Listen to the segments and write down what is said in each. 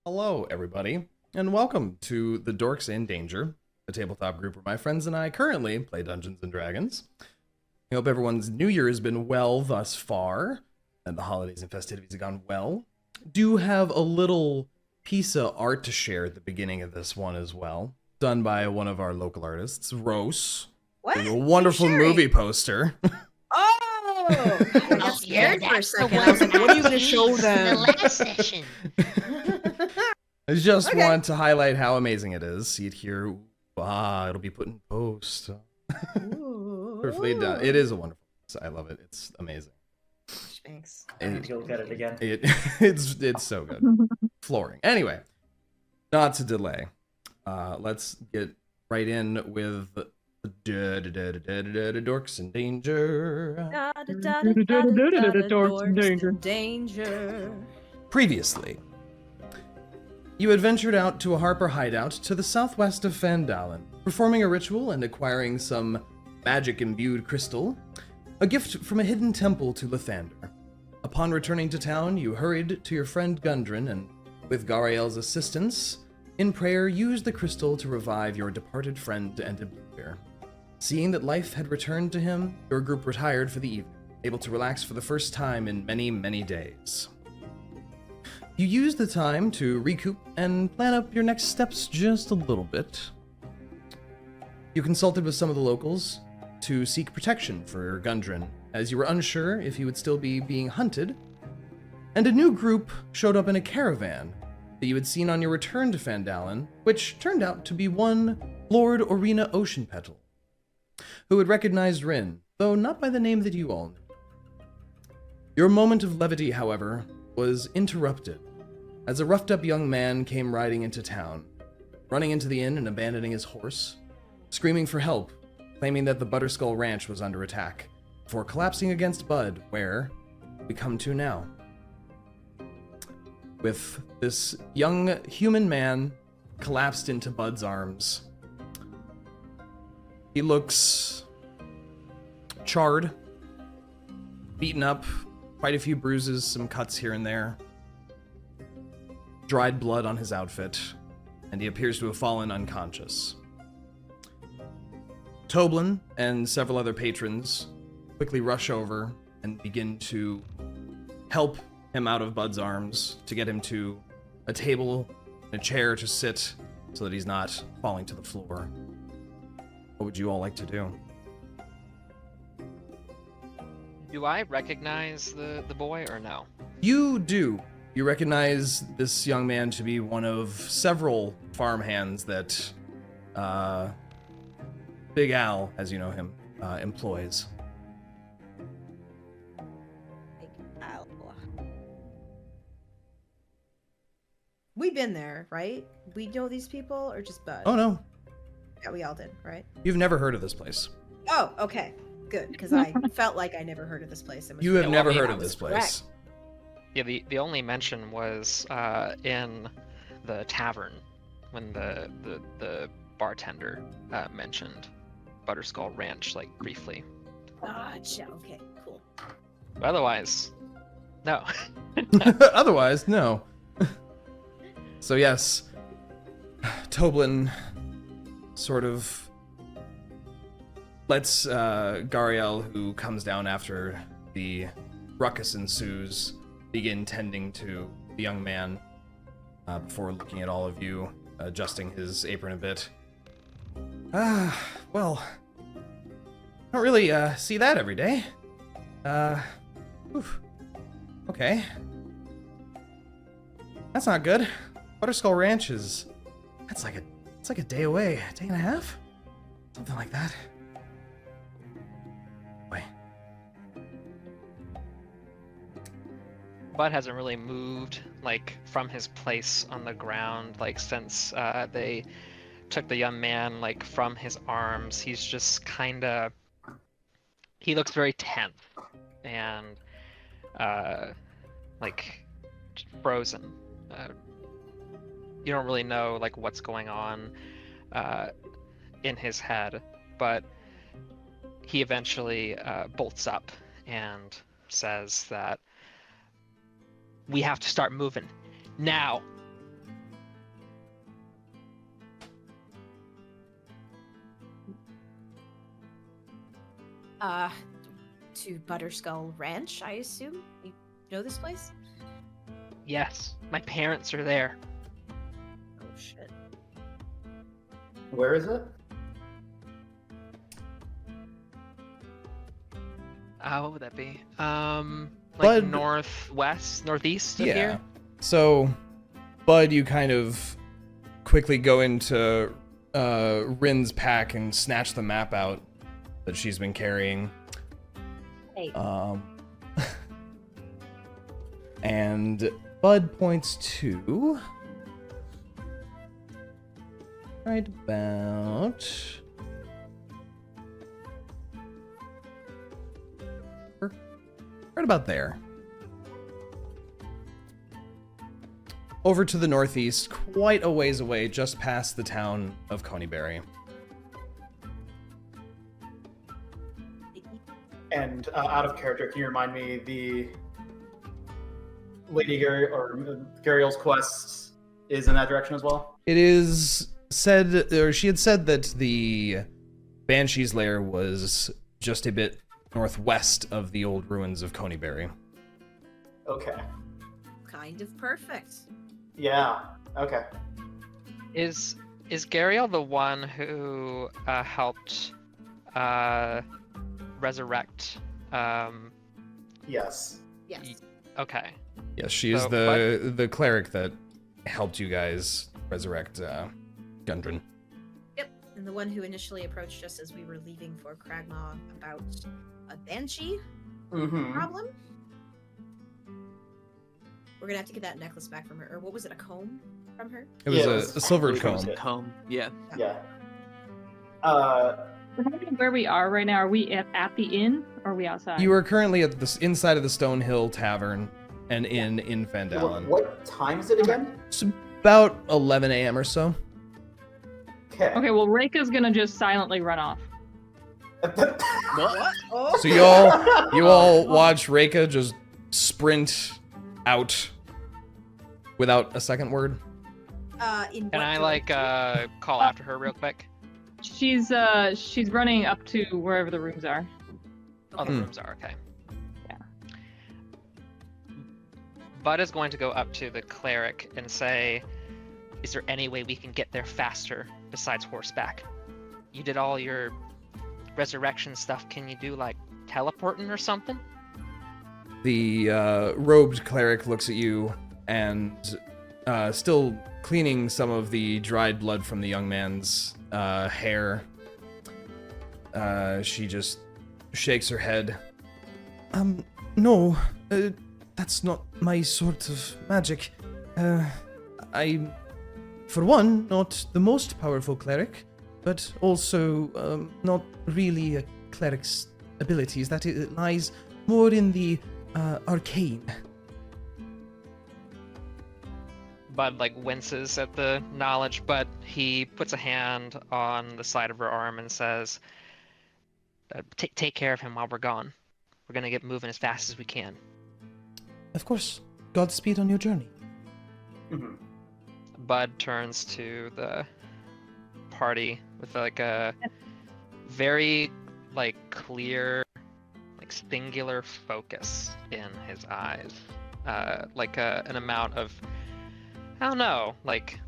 Hello, everybody, and welcome to the Dorks in Danger, a tabletop group where my friends and I currently play Dungeons and Dragons. I hope everyone's New Year has been well thus far, and the holidays and festivities have gone well. Do have a little piece of art to share at the beginning of this one as well, done by one of our local artists, Rhos. What? A wonderful movie poster. Oh! I got scared for a that's the second. one I was like, what are you I going to show used in them? the last session. I just Okay. want to highlight how amazing it is. See it here. It'll be put in post. Perfectly done. It is a wonderful. I love it. It's amazing. Thanks. I need to look at it again. It's so good. Flooring. Anyway, not to delay. Let's get right in with the Dorks in Danger. Dorks in danger. Previously, you had ventured out to a Harper hideout to the southwest of Fandalen, performing a ritual and acquiring some magic-imbued crystal, a gift from a hidden temple to Lathander. Upon returning to town, you hurried to your friend Gundren and, with Garael's assistance, in prayer used the crystal to revive your departed friend and employer. Seeing that life had returned to him, your group retired for the evening, able to relax for the first time in many, many days. You used the time to recoup and plan up your next steps just a little bit. You consulted with some of the locals to seek protection for Gundren, as you were unsure if he would still be being hunted, and a new group showed up in a caravan that you had seen on your return to Fandalen, which turned out to be one Lord Orina Oceanpetal, who had recognized Rinn, though not by the name that you all knew. Your moment of levity, however, was interrupted as a roughed-up young man came riding into town, running into the inn and abandoning his horse, screaming for help, claiming that the Butterskull Ranch was under attack, before collapsing against Bud, where we come to now. With this young human man collapsed into Bud's arms. He looks charred, beaten up, quite a few bruises, some cuts here and there, dried blood on his outfit, and he appears to have fallen unconscious. Toblin and several other patrons quickly rush over and begin to help him out of Bud's arms, to get him to a table and a chair to sit so that he's not falling to the floor. What would you all like to do? Do I recognize the boy or no? You do. You recognize this young man to be one of several farmhands that Big Al, as you know him, employs. Ow. We've been there, right? We know these people, or just Bud? Oh no, Yeah, we all did, right? you've never heard of this place. Oh, okay. Good, because I felt like I never heard of this place. You have well, never I mean, heard I of was this place. Yeah, the only mention was in the tavern when the bartender mentioned Butterskull Ranch, like briefly. Gotcha. Okay, cool. But otherwise, no. Otherwise, no. So yes, Toblin sort of lets Garael, who comes down after the ruckus ensues, begin tending to the young man before looking at all of you, adjusting his apron a bit. Well, don't really see that every day. Oof. Okay. That's not good. Butterskull Ranch is... it's like a day away. A day and a half? Something like that. Wait. Bud hasn't really moved like from his place on the ground like since they took the young man like from his arms. He's just kind of, he looks very tense and like frozen. You don't really know like what's going on in his head, but he eventually bolts up and says that we have to start moving now. To Butterskull Ranch, I assume? You know this place? Yes, my parents are there. Oh, shit. Where is it? What would that be? Like Bud- northeast of here? So, Bud, you kind of quickly go into Rinn's pack and snatch the map out that she's been carrying. Hey. And Bud points to right about right about there. Over to the northeast, quite a ways away, just past the town of Conyberry. And out of character, can you remind me the Lady Gary or Gariel's quest is in that direction as well? It is said, or she had said that the Banshee's lair was just a bit northwest of the old ruins of Conyberry. Okay. Kind of perfect. Yeah. Okay. Is Gariel the one who helped resurrect? Yes. Yes. Okay. Yes, she is So, the cleric that helped you guys resurrect Gundren. Yep. And the one who initially approached us as we were leaving for Cragmaw about a banshee Mm-hmm. problem. We're gonna have to get that necklace back from her. Or what was it, a comb from her? It was Yeah, a silvered comb. Comb. Yeah. Yeah. Where we are right now, are we at the inn or are we outside? You are currently at the inside of the Stonehill Tavern, an inn in Fandalen. What time is it again? It's about 11 a.m. or so. Okay. Okay, well, Reyka's gonna just silently run off. What? Oh. So you all watch Reyka just sprint out without a second word. In Can what I like direction? call after her real quick? She's running up to wherever the rooms are. Oh, the Hmm. rooms are okay. Yeah. Bud is going to go up to the cleric and say, "Is there any way we can get there faster besides horseback? You did all your resurrection stuff. Can you do like teleporting or something?" The robed cleric looks at you and, still cleaning some of the dried blood from the young man's hair, she just shakes her head. No, that's not my sort of magic. I'm, for one, not the most powerful cleric, but also not really a cleric's abilities. That it lies more in the arcane. Bud like winces at the knowledge, but he puts a hand on the side of her arm and says, Take care of him while we're gone. We're gonna get moving as fast as we can." Of course. Godspeed on your journey. Mhm. Bud turns to the party with like a very like clear, like singular focus in his eyes, like an amount of, I don't know, like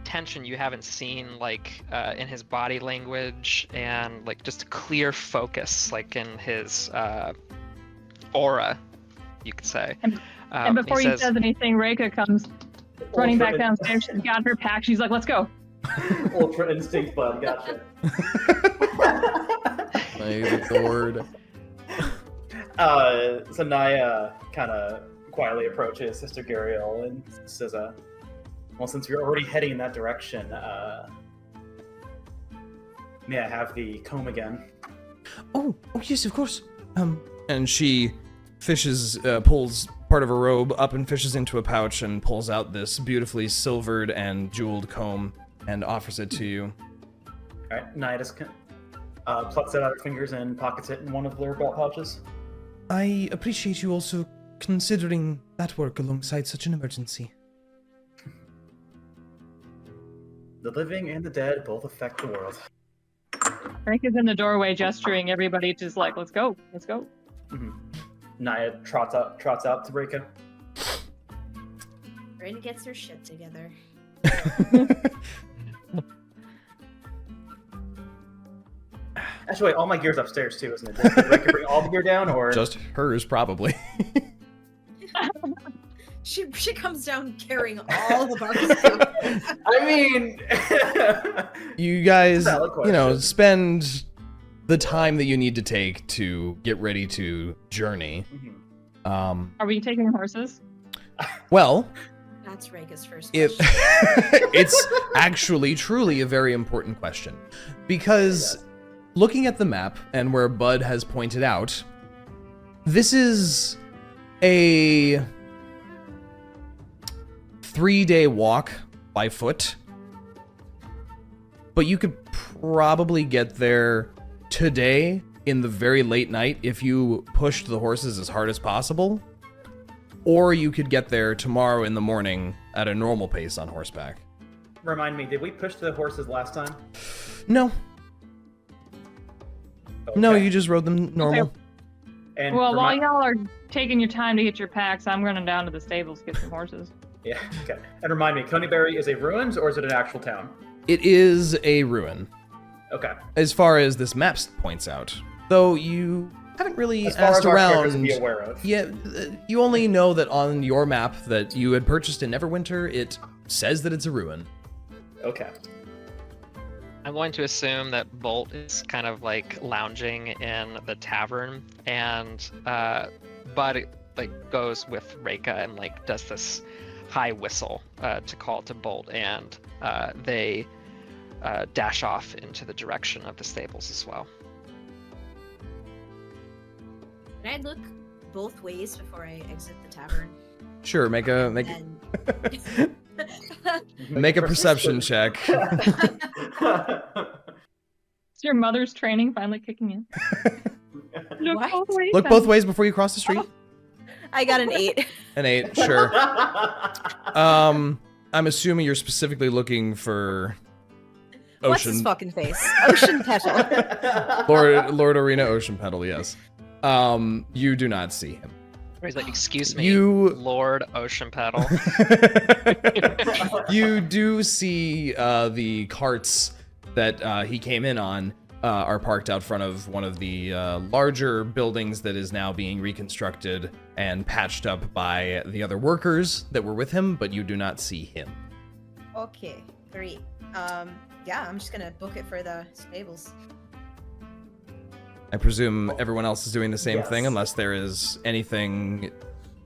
tension you haven't seen like in his body language, and like just a clear focus like in his aura, you could say. And before he says anything, Reyka comes running back downstairs. She's got her pack. She's like, "Let's go." Ultra instinct, bud. Gotcha. My lord. So Niah kind of quietly approaches Sister Gariel and says, well, since you're already heading in that direction, may I have the comb again? Oh, yes, of course. And she pulls part of her robe up and fishes into a pouch and pulls out this beautifully silvered and jeweled comb and offers it to you. Alright, Niah just plucks it out of her fingers and pockets it in one of their belt pouches. I appreciate you also considering that work alongside such an emergency. The living and the dead both affect the world. Reyka's in the doorway gesturing everybody just like, let's go, let's go. Mm-hmm. Niah trots out to Reyka. Rinn gets her shit together. Actually, wait, all my gear's upstairs too, isn't it? Did Reyka bring all the gear down, or Just hers, probably. She comes down carrying all of our stuff. I mean, You guys, Valid spend the time that you need to take to get ready to journey. Mhm. Are we taking horses? Well, That's Reyka's first It, question. it's actually truly a very important question, because looking at the map and where Bud has pointed out, this is a 3-day walk by foot, but you could probably get there today in the very late night if you pushed the horses as hard as possible. Or you could get there tomorrow in the morning at a normal pace on horseback. Remind me, did we push the horses last time? No. Okay. No, you just rode them normal. And Well, while y'all are taking your time to get your packs, I'm running down to the stables to get some horses. Yeah, okay. And remind me, Coneyberry is a ruins or is it an actual town? It is a ruin, Okay. as far as this map points out. Though you haven't really As far asked as our characters around. would be aware of. Yeah, you only know that on your map that you had purchased in Neverwinter, it says that it's a ruin. Okay. I'm going to assume that Bolt is kind of like lounging in the tavern, and Bud like goes with Reyka and like does this high whistle to call to Bolt, and they dash off into the direction of the stables as well. Can I look both ways before I exit the tavern? Sure, make a And... make a perception check. Is your mother's training finally kicking in? Look What? both ways. Look both ways before you cross the street. I got an 8. An 8, sure. I'm assuming you're specifically looking for What's his Ocean fucking face? Ocean Petal. Lord Arena Ocean Petal, yes. You do not see him. He's like, excuse me, You- Lord Ocean Petal. You do see the carts that he came in on are parked out front of one of the larger buildings that is now being reconstructed and patched up by the other workers that were with him, but you do not see him. Okay, great. Yeah, I'm just gonna book it for the stables. I presume everyone else is doing the same thing, Yes. unless there is anything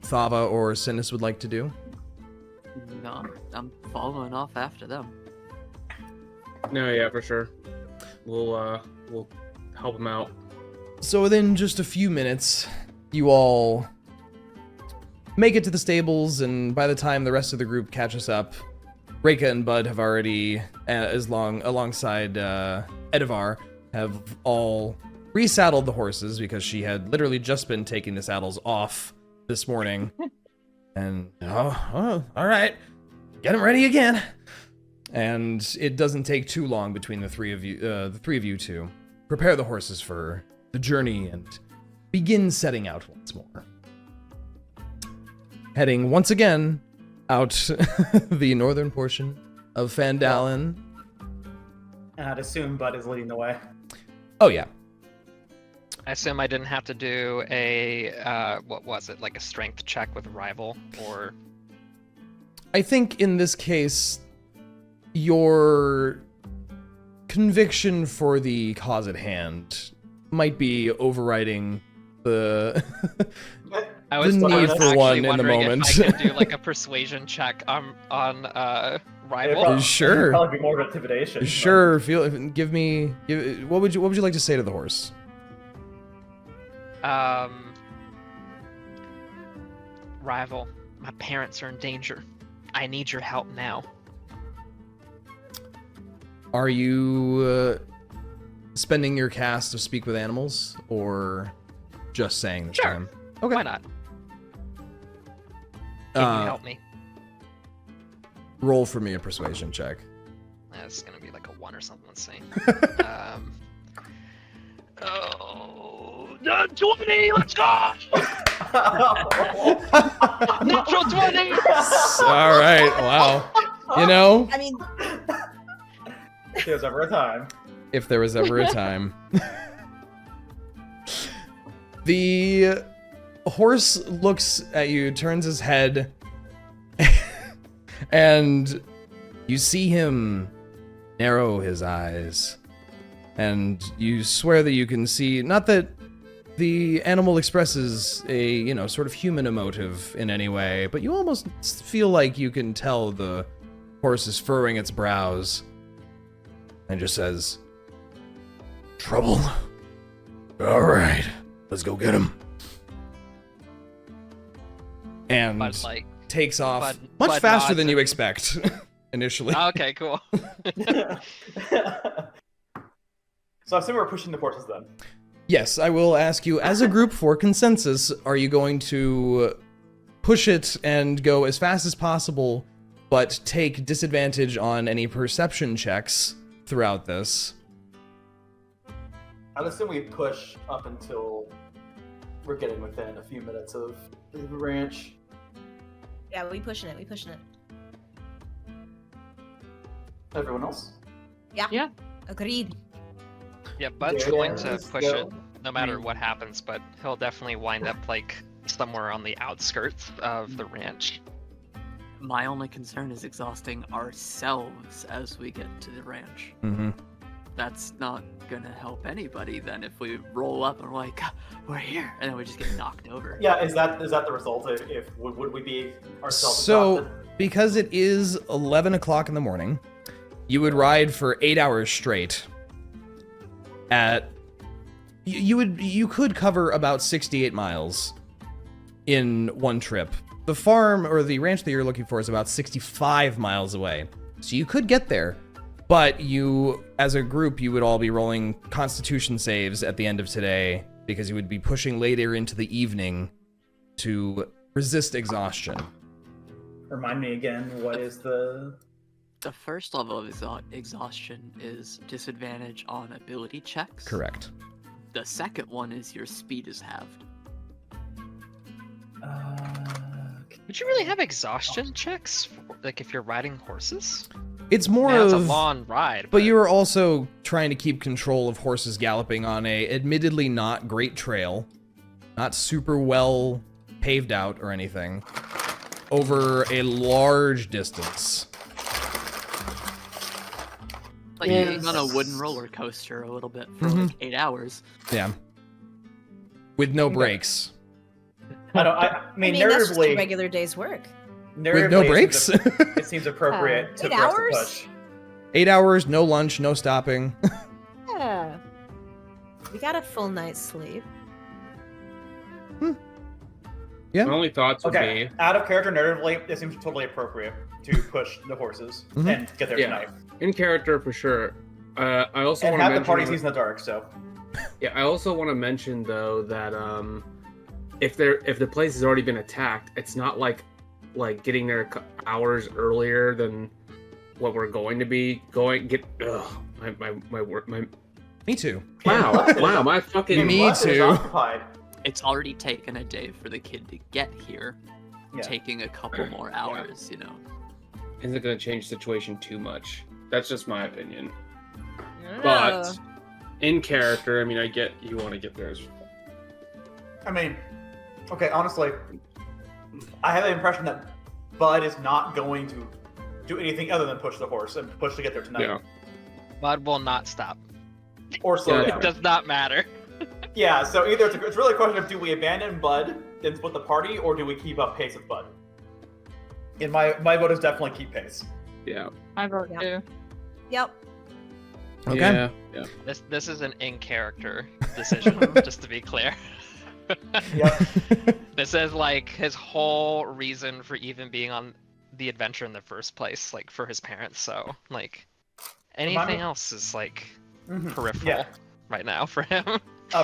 Thava or Synas would like to do. No, I'm following off after them. No, yeah, for sure. We'll help him out. So within just a few minutes, you all make it to the stables, and by the time the rest of the group catches up, Reyka and Bud have already, alongside Edivar, have all resaddled the horses because she had literally just been taking the saddles off this morning. And, all right, get them ready again. And it doesn't take too long between the three of you to prepare the horses for the journey and begin setting out once more. Heading once again out the northern portion of Fandalen. And I'd assume Bud is leading the way. Oh yeah. I assume I didn't have to do a, what was it, like a strength check with rival, or... I think in this case, your conviction for the cause at hand might be overriding the I was the need actually for one in the wondering moment. if I could do like a persuasion check on It'd rival. probably- Sure. it'd probably be more of intimidation. but- Sure, what would you like to say to the horse? Rival, my parents are in danger. I need your help now. Are you spending your cast to speak with animals, or just saying this Sure. time? Okay. Why not? Can you help me? Roll for me a persuasion check. That's gonna be like a 1 or something. Let's see. 20, let's go! Natural 20! All right, wow. You know, I mean, If there's ever a time. if there was ever a time. The horse looks at you, turns his head, and you see him narrow his eyes. And you swear that you can see, not that the animal expresses a, you know, sort of human emotive in any way, but you almost feel like you can tell the horse is furrowing its brows and just says, "Trouble? All right, let's go get him." And But like, takes off but much faster nods than you and- expect initially. okay, cool. So I assume we're pushing the horses then. Yes, I will ask you, as a group for consensus, are you going to push it and go as fast as possible, but take disadvantage on any perception checks throughout this? I'd assume we push up until we're getting within a few minutes of the ranch. yeah, we pushing it. We pushing it. Everyone else? Agreed. Yeah, Bud's Yeah, going to let's push go. it no matter what happens, but he'll definitely wind up like somewhere on the outskirts of the ranch. My only concern is exhausting ourselves as we get to the ranch. Mm-hmm. That's not gonna help anybody then if we roll up and we're like, we're here, and then we just get knocked over. Yeah, is that the result? If would we be ourselves So, exhausted? because it is 11 o'clock in the morning, you would ride for 8 hours straight. You could cover about 68 miles in one trip. The farm or the ranch that you're looking for is about 65 miles away. So you could get there, but you, as a group, you would all be rolling constitution saves at the end of today because you would be pushing later into the evening to resist exhaustion. Remind me again, what is the... The first level of exhaustion is disadvantage on ability checks. Correct. The second one is your speed is halved. Would you really have exhaustion checks, like if you're riding horses? It's more Man, that's of... a long ride. But you are also trying to keep control of horses galloping on a admittedly not great trail, not super well paved out or anything, over a large distance. Like being on a wooden roller coaster a little bit for like 8 hours. Yeah. With no brakes. I mean, that's just a narratively, regular day's work. With no narratively, brakes? it seems appropriate to 8 press the hours? push. 8 hours, no lunch, no stopping. Yeah. We got a full night's sleep. Yeah. My only thoughts would Okay, be, out of character narratively, it seems totally appropriate to push the horses and get there Yeah. tonight. in character for sure. I also And want to have mention the party scenes in the dark, so... Yeah, I also want to mention though that if the place has already been attacked, it's not like getting there hours earlier than what we're going to be going. My work. Me too. Wow, my fucking. Me What? It is too. occupied. It's already taken a day for the kid to get here, Yeah. taking a couple more hours, you know. Isn't going to change the situation too much. That's just my opinion. Oh. But in character, I mean, I get you want to get there. I mean, okay, honestly, I have the impression that Bud is not going to do anything other than push the horse and push to get there tonight. Yeah. Bud will not stop. Or slow Yeah. down. It does not matter. Yeah, so either it's really a question of do we abandon Bud, then split the party, or do we keep up pace with Bud? And my vote is definitely keep pace. Yeah. I vote Yeah. too. Yep. Okay. Yeah. This is an in-character decision, just to be clear. Yep. This is like his whole reason for even being on the adventure in the first place, like for his parents. So like anything else is like peripheral Yeah. right now for him.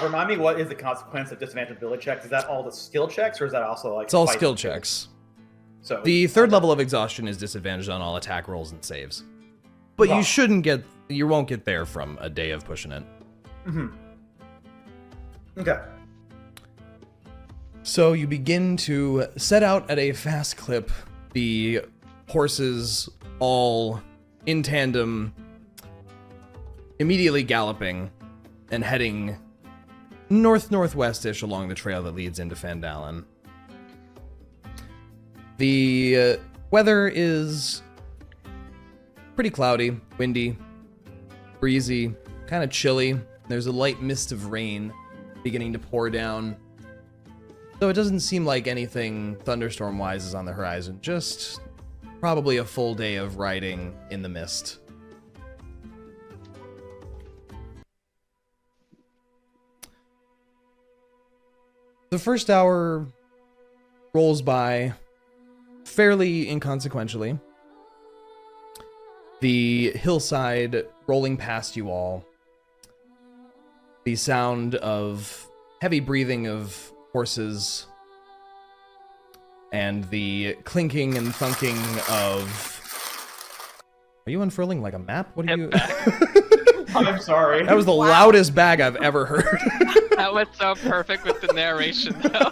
Remind me, what is the consequence of disadvantage ability checks? Is that all the skill checks, or is that also like It's all fight skill skills? checks. So The third level of exhaustion is disadvantaged on all attack rolls and saves. But Wow. you won't get there from a day of pushing it. Mm-hmm. Okay. So you begin to set out at a fast clip, the horses all in tandem, immediately galloping and heading north-northwest-ish along the trail that leads into Fandalen. The weather is pretty cloudy, windy, breezy, kind of chilly. There's a light mist of rain beginning to pour down. So it doesn't seem like anything thunderstorm-wise is on the horizon, just probably a full day of riding in the mist. The first hour rolls by fairly inconsequentially. The hillside rolling past you all. The sound of heavy breathing of horses. And the clinking and thunking of... Are you unfurling like a map? What are you... I'm sorry. That was the loudest bag I've ever heard. That was so perfect with the narration, though.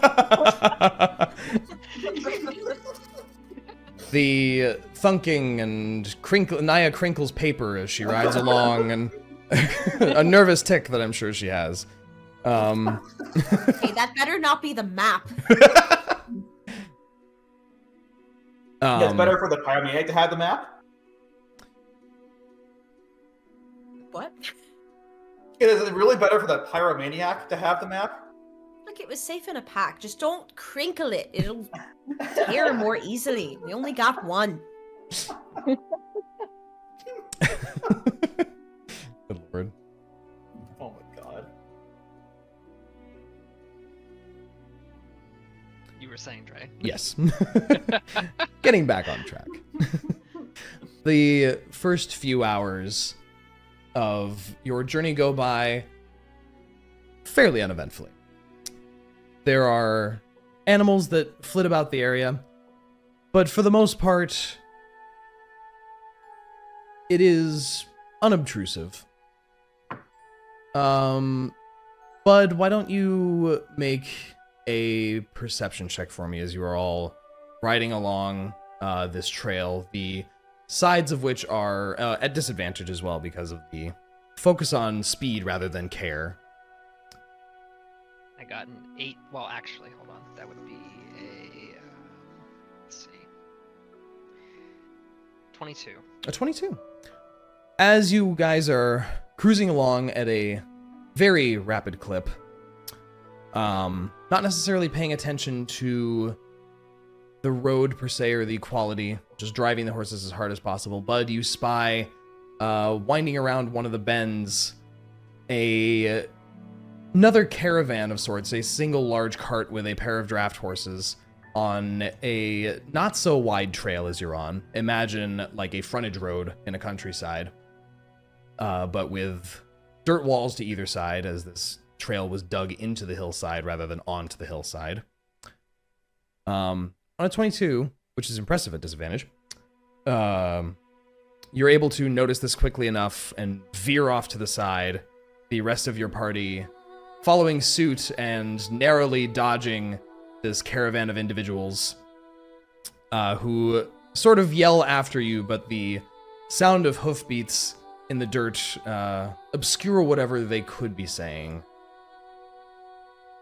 The thunking and Niah crinkles paper as she rides along, and a nervous tick that I'm sure she has. Hey, that better not be the map. It's better for the pyromaniac to have the map. What? Is it really better for the pyromaniac to have the map? Look, it was safe in a pack. Just don't crinkle it. It'll tear more easily. We only got one. Good lord. Oh my god. You were saying, Dre. Yes. Getting back on track. The first few hours of your journey go by fairly uneventfully. There are animals that flit about the area, but for the most part, it is unobtrusive. Bud, why don't you make a perception check for me as you are all riding along this trail, the sides of which are at disadvantage as well because of the focus on speed rather than care. I got an 8. Well, actually, hold on. That would be a... let's see. 22. A 22. As you guys are cruising along at a very rapid clip, not necessarily paying attention to the road per se or the equality, just driving the horses as hard as possible, Bud, you spy, winding around one of the bends, another caravan of sorts, a single large cart with a pair of draft horses on a not so wide trail as you're on. Imagine like a frontage road in a countryside, but with dirt walls to either side as this trail was dug into the hillside rather than onto the hillside. On a 22, which is impressive at disadvantage, you're able to notice this quickly enough and veer off to the side, the rest of your party following suit and narrowly dodging this caravan of individuals who sort of yell after you, but the sound of hoofbeats in the dirt obscure whatever they could be saying.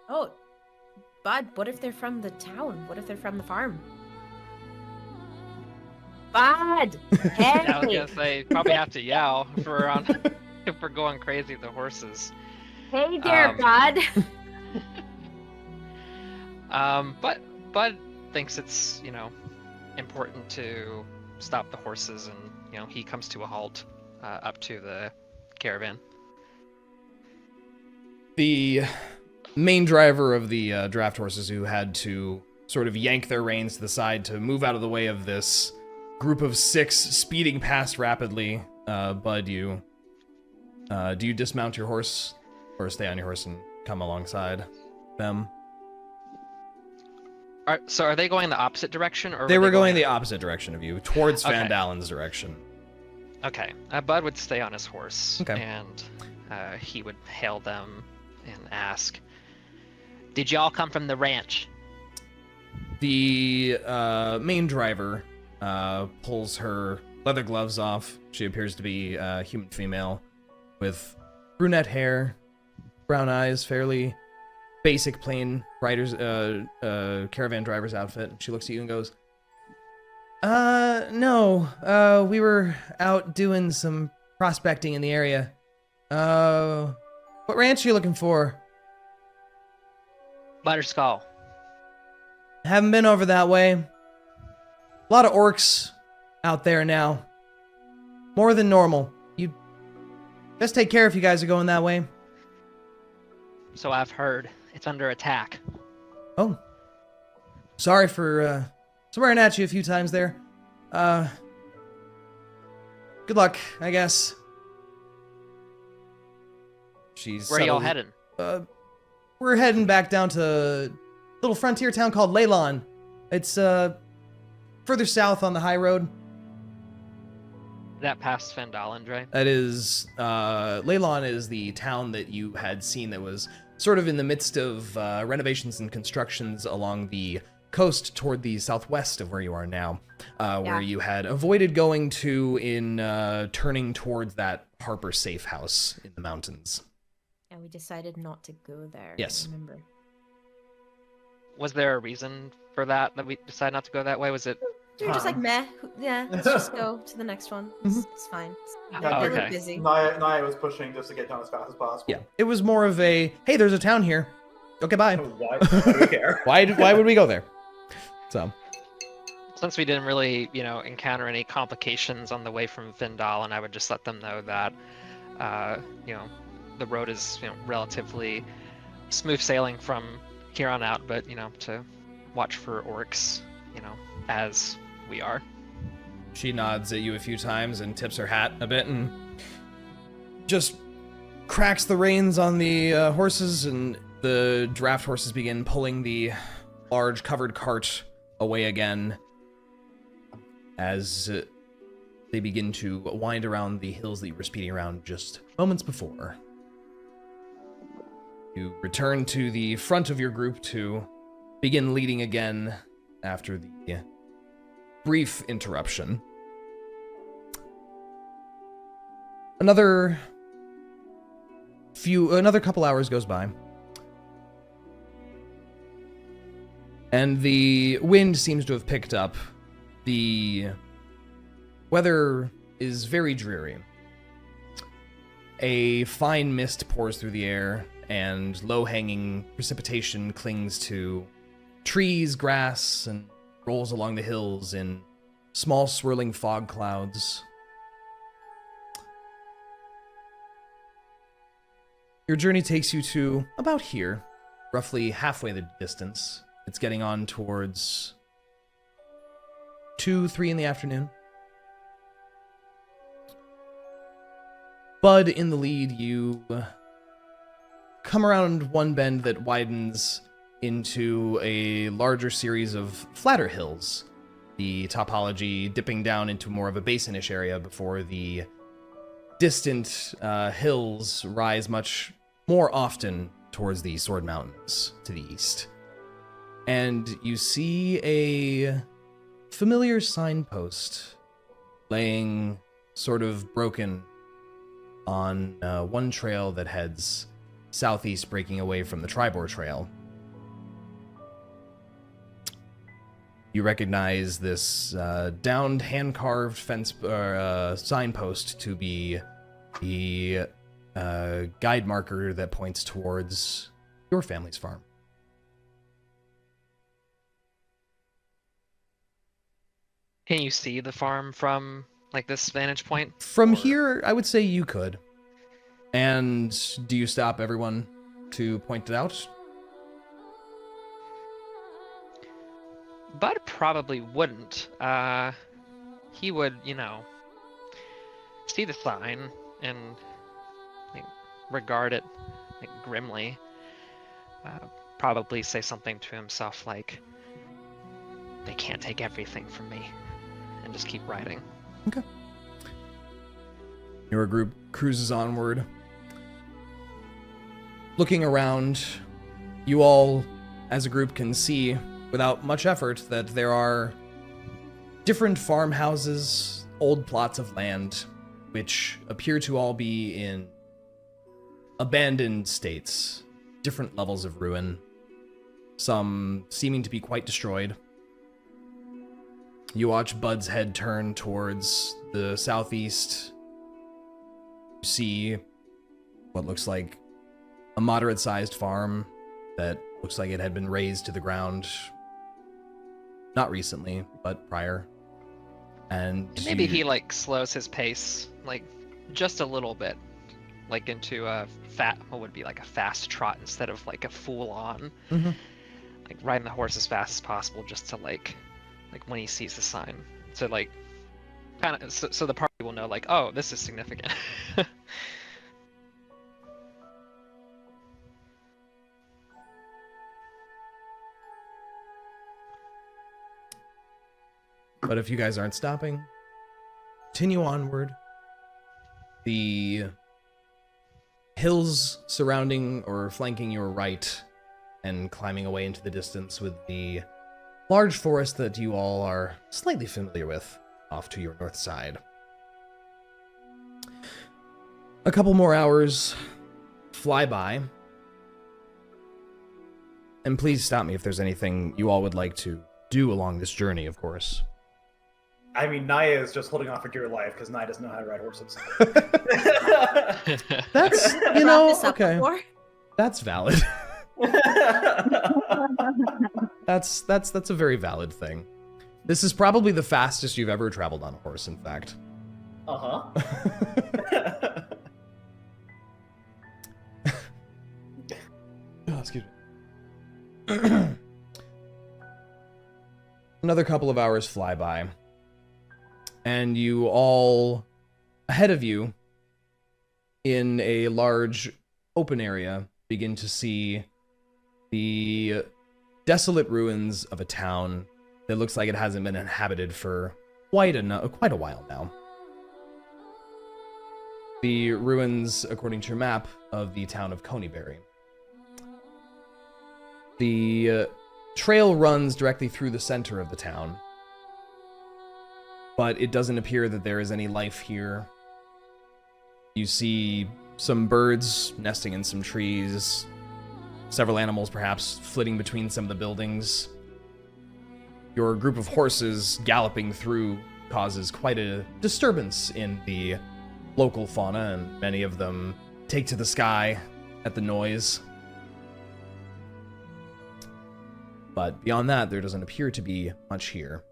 Oh, Bud, what if they're from the town? What if they're from the farm? Bud! Hey! I was gonna say, probably have to yell if we're on, if we're going crazy with the horses. Hey there, Bud! But Bud thinks it's, important to stop the horses, and, he comes to a halt up to the caravan. The main driver of the draft horses, who had to sort of yank their reins to the side to move out of the way of this group of 6 speeding past rapidly, Bud, do you dismount your horse or stay on your horse and come alongside them? So are they going the opposite direction, or they were going the opposite direction of you, towards Fandalen's direction. Okay. Bud would stay on his horse, Okay. and he would hail them and ask, "Did y'all come from the ranch?" The main driver pulls her leather gloves off. She appears to be a human female with brunette hair, brown eyes, fairly basic plain rider's caravan driver's outfit. She looks at you and goes, no, we were out doing some prospecting in the area. What ranch are you looking for? Butterskull. Haven't been over that way. A lot of orcs out there now. More than normal. You just take care if you guys are going that way. So I've heard. It's under attack. Oh. Sorry for swearing at you a few times there. Good luck, I guess. Where are y'all heading? We're heading back down to a little frontier town called Leylon. It's further south on the high road. Is that past Fendalen, Dre? That is, Leylon is the town that you had seen that was sort of in the midst of renovations and constructions along the coast toward the southwest of where you are now, where you had avoided going to in turning towards that Harper safe house in the mountains. And we decided not to go there. Yes. I remember. Was there a reason for that we decided not to go that way? Was it? We were just like, meh. Yeah, let's just go to the next one. It's fine. Yeah, Oh, They look okay. busy. Niah was pushing just to get down as fast as possible. Yeah, it was more of a, hey, there's a town here. Okay, bye. Why do we care? Why would we go there? So, Since we didn't really, encounter any complications on the way from Fendalen, I would just let them know that, the road is, relatively smooth sailing from here on out, but, to watch for orcs, as we are. she nods at you a few times and tips her hat a bit and just cracks the reins on the horses, and the draft horses begin pulling the large covered cart away again as they begin to wind around the hills that you were speeding around just moments before. You return to the front of your group to begin leading again after the brief interruption. Another couple hours goes by, and the wind seems to have picked up. The weather is very dreary. A fine mist pours through the air, and low-hanging precipitation clings to trees, grass, and rolls along the hills in small swirling fog clouds. Your journey takes you to about here, roughly halfway the distance. It's getting on towards 2, 3 in the afternoon. Bud in the lead, you come around one bend that widens into a larger series of flatter hills, the topology dipping down into more of a basin-ish area before the distant hills rise much more often towards the Sword Mountains to the east. And you see a familiar signpost laying sort of broken on one trail that heads southeast, breaking away from the Tribor Trail. You recognize this downed, hand-carved fence signpost to be the guide marker that points towards your family's farm. Can you see the farm from this vantage point? From here, I would say you could. And do you stop everyone to point it out? Bud probably wouldn't. He would, see the sign and regard it grimly. Probably say something to himself like, "They can't take everything from me," and just keep riding. Okay. Your group cruises onward. Looking around, you all, as a group, can see without much effort, that there are different farmhouses, old plots of land, which appear to all be in abandoned states, different levels of ruin, some seeming to be quite destroyed. You watch Bud's head turn towards the southeast. You see what looks like a moderate-sized farm that looks like it had been razed to the ground. Not recently, but prior. And maybe he like slows his pace like just a little bit, like into a what would be like a fast trot instead of like a full on, like riding the horse as fast as possible, just to like when he sees the sign, so like kind of so the party will know like, oh, this is significant. But if you guys aren't stopping, continue onward. The hills surrounding or flanking your right and climbing away into the distance with the large forest that you all are slightly familiar with off to your north side. A couple more hours fly by. And please stop me if there's anything you all would like to do along this journey, of course. I mean, Niah is just holding off for dear life because Niah doesn't know how to ride horses. That's, you know, okay. That's valid. That's a very valid thing. This is probably the fastest you've ever traveled on a horse, in fact. Uh-huh. Oh, excuse me. Another couple of hours fly by. And you all, ahead of you, in a large open area, begin to see the desolate ruins of a town that looks like it hasn't been inhabited for quite a while now. The ruins, according to your map, of the town of Coneyberry. The trail runs directly through the center of the town, but it doesn't appear that there is any life here. You see some birds nesting in some trees, several animals perhaps flitting between some of the buildings. Your group of horses galloping through causes quite a disturbance in the local fauna, and many of them take to the sky at the noise. But beyond that, there doesn't appear to be much here.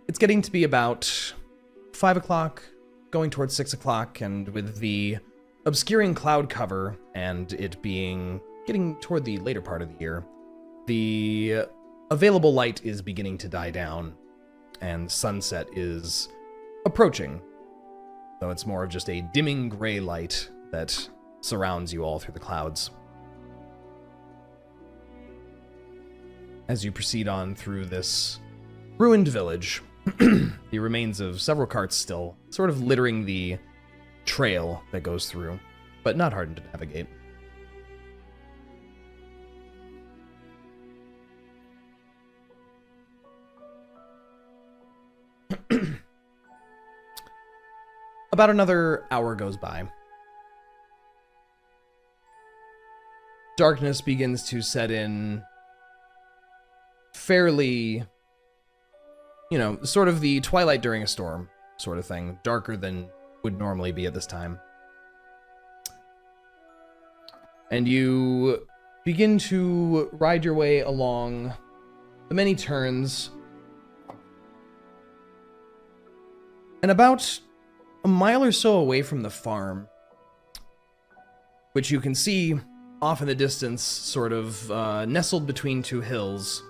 It's getting to be about 5 o'clock, going towards 6 o'clock, and with the obscuring cloud cover and it being getting toward the later part of the year, the available light is beginning to die down, and sunset is approaching, though it's more of just a dimming gray light that surrounds you all through the clouds. As you proceed on through this ruined village, the remains of several carts still sort of littering the trail that goes through, but not hardened to navigate. About another hour goes by. Darkness begins to set in fairly, sort of the twilight during a storm sort of thing. Darker than would normally be at this time. And you begin to ride your way along the many turns. And about a mile or so away from the farm, which you can see off in the distance, sort of nestled between two hills,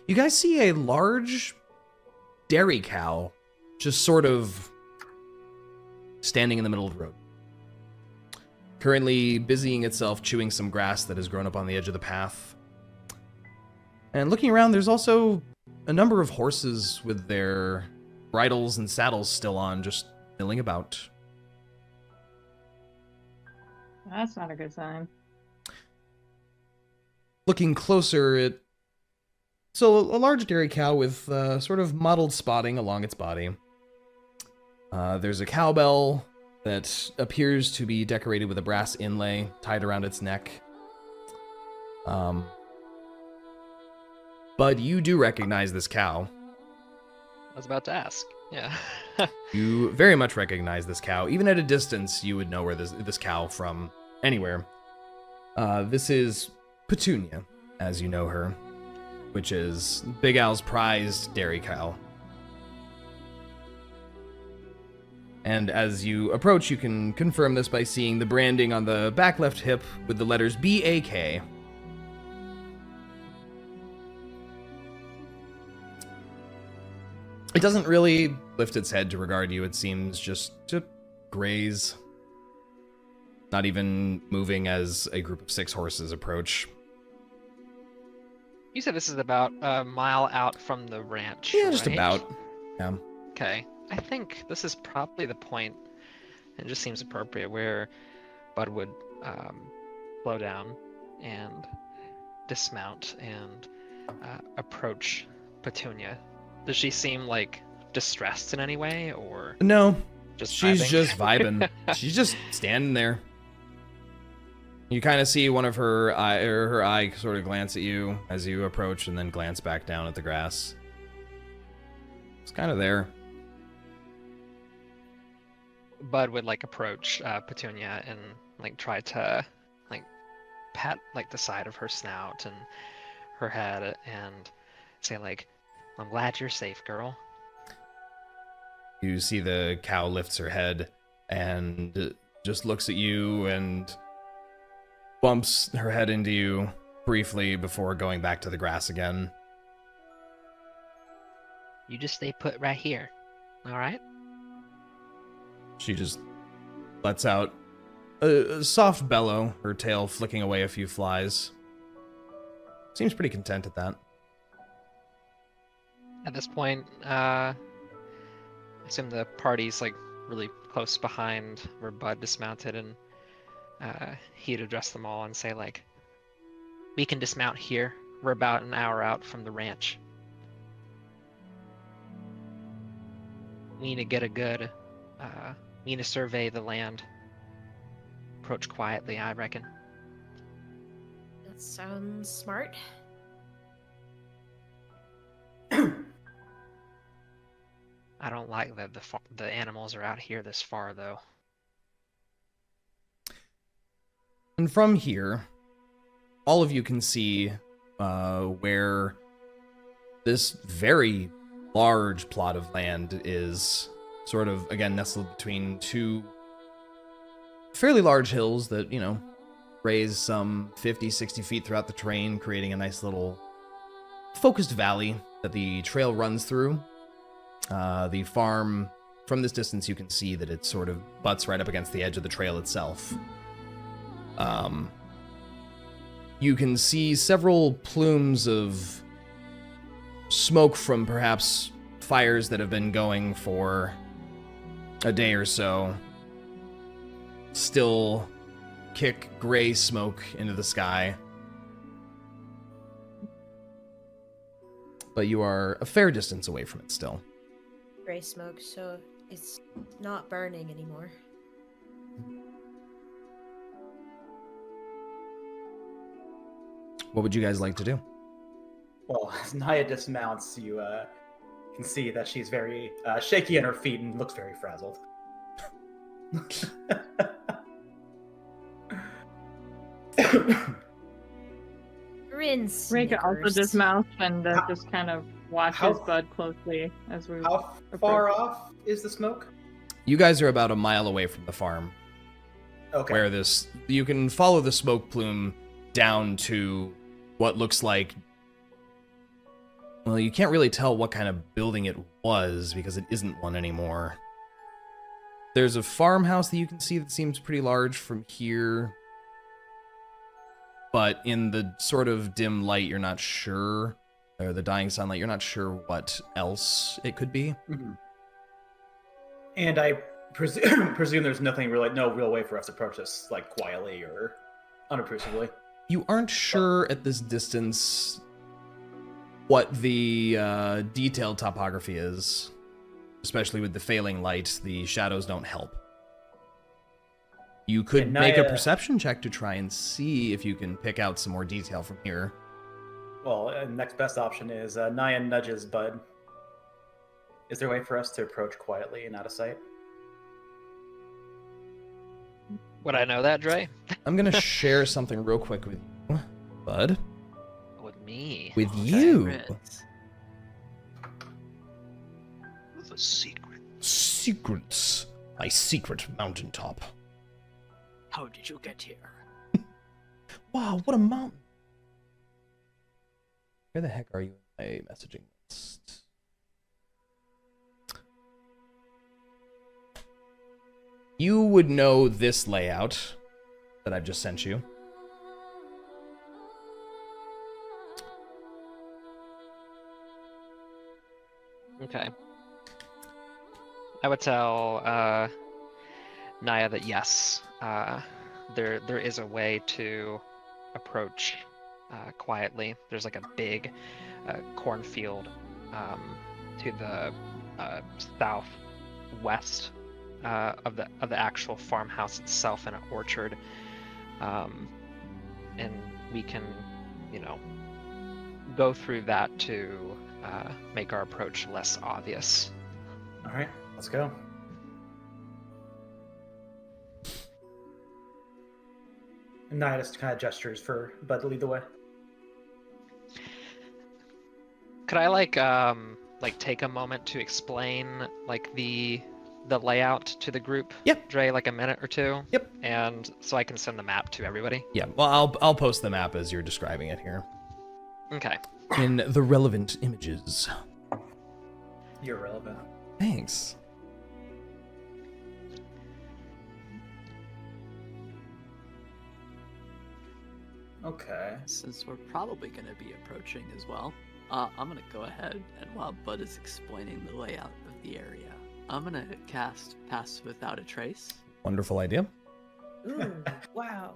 you guys see a large dairy cow just sort of standing in the middle of the road, currently busying itself chewing some grass that has grown up on the edge of the path. And looking around, there's also a number of horses with their bridles and saddles still on, just milling about. That's not a good sign. looking closer, it's a large dairy cow with sort of mottled spotting along its body. There's a cowbell that appears to be decorated with a brass inlay tied around its neck. But you do recognize this cow. I was about to ask. Yeah. You very much recognize this cow. Even at a distance, you would know where this cow from anywhere. This is Petunia, as you know her, which is Big Al's prized dairy cow. And as you approach, you can confirm this by seeing the branding on the back left hip with the letters BAK. It doesn't really lift its head to regard you. It seems just to graze. Not even moving as a group of 6 horses approach. You said this is about a mile out from the ranch. Yeah, just right? about. Yeah. Okay. I think this is probably the point, and it just seems appropriate, where Bud would slow down and dismount and approach Petunia. Does she seem like distressed in any way, or No, just she's vibing? just vibing. She's just standing there. You kind of see one of her eye sort of glance at you as you approach, and then glance back down at the grass. It's kind of there. Bud would like approach Petunia and like try to like pat like the side of her snout and her head and say like, "I'm glad you're safe, girl." You see the cow lifts her head and just looks at you and bumps her head into you briefly before going back to the grass again. You just stay put right here, all right? She just lets out a soft bellow, her tail flicking away a few flies. Seems pretty content at that. At this point, I assume the party's like really close behind where Bud dismounted, and he'd address them all and say like, "We can dismount here. We're about an hour out from the ranch. We need to get a good, we need to survey the land. Approach quietly, I reckon." That sounds smart. I don't like that the animals are out here this far, though. And from here, all of you can see where this very large plot of land is sort of, again, nestled between 2 fairly large hills that, raise some 50, 60 feet throughout the terrain, creating a nice little focused valley that the trail runs through. The farm, from this distance, you can see that it sort of butts right up against the edge of the trail itself. You can see several plumes of smoke from perhaps fires that have been going for a day or so. Still kick gray smoke into the sky. But you are a fair distance away from it still. Gray smoke, so it's not burning anymore. What would you guys like to do? Well, as Niah dismounts, you can see that she's very shaky on her feet and looks very frazzled. Rinn Reyka also snickers. dismounts and just kind of watches how- Bud closely as we. How far off is the smoke? You guys are about a mile away from the farm, Okay. where you can follow the smoke plume down to what looks like, well, you can't really tell what kind of building it was because it isn't one anymore. There's a farmhouse that you can see that seems pretty large from here, but in the sort of dim light, you're not sure, or the dying sunlight, you're not sure what else it could be. Mhm. And I presume there's nothing really, no real way for us to approach this, like, quietly or unobtrusively. You aren't sure at this distance what the detailed topography is. Especially with the failing light, the shadows don't help. You could make a perception check to try and see if you can pick out some more detail from here. Well, next best option is Niah nudges Bud. Is there a way for us to approach quietly and out of sight? Would I know that, Dre? I'm gonna share something real quick with you, Bud. With me. With you. Secrets. The secret. Secrets. My secret mountaintop. How did you get here? Wow, what a mountain. Where the heck are you in my messaging list? You would know this layout that I've just sent you. Okay. I would tell Niah that yes, there is a way to approach quietly. There's like a big cornfield to the southwest of the actual farmhouse itself, and an orchard, and we can, go through that to make our approach less obvious. All right, let's go. And Niah just kind of gestures for Bud to lead the way. Could I take a moment to explain the layout to the group? Yep. Dre, like a minute or two? Yep. And so I can send the map to everybody? Yeah, well, I'll post the map as you're describing it here. Okay. In the relevant images. You're relevant. Thanks. Okay. Since we're probably going to be approaching as well, I'm going to go ahead, and while Bud is explaining the layout of the area, I'm going to cast Pass Without a Trace. Wonderful idea. Ooh, wow.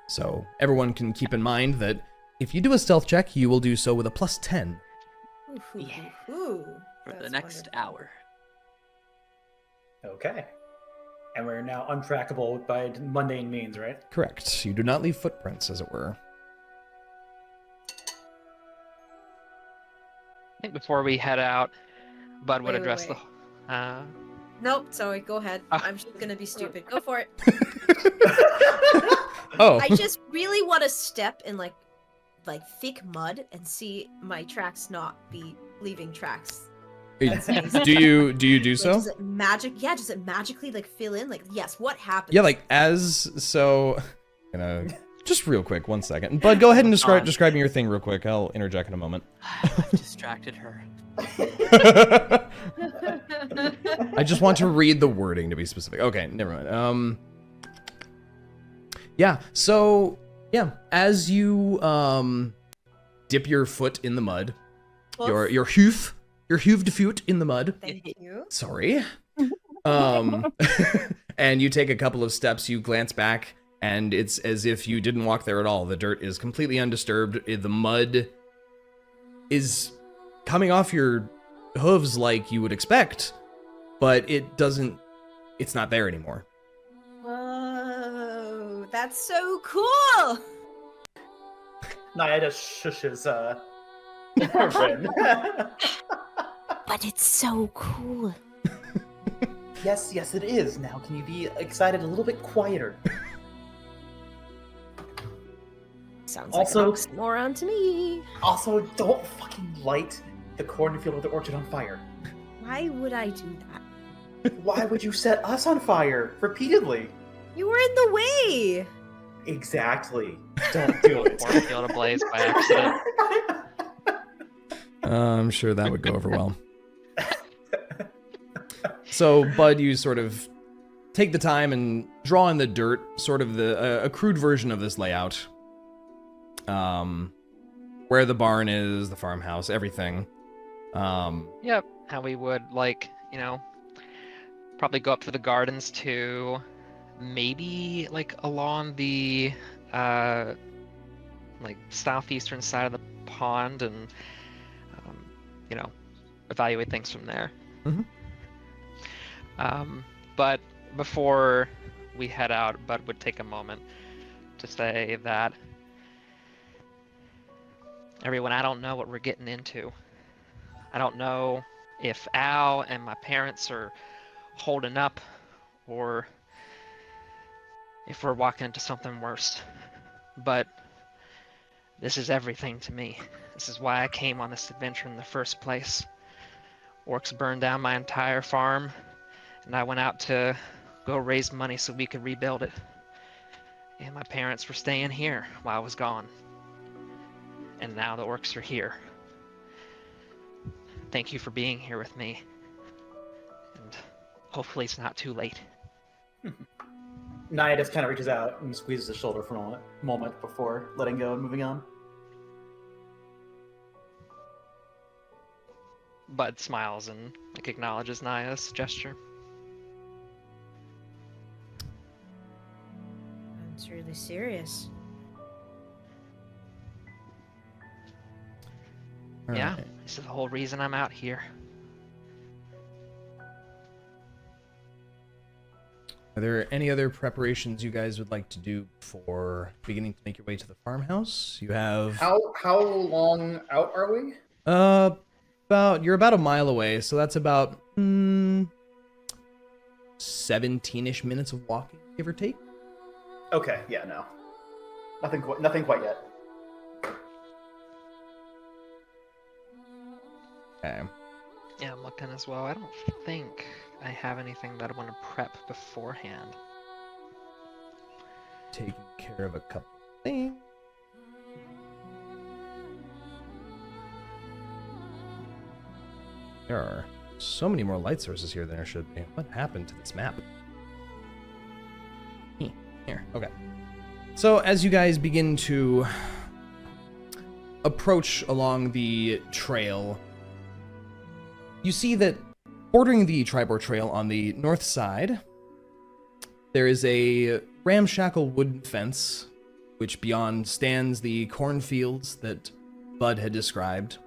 So everyone can keep in mind that if you do a stealth check, you will do so with a +10. Ooh, Yeah. ooh, For the that's next wonderful. hour. Okay. And we're now untrackable by mundane means, right? Correct. You do not leave footprints, as it were. I think before we head out, Bud would Wait, address wait. the... Nope, sorry, go ahead. I'm just gonna be stupid. Go for it. Oh. I just really want to step in like thick mud and see my tracks not be leaving tracks. do you do so? Does it does it magically fill in? Yes, what happens? Yeah, just real quick, 1 second. Bud, go ahead and describing your thing real quick. I'll interject in a moment. I've distracted her. I just want to read the wording to be specific. Okay, never mind. Yeah, so, as you, dip your foot in the mud, your hooved foot in the mud. Thank you. Sorry. And you take a couple of steps, you glance back, and it's as if you didn't walk there at all. The dirt is completely undisturbed. The mud is coming off your hooves like you would expect, but it's not there anymore. Whoa, that's so cool! Niah just shushes Rinn. But it's so cool. Yes, it is. Now, can you be excited a little bit quieter? Sounds Also- like an oxymoron to me. Also, don't fucking light the cornfield or the orchard on fire. Why would I do that? Why would you set us on fire repeatedly? You were in the way. Exactly. Don't do it. Cornfield ablaze by accident. I'm sure that would go over well. So, Bud, you sort of take the time and draw in the dirt, sort of a crude version of this layout. Where the barn is, the farmhouse, everything. Yep, how we would, probably go up to the gardens too, maybe like along the like southeastern side of the pond, and you know, evaluate things from there. Mhm. But before we head out, Bud would take a moment to say that, everyone, I don't know what we're getting into. I don't know if Al and my parents are holding up, or if we're walking into something worse. But this is everything to me. This is why I came on this adventure in the first place. Orcs burned down my entire farm, and I went out to go raise money so we could rebuild it. And my parents were staying here while I was gone. And now the orcs are here. Thank you for being here with me. And hopefully it's not too late. Niah just kind of reaches out and squeezes his shoulder for a moment before letting go and moving on. Bud smiles and like acknowledges Niah's gesture. It's really serious. All Yeah, right. this is the whole reason I'm out here. Are there any other preparations you guys would like to do before beginning to make your way to the farmhouse? You have How long out are we? you're about a mile away, so that's about 17-ish minutes of walking, give or take. Okay, yeah, no. Nothing quite yet. Okay. Yeah, I'm looking as well. I don't think I have anything that I want to prep beforehand. Taking care of a couple things. There are so many more light sources here than there should be. What happened to this map? Here, okay. So as you guys begin to approach along the trail, you see that bordering the Tribor Trail on the north side, there is a ramshackle wooden fence, which beyond stands the cornfields that Bud had described.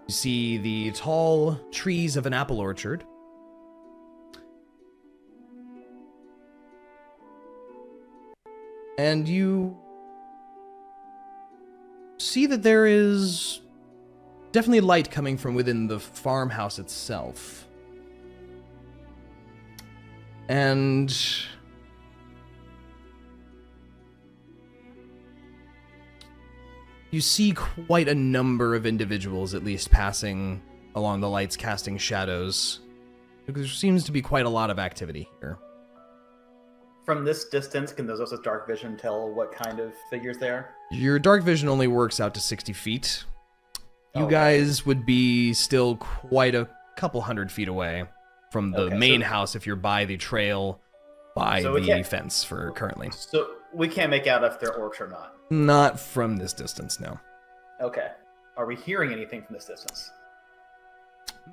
You see the tall trees of an apple orchard. And you see that there is definitely light coming from within the farmhouse itself. And you see quite a number of individuals, at least, passing along the lights, casting shadows. There seems to be quite a lot of activity here. From this distance, can those with dark vision tell what kind of figures they are? Your dark vision only works out to 60 feet. You Okay. guys would be still quite a couple hundred feet away from the main house if you're by the trail, by the fence for currently. So we can't make out if they're orcs or not. Not from this distance, no. Okay. Are we hearing anything from this distance?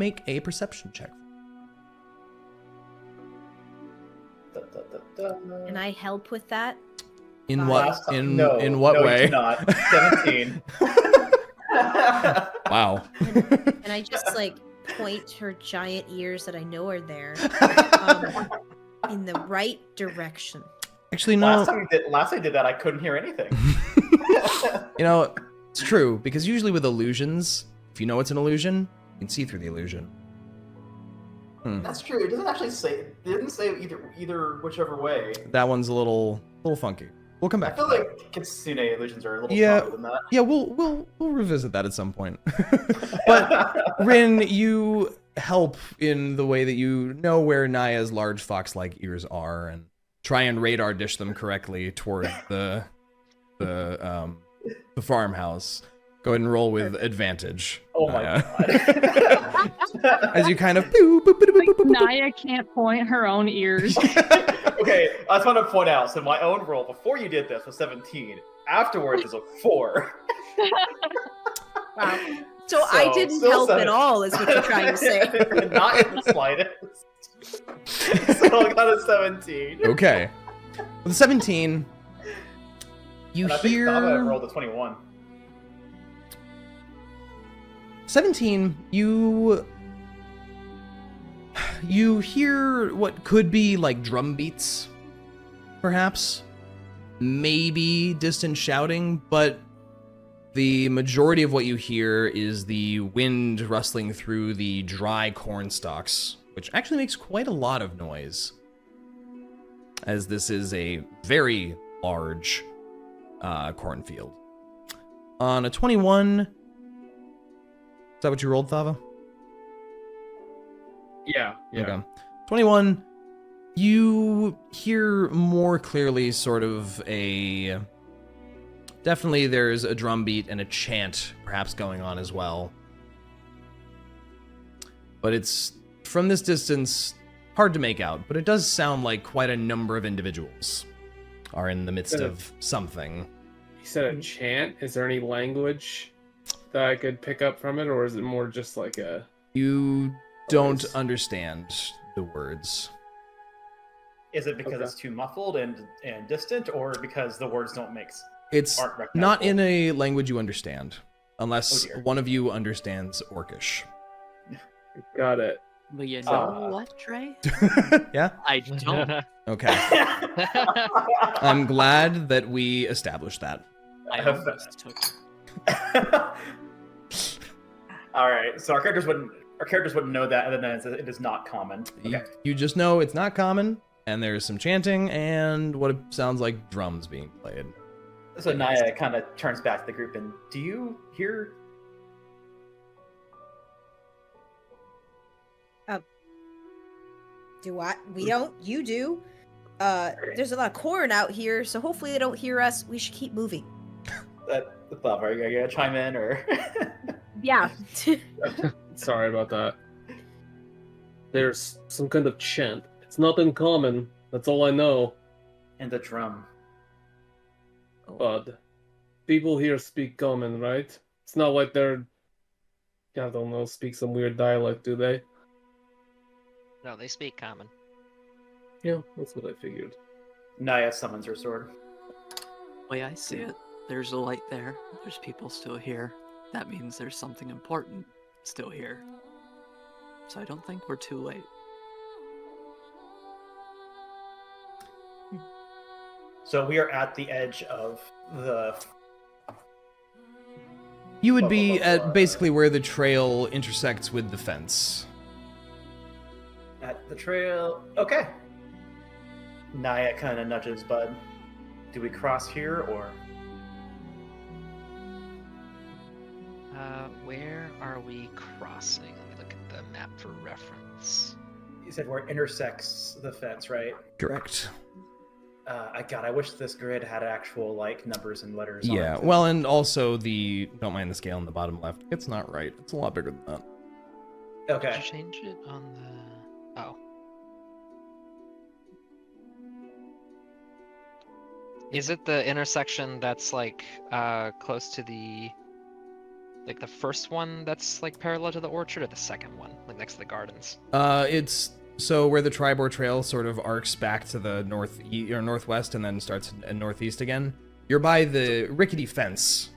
Make a perception check. Can I help with that? In what in No, what no, you way? do not. 17. Wow. And I just like point her giant ears that I know are there in the right direction. Actually, no. Last I did that, I couldn't hear anything. You know, it's true, because usually with illusions, if you know it's an illusion, you can see through the illusion. That's true. It doesn't actually say. It didn't say either whichever way. That one's a little funky. We'll come back. I feel like Kitsune illusions are a little Yeah, stronger than that. yeah, we'll revisit that at some point. But Rinn, you help in the way that you know where Niah's large fox-like ears are, and try and radar dish them correctly toward the farmhouse. Go ahead and roll with advantage. Oh my god. As you kind of Niah can't point her own ears. Okay, I just want to point out, so my own roll before you did this was 17. Afterwards is a 4. Wow. So I didn't still help 7. at all, is what you're trying to say. Not in the slightest. So I got a 17. Okay. With a 17, you And I think hear... Thava rolled a 21. 17, you hear what could be like drum beats, perhaps, maybe distant shouting, but the majority of what you hear is the wind rustling through the dry corn stalks, which actually makes quite a lot of noise, as this is a very large cornfield. On a 21, is that what you rolled, Thava? Yeah. Okay. 21, you hear more clearly sort of a... Definitely there's a drum beat and a chant perhaps going on as well. But it's, from this distance, hard to make out, but it does sound like quite a number of individuals are in the midst of something. You said a chant. Is there any language that I could pick up from it, or is it more just like a... You don't understand the words. Is it because it's too muffled and distant, or because the words don't make It's aren't recognizable? not in a language you understand, unless one of you understands Orcish. Got it. But you know what, Dre? Yeah? I don't. Okay. I'm glad that we established that. I almost took it. All right, so our characters wouldn't know that, and then it is not common. Okay. You just know it's not common, and there's some chanting, and what it sounds like drums being played. So Niah kind of turns back to the group, and do you hear? Do I? We don't. You do. There's a lot of corn out here, so hopefully they don't hear us. We should keep moving. Thava, are you gonna chime in, or? Yeah. Sorry about that. There's some kind of chant. It's not uncommon. That's all I know. And the drum. But people here speak common, right? It's not like they're, I don't know, speak some weird dialect, do they? No, they speak common. Yeah, that's what I figured. Niah summons her sword. Way I see it, there's a light there. There's people still here. That means there's something important still here. So I don't think we're too late. So we are at the edge of the... You would be at basically where the trail intersects with the fence. At the trail... Okay. Niah kind of nudges Bud. Do we cross here, or... Where are we crossing? Let me look at the map for reference. You said where it intersects the fence, right? Correct. I wish this grid had actual, like, numbers and letters on Yeah, it. well, and also don't mind the scale in the bottom left. It's not right. It's a lot bigger than that. Okay. Did you change it on the... Oh. Is it the intersection that's, like, close to the... Like, the first one that's, like, parallel to the orchard, or the second one, like, next to the gardens? It's so where the Tribor Trail sort of arcs back to the northwest and then starts in northeast again. You're by the rickety fence,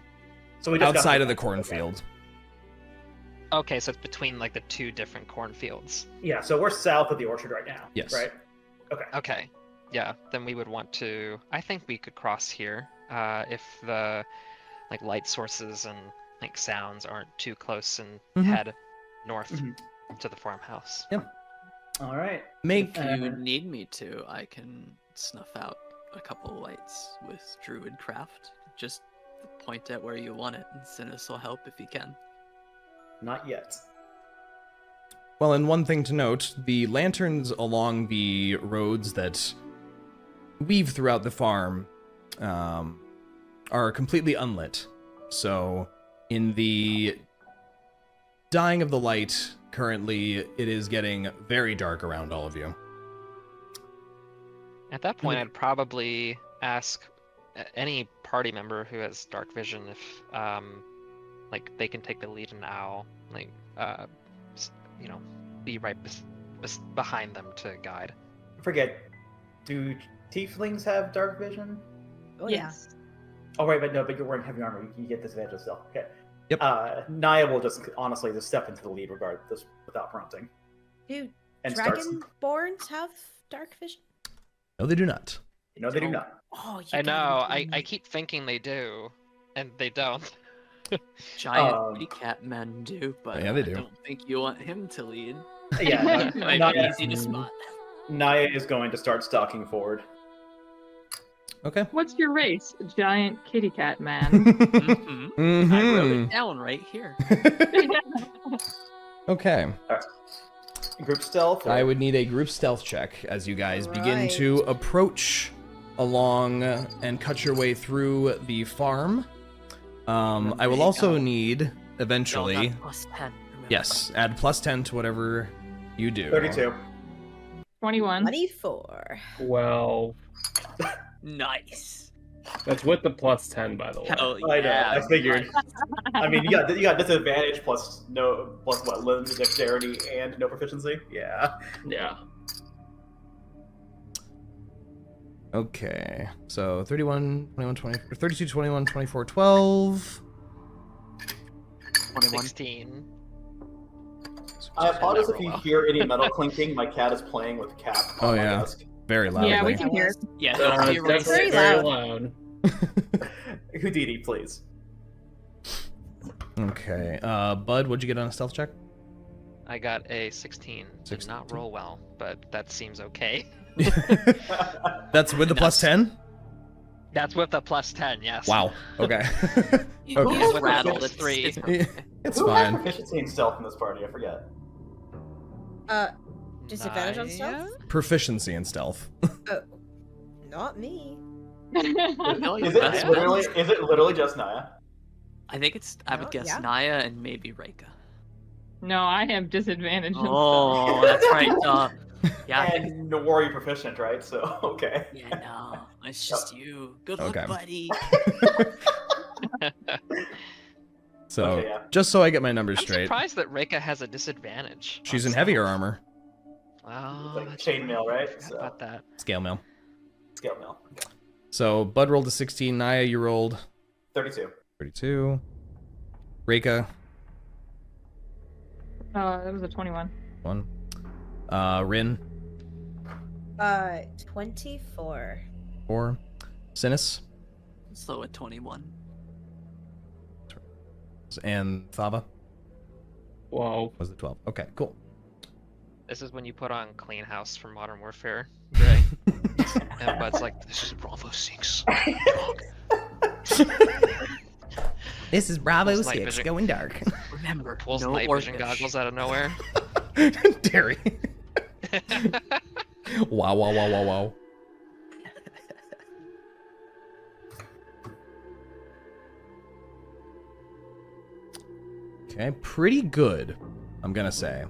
So we just got outside to- of the cornfield. Okay, so it's between, like, the two different cornfields. Yeah, so we're south of the orchard right now. Yes. Right? Okay. Okay. Yeah, then we would want to... I think we could cross here, if the, like, light sources and, like, sounds aren't too close and head north to the farmhouse. Yep. All right. Make If you need me to, I can snuff out a couple lights with druid craft. Just point at where you want it, and Synas will help if he can. Not yet. Well, and one thing to note, the lanterns along the roads that weave throughout the farm are completely unlit. So, in the dying of the light, currently, it is getting very dark around all of you. At that point, I'd probably ask any party member who has dark vision if, like, they can take the lead and Owl, like, be right behind them to guide. Forget. Do tieflings have dark vision? Oh Yes. Oh, right, but you're wearing heavy armor. You get disadvantage still. Okay. Yep. Niah will just honestly just step into the lead regardless without prompting. yeah. Do And starts. dragonborns have dark vision? No, they do not. No, they do not. Oh, you I know. gotta be kidding I me. keep thinking they do, and they don't. Giant kitty cat men do, but Yeah, they do. I don't think you want him to lead. Yeah, It might be Niah, easy to spot. Niah is going to start stalking forward. Okay. What's your race? Giant kitty cat man. Mhm. I wrote Mhm. it down right here. Okay. Group stealth. Or... I would need a group stealth check as you guys begin Right. to approach along and cut your way through the farm. I will also need, eventually, +10. Remember. yes, add +10 to whatever you do. 32. 21. 24. Well, Nice. that's with the +10, by the way. Hell yeah. I know. I figured. Nice. I mean, you got disadvantage plus what limited dexterity and no proficiency. Yeah. Yeah. Okay, so 31, 21, 20, 32, 21, 24, 12. 21. 16. I apologize if you Well. hear any metal clinking. My cat is playing with Cap Oh, on my yeah. desk. Very loud. Yeah, we like- can hear it. Yeah, don't be That's racist. Very very loud. loud. Houdini, please. Okay, Bud, what'd you get on a stealth check? I got a 16. Did 16. not roll well, but that seems okay. That's with the Nice. +10? That's with a +10, yes. Wow, okay. You Okay. just Who rattled has it. three? It's Who has fine. proficiency in stealth in this party? I forget. Disadvantage on Niah? stealth? Proficiency in stealth. Oh, not me. No, Is you're it right. literally just Niah? I think I would No, guess yeah. Niah and maybe Reyka. No, I have disadvantage. on Oh, that's right. Yeah, I think And warrior proficient, right? So okay. yeah, no, it's just you. Good luck, Okay. buddy. So, Okay, yeah. just so I get my numbers I'm straight, surprised that Reyka has a disadvantage. she's on in heavier stealth. armor. Oh, Like that's chainmail, right? I forgot So- about that. Scale mail. Scale mail. Okay. So, Bud rolled a 16, Niah, you rolled 32. 32. Reyka, That was a 21. 1. Rinn, 24. 4. Synas, So at 21. and Thava Whoa. was the 12. Okay, cool. This is when you put on Clean House from Modern Warfare, Gray. And Bud's like, this is Bravo 6. This is Bravo Pulls night vision. going dark. Remember, Pulls no night vision orcish. goggles out of nowhere. Derry. Wow, wow, wow, wow, wow. Okay, pretty good, I'm gonna say.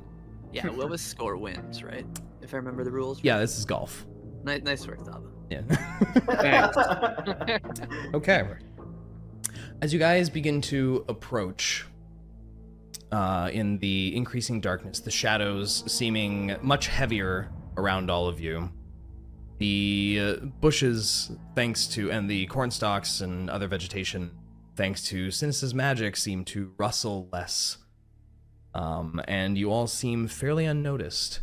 Yeah, Willis score wins, right? If I remember the rules. Yeah, this is golf. Nice work, Thava. Yeah. Thanks. Okay. As you guys begin to approach in the increasing darkness, the shadows seeming much heavier around all of you, the bushes, and the corn stalks and other vegetation, thanks to Synas' magic, seem to rustle less. And you all seem fairly unnoticed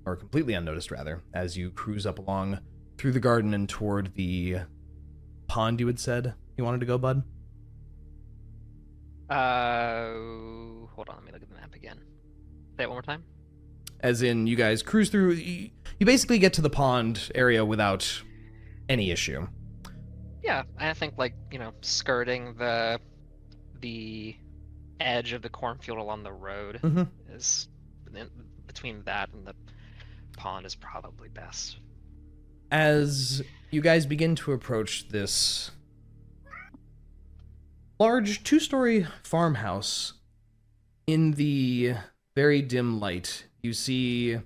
or completely unnoticed rather, as you cruise up along through the garden and toward the pond you had said you wanted to go, Bud? Hold on, let me look at the map again. Say it one more time. As in, you guys cruise through, you basically get to the pond area without any issue. Yeah, I think skirting the edge of the cornfield along the road Mhm. is between that and the pond is probably best. As you guys begin to approach this large 2-story farmhouse, in the very dim light, you see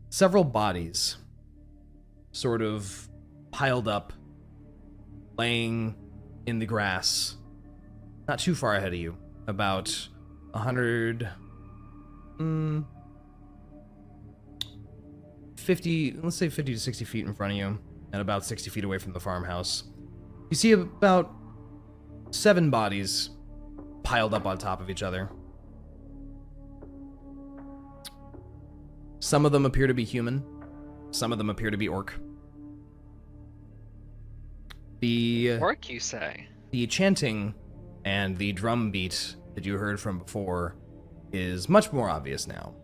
several bodies sort of piled up, laying in the grass, not too far ahead of you, about 100, 50, let's say 50 to 60 feet in front of you, and about 60 feet away from the farmhouse, you see about 7 bodies piled up on top of each other. Some of them appear to be human. Some of them appear to be orc. Orc, you say? The chanting and the drum beat that you heard from before is much more obvious now.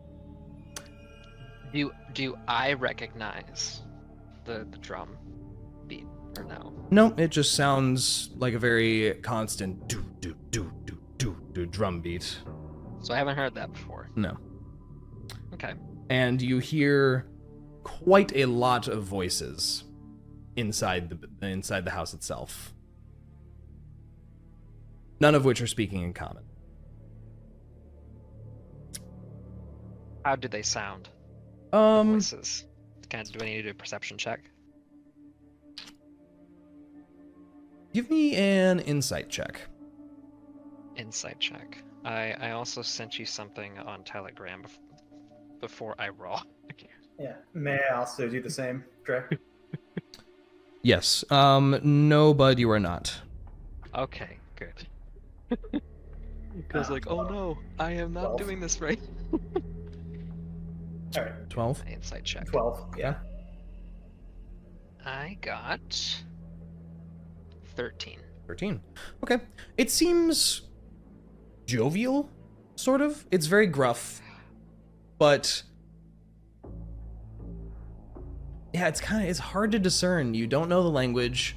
Do I recognize the drum beat or no? No, it just sounds like a very constant do do do do do do drum beat. So I haven't heard that before. No. Okay. And you hear quite a lot of voices inside the house itself. None of which are speaking in common. How do they sound? Voices. Do I need to do a perception check? Give me an insight check. Insight check. I also sent you something on Telegram before I roll. Yeah. May I also do the same, Dre? Yes. No, bud, you are not. Okay, good. Because oh no, I am not 12. doing this right. All right. 12? My insight check. 12. Yeah. I got 13. 13. Okay. It seems jovial, sort of. It's very gruff, but yeah, it's hard to discern. You don't know the language,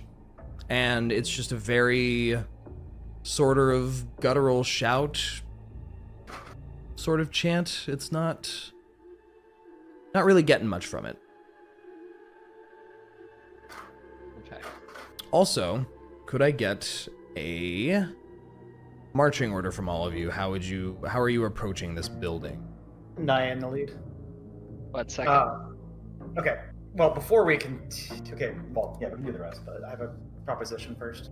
and it's just a very sort of guttural shout sort of chant. It's not really getting much from it. Okay. Also, could I get a marching order from all of you? How are you approaching this building? Niah in the lead. What second? Okay. Well, before we can... Okay, well, yeah, we can do the rest, but I have a proposition first.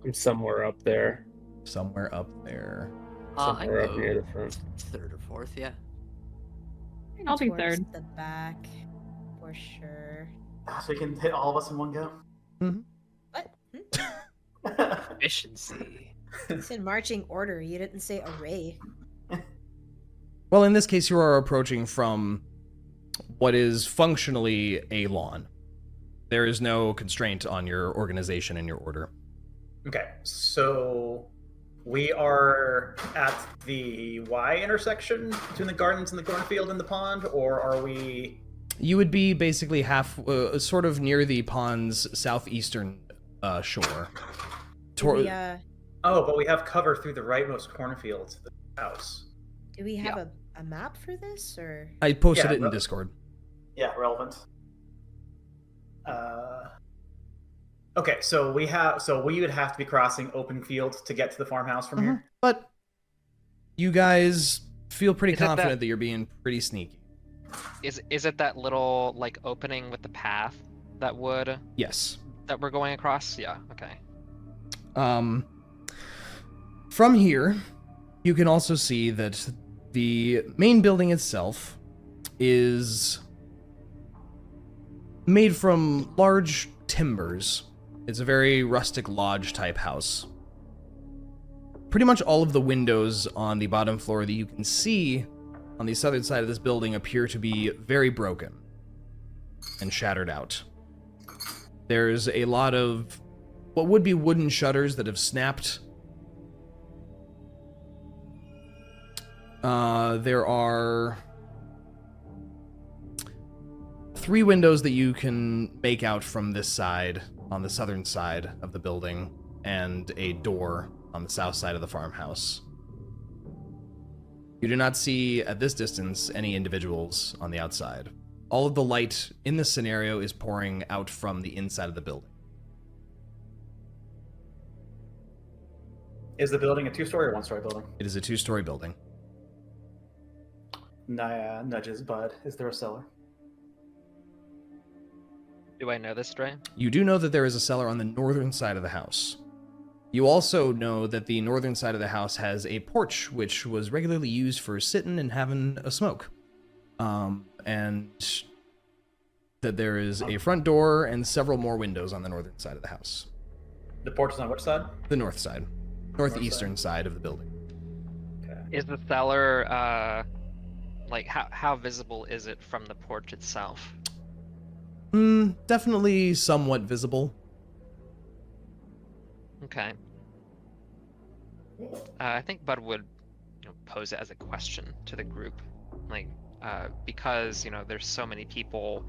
I'm somewhere up there. Somewhere up there. Somewhere I up near the front. third or fourth, yeah. I'll be Towards third. the back, for sure. So we can hit all of us in one go? What? Efficiency. It's in marching order. You didn't say array. Well, in this case, you are approaching from what is functionally a lawn. There is no constraint on your organization and your order. Okay, so we are at the Y intersection between the gardens and the cornfield and the pond, or are we... You would be basically sort of near the pond's southeastern shore. Oh, but we have cover through the rightmost cornfield to the house. Do we have a map for this, or? I posted it in Discord. Yeah, relevant. Okay, so we would have to be crossing open field to get to the farmhouse from here. But you guys feel pretty confident that you're being pretty sneaky. Is it that little opening with the path that would Yes. that we're going across? Yeah, okay. From here, you can also see that the main building itself is made from large timbers. It's a very rustic lodge-type house. Pretty much all of the windows on the bottom floor that you can see on the southern side of this building appear to be very broken and shattered out. There's a lot of what would be wooden shutters that have snapped. There are 3 windows that you can make out from this side, on the southern side of the building, and a door on the south side of the farmhouse. You do not see, at this distance, any individuals on the outside. All of the light in this scenario is pouring out from the inside of the building. Is the building a 2-story or 1-story building? It is a 2-story building. Niah nudges Bud. Is there a cellar? Do I know this, Dre? You do know that there is a cellar on the northern side of the house. You also know that the northern side of the house has a porch, which was regularly used for sitting and having a smoke. and that there is a front door and several more windows on the northern side of the house. The porch is on which side? The north side. Northeastern side of the building. Okay. Is the cellar like how visible is it from the porch itself? Definitely somewhat visible. Okay. I think Bud would pose it as a question to the group, like because there's so many people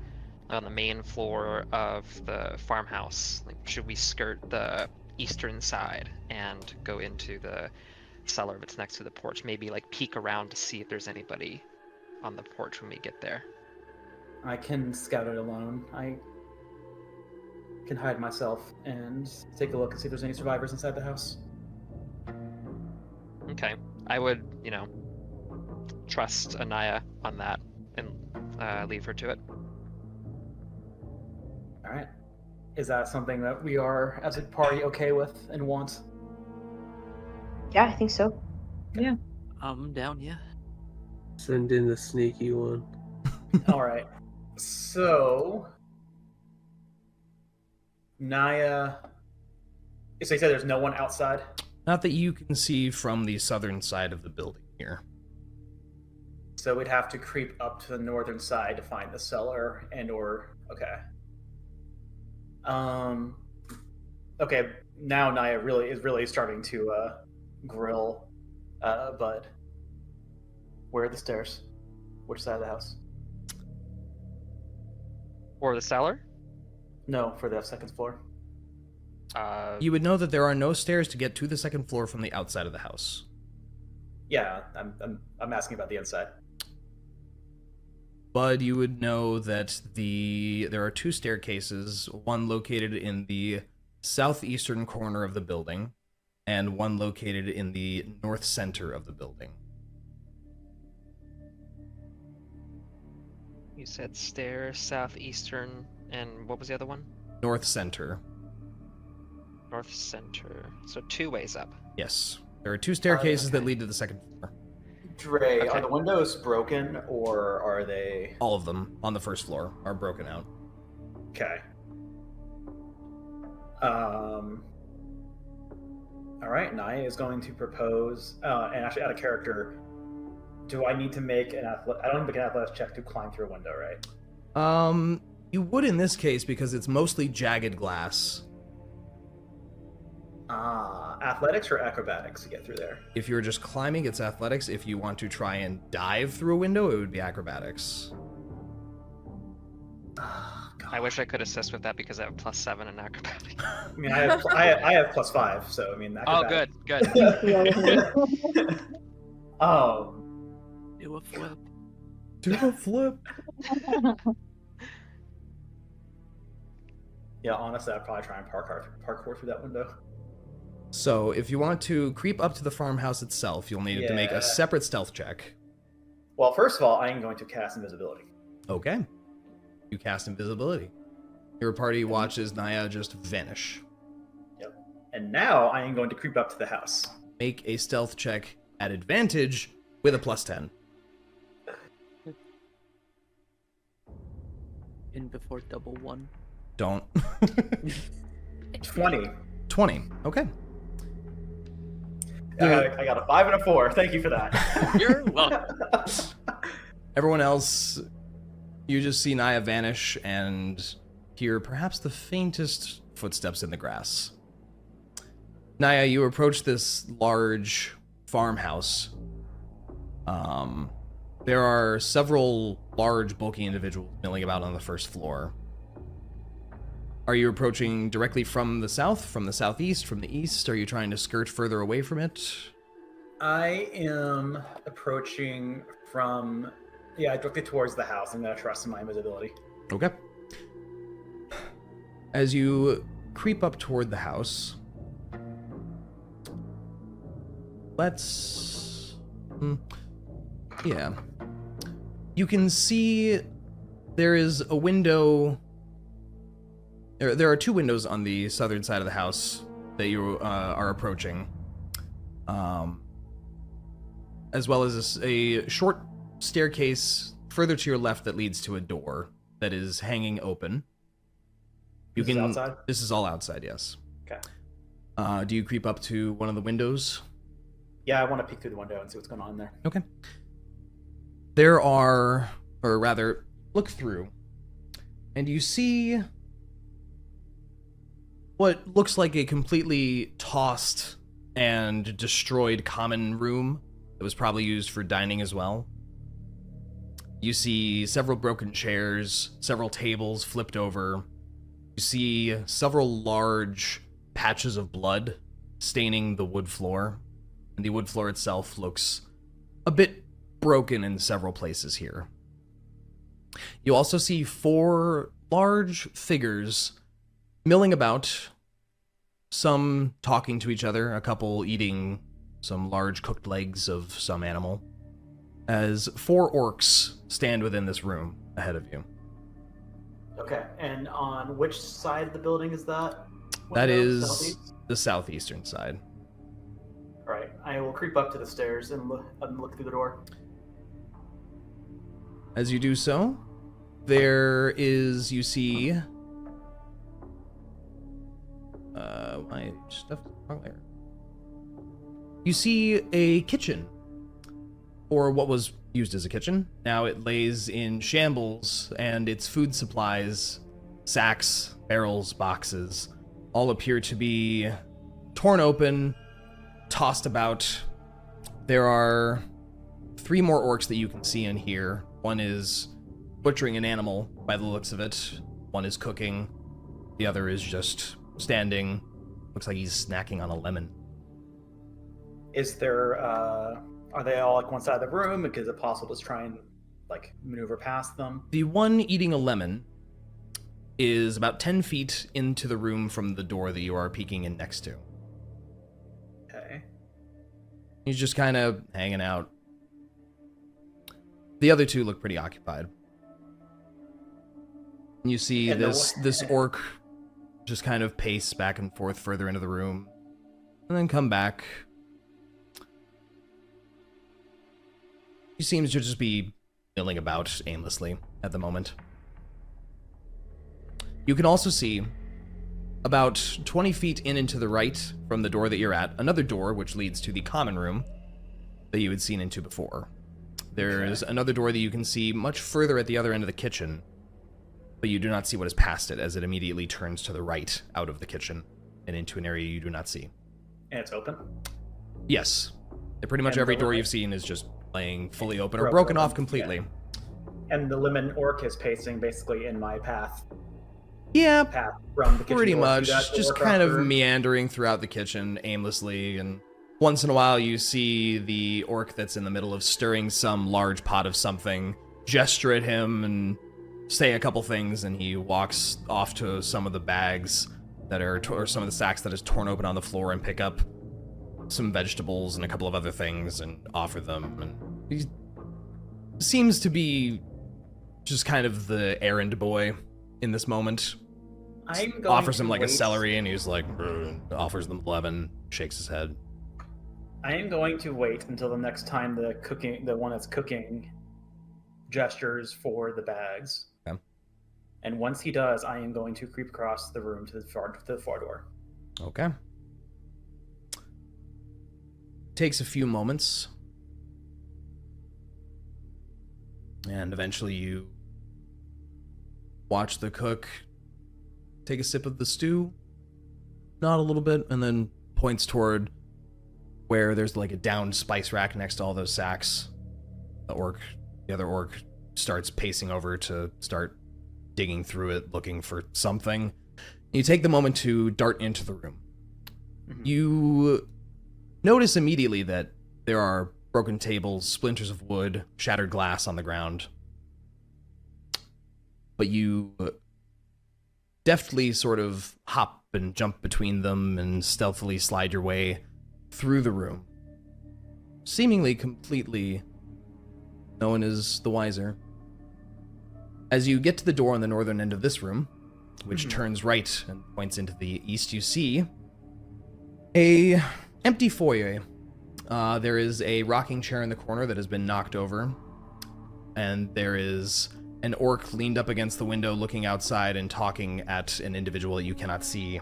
on the main floor of the farmhouse. Like, should we skirt the eastern side and go into the cellar if it's next to the porch? Maybe like peek around to see if there's anybody on the porch when we get there. I can scout it alone. I can hide myself and take a look and see if there's any survivors inside the house. Okay. I would, trust Niah on that and leave her to it. All right. Is that something that we are, as a party, okay with and want? Yeah, I think so. Yeah. I'm down, yeah. Send in the sneaky one. All right. So, Niah. So you said there's no one outside? Not that you can see from the southern side of the building here. So we'd have to creep up to the northern side to find the cellar or okay. Okay, now Niah is really starting to grill Bud. Where are the stairs? Which side of the house? Or the cellar? No, for the second floor. You would know that there are no stairs to get to the second floor from the outside of the house. Yeah, I'm asking about the inside. But you would know that there are two staircases, one located in the southeastern corner of the building, and one located in the north center of the building. You said stairs, southeastern, and what was the other one? North center. North center. So 2 ways up. Yes. There are two staircases that lead to the second floor. Dre, Okay. are the windows broken or are they... All of them on the first floor are broken out. Okay. All right, Niah is going to propose, and actually out of character, do I need to make I don't make an athletics check to climb through a window, right? You would in this case because it's mostly jagged glass. Athletics or acrobatics to get through there? If you're just climbing, it's athletics. If you want to try and dive through a window, it would be acrobatics. I wish I could assist with that because I have +7 in acrobatics. I mean, I have +5, so I mean. Oh, Acrobatics. good. Do a flip. Do a flip. Yeah, honestly, I'd probably try and parkour through that window. So, if you want to creep up to the farmhouse itself, you'll need to make a separate stealth check. Well, first of all, I am going to cast invisibility. Okay. You cast invisibility. Your party watches Niah just vanish. Yep. And now I am going to creep up to the house. Make a stealth check at advantage with a +10. In before double one. Don't. 20. 20. Okay. I got a 5 and a 4. Thank you for that. You're welcome. Everyone else, you just see Niah vanish and hear perhaps the faintest footsteps in the grass. Niah, you approach this large farmhouse. There are several large, bulky individuals milling about on the first floor. Are you approaching directly from the south, from the southeast, from the east? Are you trying to skirt further away from it? I am approaching from, directly towards the house. I'm going to trust in my invisibility. Okay. As you creep up toward the house, you can see there is a window. There are two windows on the southern side of the house that you are approaching, as well as a short staircase further to your left that leads to a door that is hanging open. This is outside? This is all outside, yes. Okay. Do you creep up to one of the windows? Yeah, I want to peek through the window and see what's going on in there. Okay. There are, or rather, look through, and you see what looks like a completely tossed and destroyed common room that was probably used for dining as well. You see several broken chairs, several tables flipped over. You see several large patches of blood staining the wood floor, and the wood floor itself looks a bit broken in several places here. You also see 4 large figures milling about, some talking to each other, a couple eating some large cooked legs of some animal, as 4 orcs stand within this room ahead of you. Okay, and on which side of the building is that? That Window? is Southeast? the southeastern side. Alright, I will creep up to the stairs and look through the door. As you do so, there is, you see... my stuff is wrong there. You see a kitchen, or what was used as a kitchen. Now it lays in shambles, and its food supplies, sacks, barrels, boxes, all appear to be torn open, tossed about. There are 3 more orcs that you can see in here. One is butchering an animal by the looks of it. One is cooking. The other is just standing. Looks like he's snacking on a lemon. Is there, are they all like one side of the room? Is it possible to try and like maneuver past them? The one eating a lemon is about 10 feet into the room from the door that you are peeking in next to. Okay. He's just kind of hanging out. The other 2 look pretty occupied. You see And this orc just kind of pace back and forth further into the room, and then come back. He seems to just be milling about aimlessly at the moment. You can also see, about 20 feet in and to the right from the door that you're at, another door which leads to the common room that you had seen into before. There's another door that you can see much further at the other end of the kitchen, but you do not see what is past it, as it immediately turns to the right out of the kitchen and into an area you do not see. And it's open? Yes. Pretty much And every the door limit- you've seen is just laying fully open or Broken broken open, off completely. And the lemon orc is pacing basically in my path Yeah, from the kitchen pretty door to much. that Just door kind of proper. meandering throughout the kitchen aimlessly, and once in a while you see the orc that's in the middle of stirring some large pot of something, gesture at him and say a couple things, and he walks off to some of the bags that are, or some of the sacks that is torn open on the floor, and pick up some vegetables and a couple of other things and offer them. And he seems to be just kind of the errand boy in this moment. I'm going Offers him to like a wait. celery, and he's like, offers them lemon, shakes his head. I am going to wait until the next time the one that's cooking gestures for the bags. Okay. And once he does, I am going to creep across the room to the far door. Okay. Takes a few moments. And eventually you watch the cook take a sip of the stew, nod a little bit, and then points toward where there's like a downed spice rack next to all those sacks. The other orc starts pacing over to start digging through it, looking for something. You take the moment to dart into the room. Mhm. You notice immediately that there are broken tables, splinters of wood, shattered glass on the ground. But you deftly sort of hop and jump between them and stealthily slide your way through the room. Seemingly completely no one is the wiser. As you get to the door on the northern end of this room, which turns right and points into the east, you see a empty foyer. There is a rocking chair in the corner that has been knocked over, and there is an orc leaned up against the window looking outside and talking at an individual that you cannot see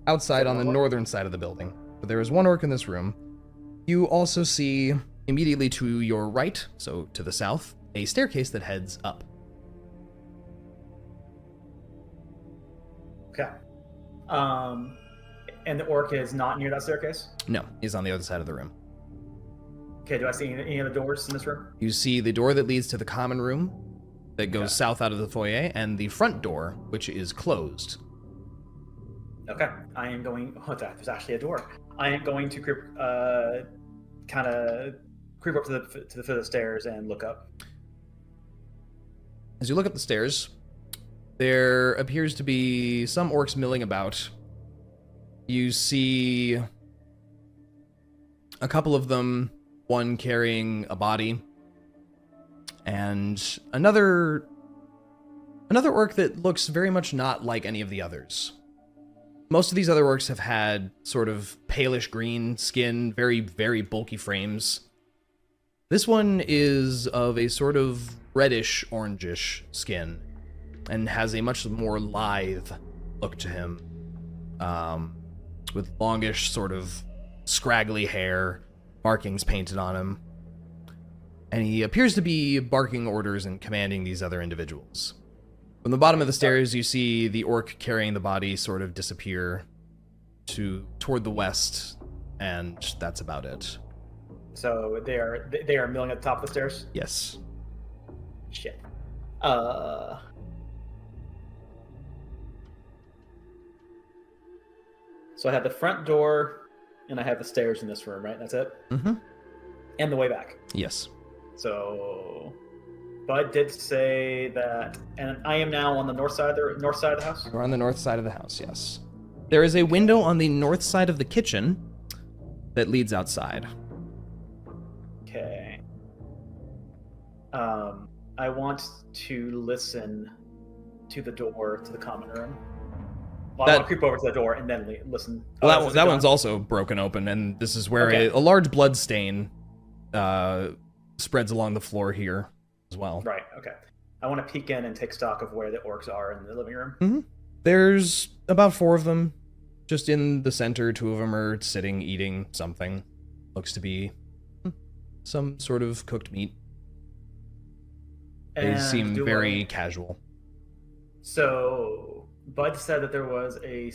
outside on the northern side of the building. But there is one orc in this room. You also see immediately to your right, so to the south, a staircase that heads up. Okay. And the orc is not near that staircase? No, he's on the other side of the room. Okay, do I see any other doors in this room? You see the door that leads to the common room that goes south out of the foyer, and the front door, which is closed. Okay, I am going... Oh, there's actually a door. I am going to creep up to the foot of the stairs and look up. As you look up the stairs, there appears to be some orcs milling about. You see a couple of them, one carrying a body, and another orc that looks very much not like any of the others. Most of these other orcs have had sort of palish green skin, very, very bulky frames. This one is of a sort of reddish, orangish skin, and has a much more lithe look to him, with longish, sort of scraggly hair, markings painted on him. And he appears to be barking orders and commanding these other individuals. From the bottom of the stairs, you see the orc carrying the body sort of disappear toward the west, and that's about it. So they are milling at the top of the stairs? Yes. Shit. So I have the front door, and I have the stairs in this room, right? That's it? Mm-hmm. And the way back. Yes. So Bud did say that, and I am now on the north side of the house? We're on the north side of the house, yes. There is a window on the north side of the kitchen that leads outside. Okay. I want to listen to the door to the common room. Well, I want to creep over to the door and then listen. Well, that one's also broken open, and this is where a large blood stain spreads along the floor here as well. Right, okay. I want to peek in and take stock of where the orcs are in the living room. Mm-hmm. There's about 4 of them. Just in the center, 2 of them are sitting, eating something. Looks to be some sort of cooked meat. They seem very casual. So, Bud said that there was another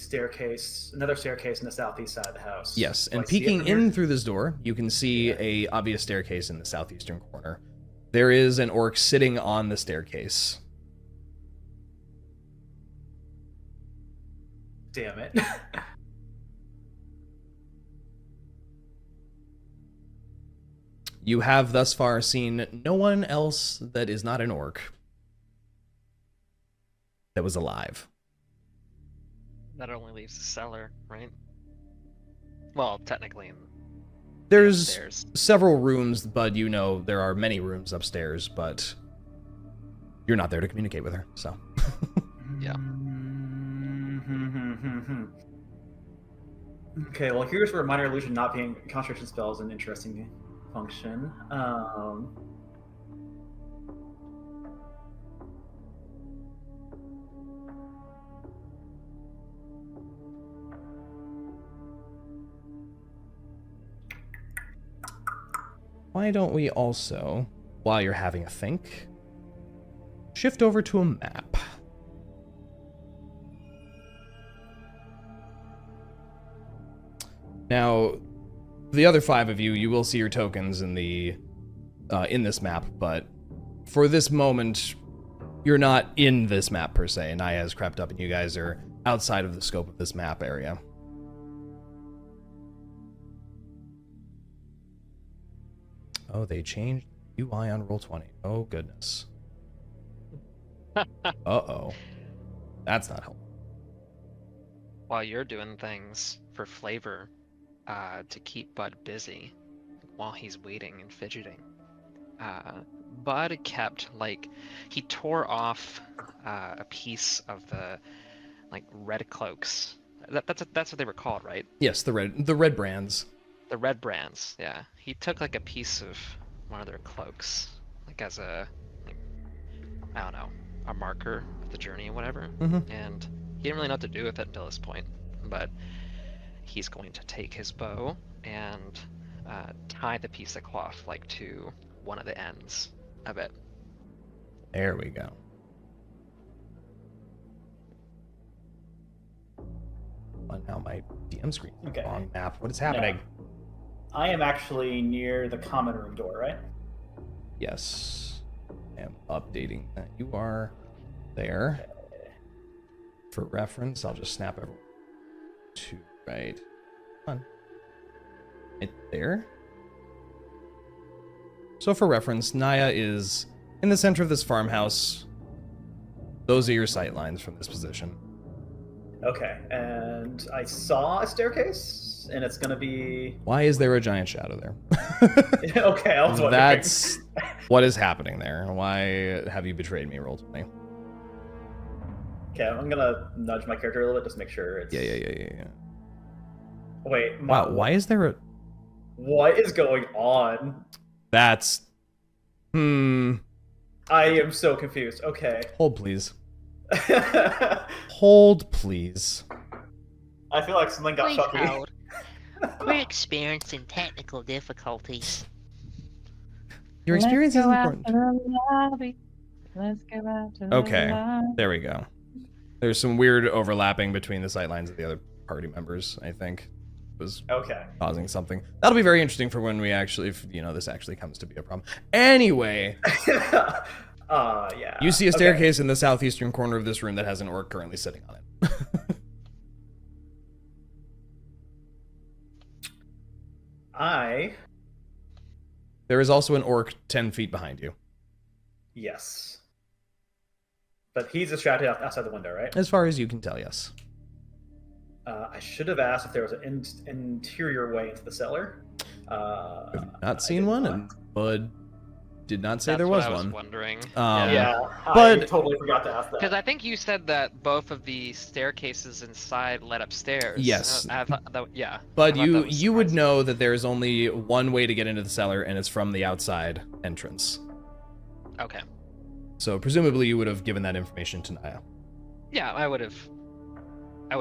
staircase in the southeast side of the house. Yes, and peeking in through this door, you can see a obvious staircase in the southeastern corner. There is an orc sitting on the staircase. Damn it. You have thus far seen no one else that is not an orc that was alive. That only leaves the cellar, right? Well, technically. There's upstairs. Several rooms, Bud. You know there are many rooms upstairs, but you're not there to communicate with her, so. Yeah. Okay, well, here's where minor illusion not being concentration spell is an interesting function. Why don't we also, while you're having a think, shift over to a map? Now, the other 5 of you, you will see your tokens in the in this map, but for this moment, you're not in this map per se. Niah has crept up, and you guys are outside of the scope of this map area. Oh, they changed UI on Roll20. Oh, goodness. Uh-oh. That's not helpful. While you're doing things for flavor, to keep Bud busy while he's waiting and fidgeting, Bud kept, he tore off a piece of the, red cloaks. That's what they were called, right? Yes, the red brands. The red brands, yeah. He took, a piece of one of their cloaks, as a I don't know, a marker of the journey and whatever. Mhm. And he didn't really know what to do with it until this point. But he's going to take his bow and tie the piece of cloth like to one of the ends of it. There we go. Oh, now my DM screen. Okay. Wrong map. What is happening? Now, I am actually near the common room door, right? Yes. I am updating that. You are there. For reference, I'll just snap everyone to right. On. Right there. So for reference, Niah is in the center of this farmhouse. Those are your sight lines from this position. Okay, and I saw a staircase, and it's gonna be... Why is there a giant shadow there? Okay, I was wondering. That's what is happening there. Why have you betrayed me, Roll20? Okay, I'm gonna nudge my character a little bit, just make sure it's... Yeah. Wait, Wow, why is there a... What is going on? That's... I am so confused. Okay. Hold, please. Hold, please. I feel like something got Please fucky. hold. We're experiencing technical difficulties. Your experience is Let's go out important. to the lobby. Let's go out to the Okay, lobby. there we go. There's some weird overlapping between the sightlines of the other party members, I think, was Okay. causing something. That'll be very interesting for when we actually, if, this actually comes to be a problem. Anyway, Yeah. you see a Okay. staircase in the southeastern corner of this room that has an orc currently sitting on it. There is also an orc 10 feet behind you. Yes. But he's distracted outside the window, right? As far as you can tell, yes. I should have asked if there was an interior way into the cellar. Have not I seen did one, not. and Bud did not say That's there what was I was one. wondering. Yeah, I but- totally forgot to ask Because that. I think you said that both of the staircases inside led upstairs. Yes. I thought that, yeah. But I thought that you was would surprising. know that there's only one way to get into the cellar, and it's from the outside entrance. Okay. So presumably you would have given that information to Niah. Yeah, I would have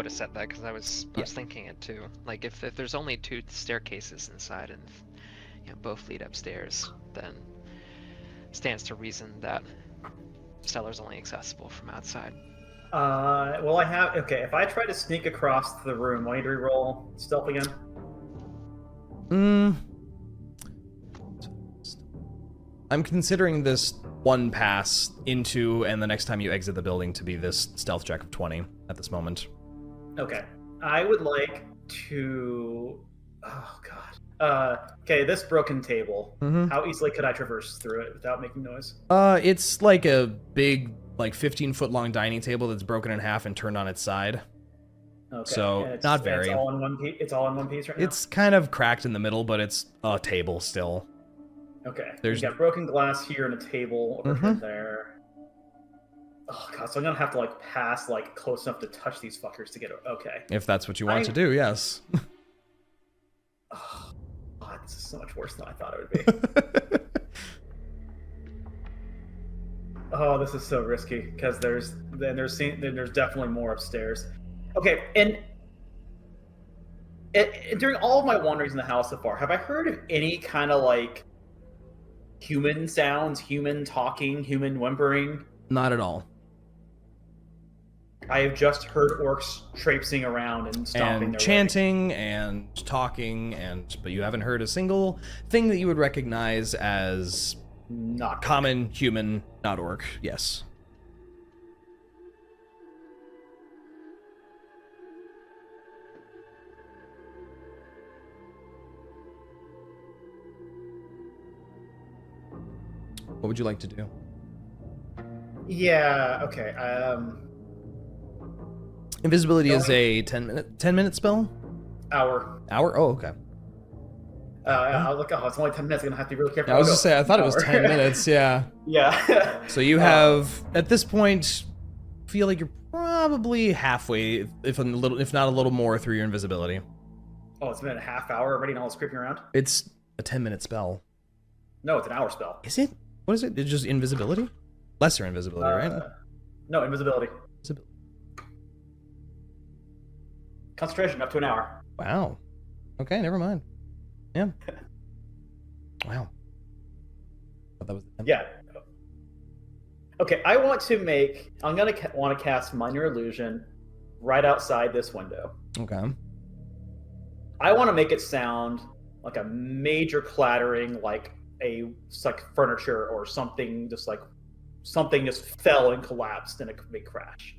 said that because I was thinking it too. Like if there's only two staircases inside and both lead upstairs, then stands to reason that cellar's only accessible from outside. Well, I have... Okay, if I try to sneak across the room, will I need to reroll stealth again? I'm considering this one pass into and the next time you exit the building to be this stealth check of 20 at this moment. Okay. I would like to... Oh, God. Okay, this broken table. Mhm. How easily could I traverse through it without making noise? It's like a big, 15-foot long dining table that's broken in half and turned on its side. Okay. So, and not and very. It's all in one piece. It's all in one piece right now. It's kind of cracked in the middle, but it's a table still. Okay. There's- You got broken glass here and a table over Mhm. there. Oh god, so I'm gonna have to pass close enough to touch these fuckers to get. Okay. If that's what you want to do, yes. Oh, god, this is so much worse than I thought it would be. Oh, this is so risky because there's definitely more upstairs. Okay, and during all of my wanderings in the house so far, have I heard of any kind of human sounds, human talking, human whimpering? Not at all. I have just heard orcs traipsing around and stomping And their chanting and talking, but you haven't heard a single thing that you would recognize as not common human, not orc. Yes. What would you like to do? Yeah. Okay. Invisibility is a 10-minute spell? Hour. Hour? Oh, okay. I was like, oh, it's only 10 minutes. I'm gonna have to be really careful. I was just say I thought it was Hour. 10 minutes. Yeah. Yeah. So you have at this point feel like you're probably halfway, if not a little more, through your invisibility. Oh, it's been a half hour already and all this creeping around? It's a 10-minute spell. No, it's an hour spell. Is it? What is it? It's just invisibility? Lesser invisibility, right? No, invisibility. Invisibility. Concentration up to an hour. Wow. Okay, never mind. Yeah. Wow. Thought that was the Yeah. Okay, I want to make. I'm gonna want to cast minor illusion right outside this window. Okay. I want to make it sound like a major clattering, like furniture or something, just like something just fell and collapsed in a big crash.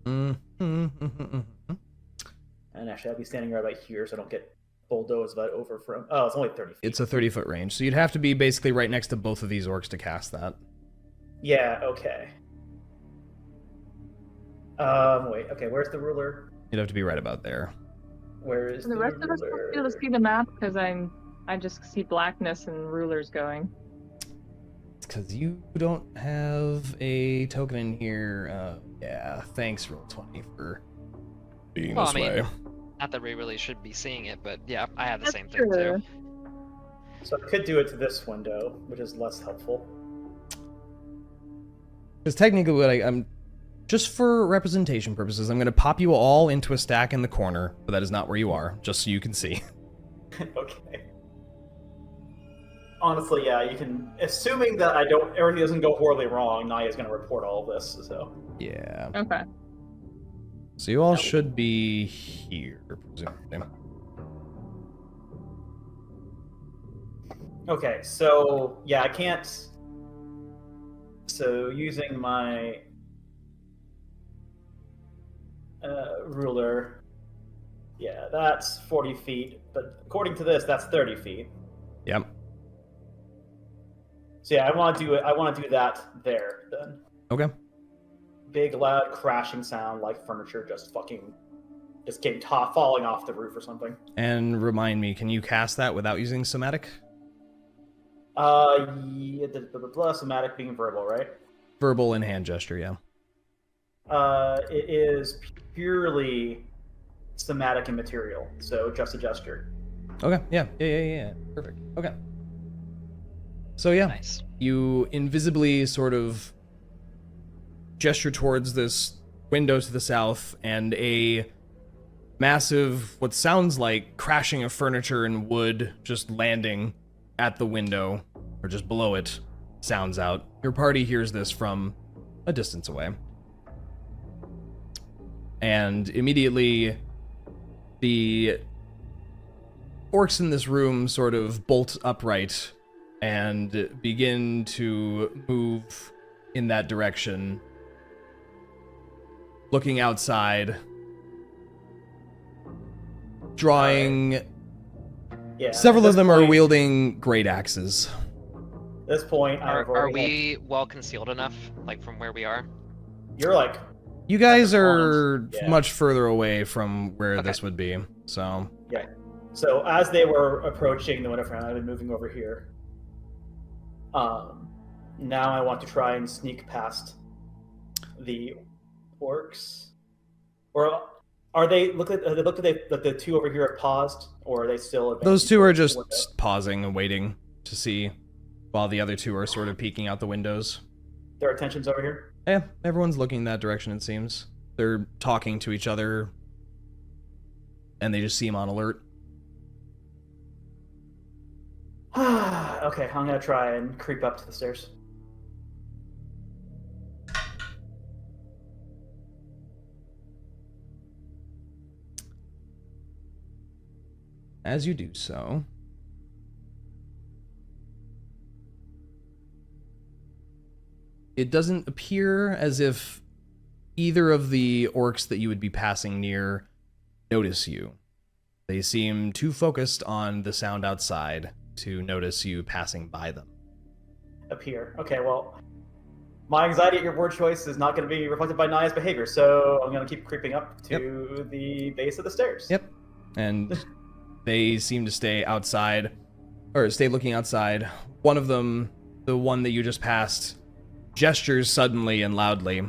Mm-hmm. And actually, I'll be standing right about here, so I don't get bulldozed over from. Oh, it's only 30 feet. It's a 30-foot range, so you'd have to be basically right next to both of these orcs to cast that. Yeah. Okay. Wait. Okay. Where's the ruler? You'd have to be right about there. Where is And the rest of us won't be able to see the map because I just see blackness and rulers going. It's because you don't have a token in here. Yeah, thanks, Roll20, for being this way. Not that we really should be seeing it, but yeah, I have the That's same thing true. too. So I could do it to this window, which is less helpful. Because technically, what I'm just for representation purposes, I'm going to pop you all into a stack in the corner, but that is not where you are, just so you can see. Okay. Honestly, yeah, you can. Assuming that everything doesn't go horribly wrong, Niah is going to report all of this. So. Yeah. Okay. So you all should be here, presumably. Okay, so yeah, I can't. So using my ruler, yeah, that's 40 feet. But according to this, that's 30 feet. Yep. So yeah, I want to do it. I want to do that there then. Okay. Big, loud, crashing sound like furniture just came falling off the roof or something. And remind me, can you cast that without using somatic? Yeah, somatic being verbal, right? Verbal and hand gesture, yeah. It is purely somatic and material, so just a gesture. Okay, yeah. Perfect. Okay. So yeah, Nice. you invisibly sort of gesture towards this window to the south, and a massive, what sounds like crashing of furniture and wood just landing at the window, or just below it, sounds out. Your party hears this from a distance away. And immediately, the orcs in this room sort of bolt upright and begin to move in that direction, looking outside, drawing. Yeah. Several of them are wielding great axes. At this point, Are we well concealed enough, like from where we are? You're like. You guys are Yeah. much further away from where Okay. this would be, so. Yeah. So as they were approaching the window front, I've been moving over here. Now I want to try and sneak past the orcs. Or are they look at the two over here have paused, or are they still advancing? Those two are just pausing and waiting to see, while the other two are sort of peeking out the windows. Their attention's over here. Yeah, everyone's looking in that direction, it seems. They're talking to each other, and they just seem on alert. Okay, I'm gonna try and creep up to the stairs. As you do so, it doesn't appear as if either of the orcs that you would be passing near notice you. They seem too focused on the sound outside to notice you passing by them. Up here. Okay, well, my anxiety at your word choice is not going to be reflected by Niah's behavior, so I'm going to keep creeping up to the base of the stairs. Yep. And they seem to stay outside, or stay looking outside. One of them, the one that you just passed, gestures suddenly and loudly,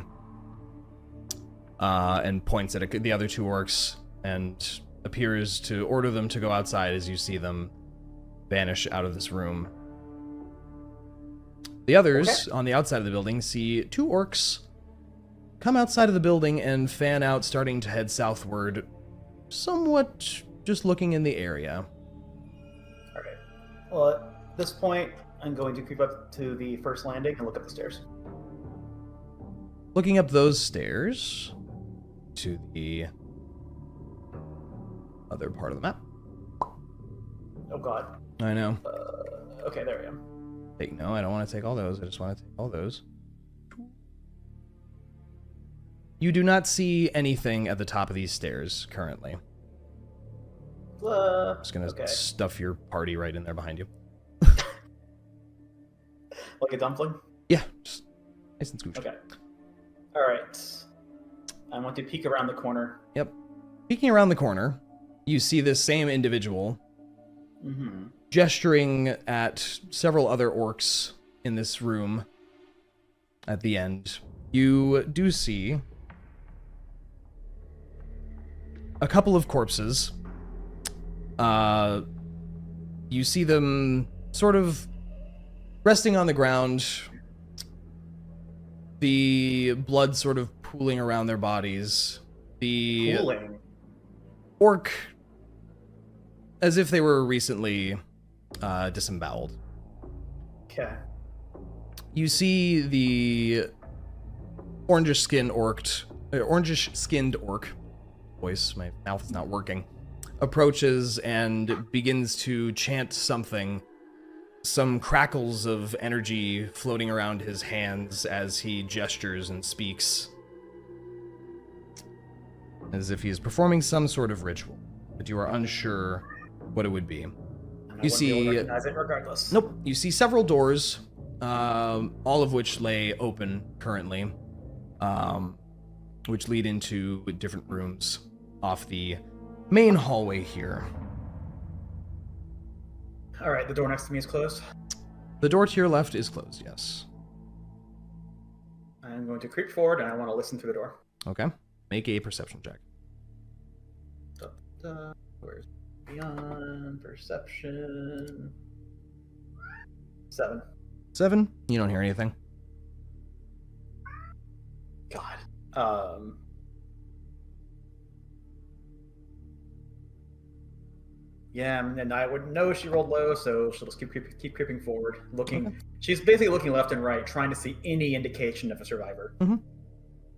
and points at the other two orcs, and appears to order them to go outside as you see them vanish out of this room. The others on the outside of the building see 2 orcs come outside of the building and fan out, starting to head southward, somewhat just looking in the area. Okay. Well, at this point, I'm going to creep up to the first landing and look up the stairs. Looking up those stairs to the other part of the map. Oh god. I know. Okay, there we go. No, I don't want to take all those. I just want to take all those. You do not see anything at the top of these stairs currently. Just gonna stuff your party right in there behind you. Like a dumpling? Yeah, just nice and scooched. Okay. Alright. I want to peek around the corner. Yep. Peeking around the corner, you see this same individual gesturing at several other orcs in this room at the end. You do see a couple of corpses. You see them sort of resting on the ground, the blood sort of pooling around their bodies. The Pooling? Orc, as if they were recently disemboweled. Okay. You see the orangish-skinned orc, voice, my mouth is not working, approaches and begins to chant something. Some crackles of energy floating around his hands as he gestures and speaks, as if he is performing some sort of ritual, but you are unsure what it would be. You see, recognize it regardless. Nope. You see several doors, all of which lay open currently, which lead into different rooms off the main hallway here. All right, the door next to me is closed. The door to your left is closed, yes. I'm going to creep forward, and I want to listen through the door. Okay. Make a perception check. Where's beyond perception? 7. 7? You don't hear anything. God. Yeah, and I would know she rolled low, so she'll just keep creeping forward, looking. Okay. She's basically looking left and right, trying to see any indication of a survivor.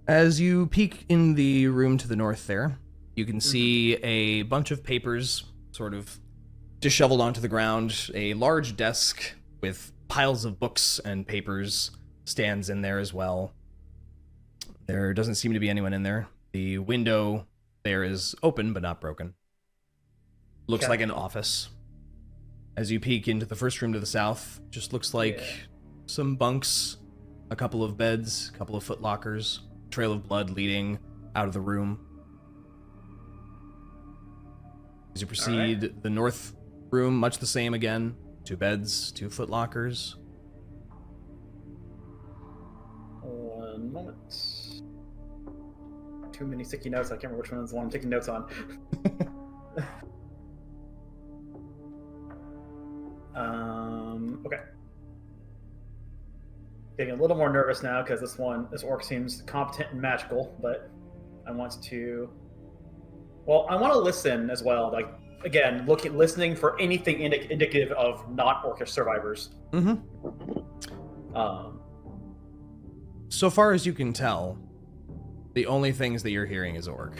As you peek in the room to the north there, you can see a bunch of papers sort of disheveled onto the ground. A large desk with piles of books and papers stands in there as well. There doesn't seem to be anyone in there. The window there is open but not broken. Looks like an office. As you peek into the first room to the south, just looks like some bunks, a couple of beds, a couple of footlockers, trail of blood leading out of the room. As you proceed, the north room, much the same again. 2 beds, 2 footlockers. One moment. Too many sticky notes. I can't remember which one is the one I'm taking notes on. Okay. Getting a little more nervous now because this orc seems competent and magical, but I want to listen as well. Like, again, listening for anything indicative of not orcish survivors. So far as you can tell, the only things that you're hearing is orc.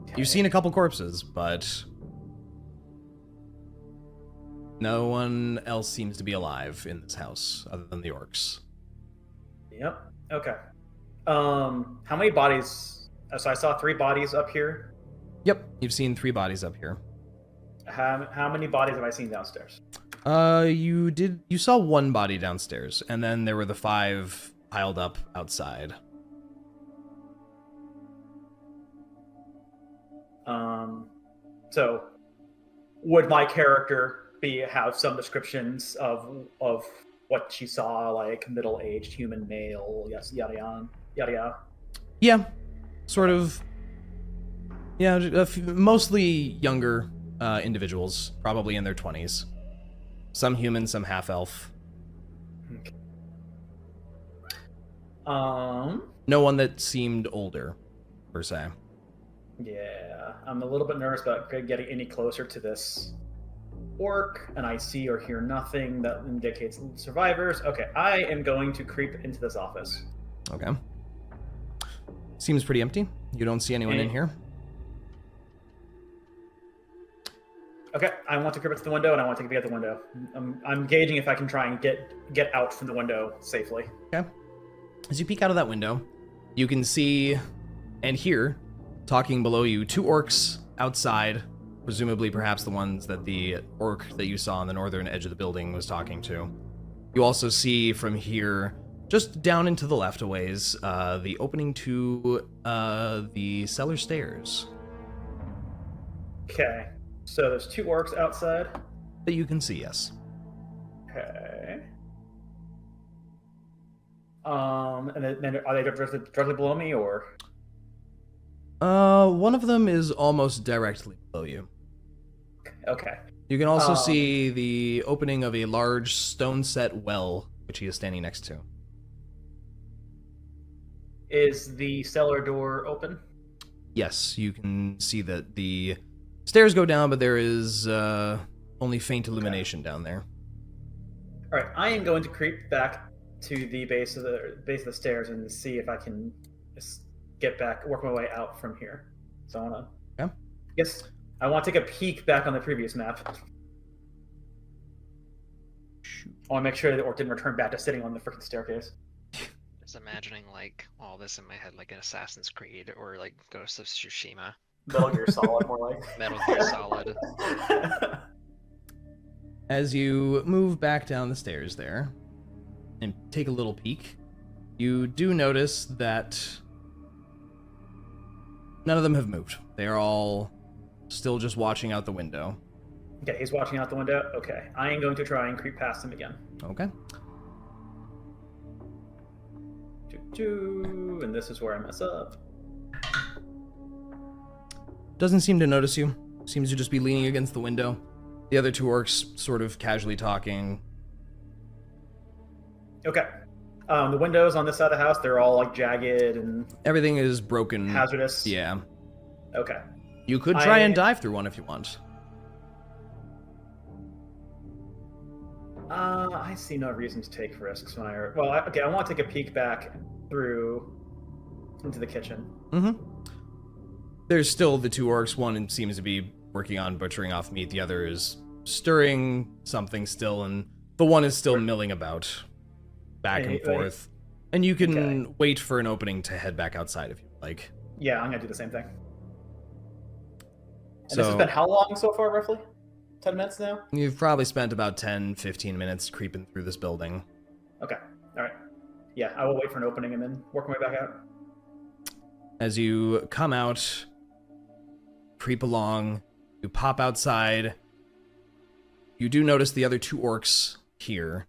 Okay. You've seen a couple corpses, but no one else seems to be alive in this house other than the orcs. Yep. Okay. How many bodies? So I saw 3 bodies up here. Yep. You've seen 3 bodies up here. How many bodies have I seen downstairs? You saw 1 body downstairs, and then there were the 5 piled up outside. So would my character have some descriptions of what she saw, like middle-aged human male, yes, yada yada? Yeah, sort of. Yeah, mostly younger individuals, probably in their 20s. Some human, some half-elf. Okay. No one that seemed older, per se. Yeah, I'm a little bit nervous about getting any closer to this orc, and I see or hear nothing that indicates survivors. Okay, I am going to creep into this office. Okay. Seems pretty empty. You don't see anyone in here. Okay, I want to creep into the window, and I want to get at the window. I'm gauging if I can try and get out from the window safely. Okay. As you peek out of that window, you can see and hear, talking below you, 2 orcs outside, presumably perhaps the ones that the orc that you saw on the northern edge of the building was talking to. You also see from here, just down into the left a ways, the opening to the cellar stairs. Okay, so there's 2 orcs outside. That you can see, yes. Okay. And then are they directly below me, or? One of them is almost directly below you. Okay. You can also see the opening of a large stone-set well, which he is standing next to. Is the cellar door open? Yes, you can see that the stairs go down, but there is only faint illumination down there. All right, I am going to creep back to the base of the stairs and see if I can just get back, work my way out from here. So I want to. Okay. Yes, I want to take a peek back on the previous map. I want to make sure the orc didn't return back to sitting on the freaking staircase. Just imagining like all this in my head, like an Assassin's Creed or like Ghost of Tsushima. Metal Gear Solid, more like. Metal Gear Solid. As you move back down the stairs there and take a little peek, you do notice that none of them have moved. They are all still just watching out the window. Okay, he's watching out the window. Okay, I am going to try and creep past him again. Okay. And this is where I mess up. Doesn't seem to notice you. Seems to just be leaning against the window. The other 2 orcs sort of casually talking. Okay. The windows on this side of the house, they're all like jagged and Everything is broken. hazardous. Yeah. Okay. You could try and dive through one if you want. I see no reason to take risks when I... Well, I want to take a peek back through into the kitchen. Mm-hmm. There's still the 2 orcs. One seems to be working on butchering off meat. The other is stirring something still, and the one is still milling about back and forth. And you can wait for an opening to head back outside if you like. Yeah, I'm going to do the same thing. And this has been how long so far, roughly? 10 minutes now? You've probably spent about 10, 15 minutes creeping through this building. Okay. All right. Yeah, I will wait for an opening and then work my way back out. As you come out, creep along, you pop outside. You do notice the other 2 orcs here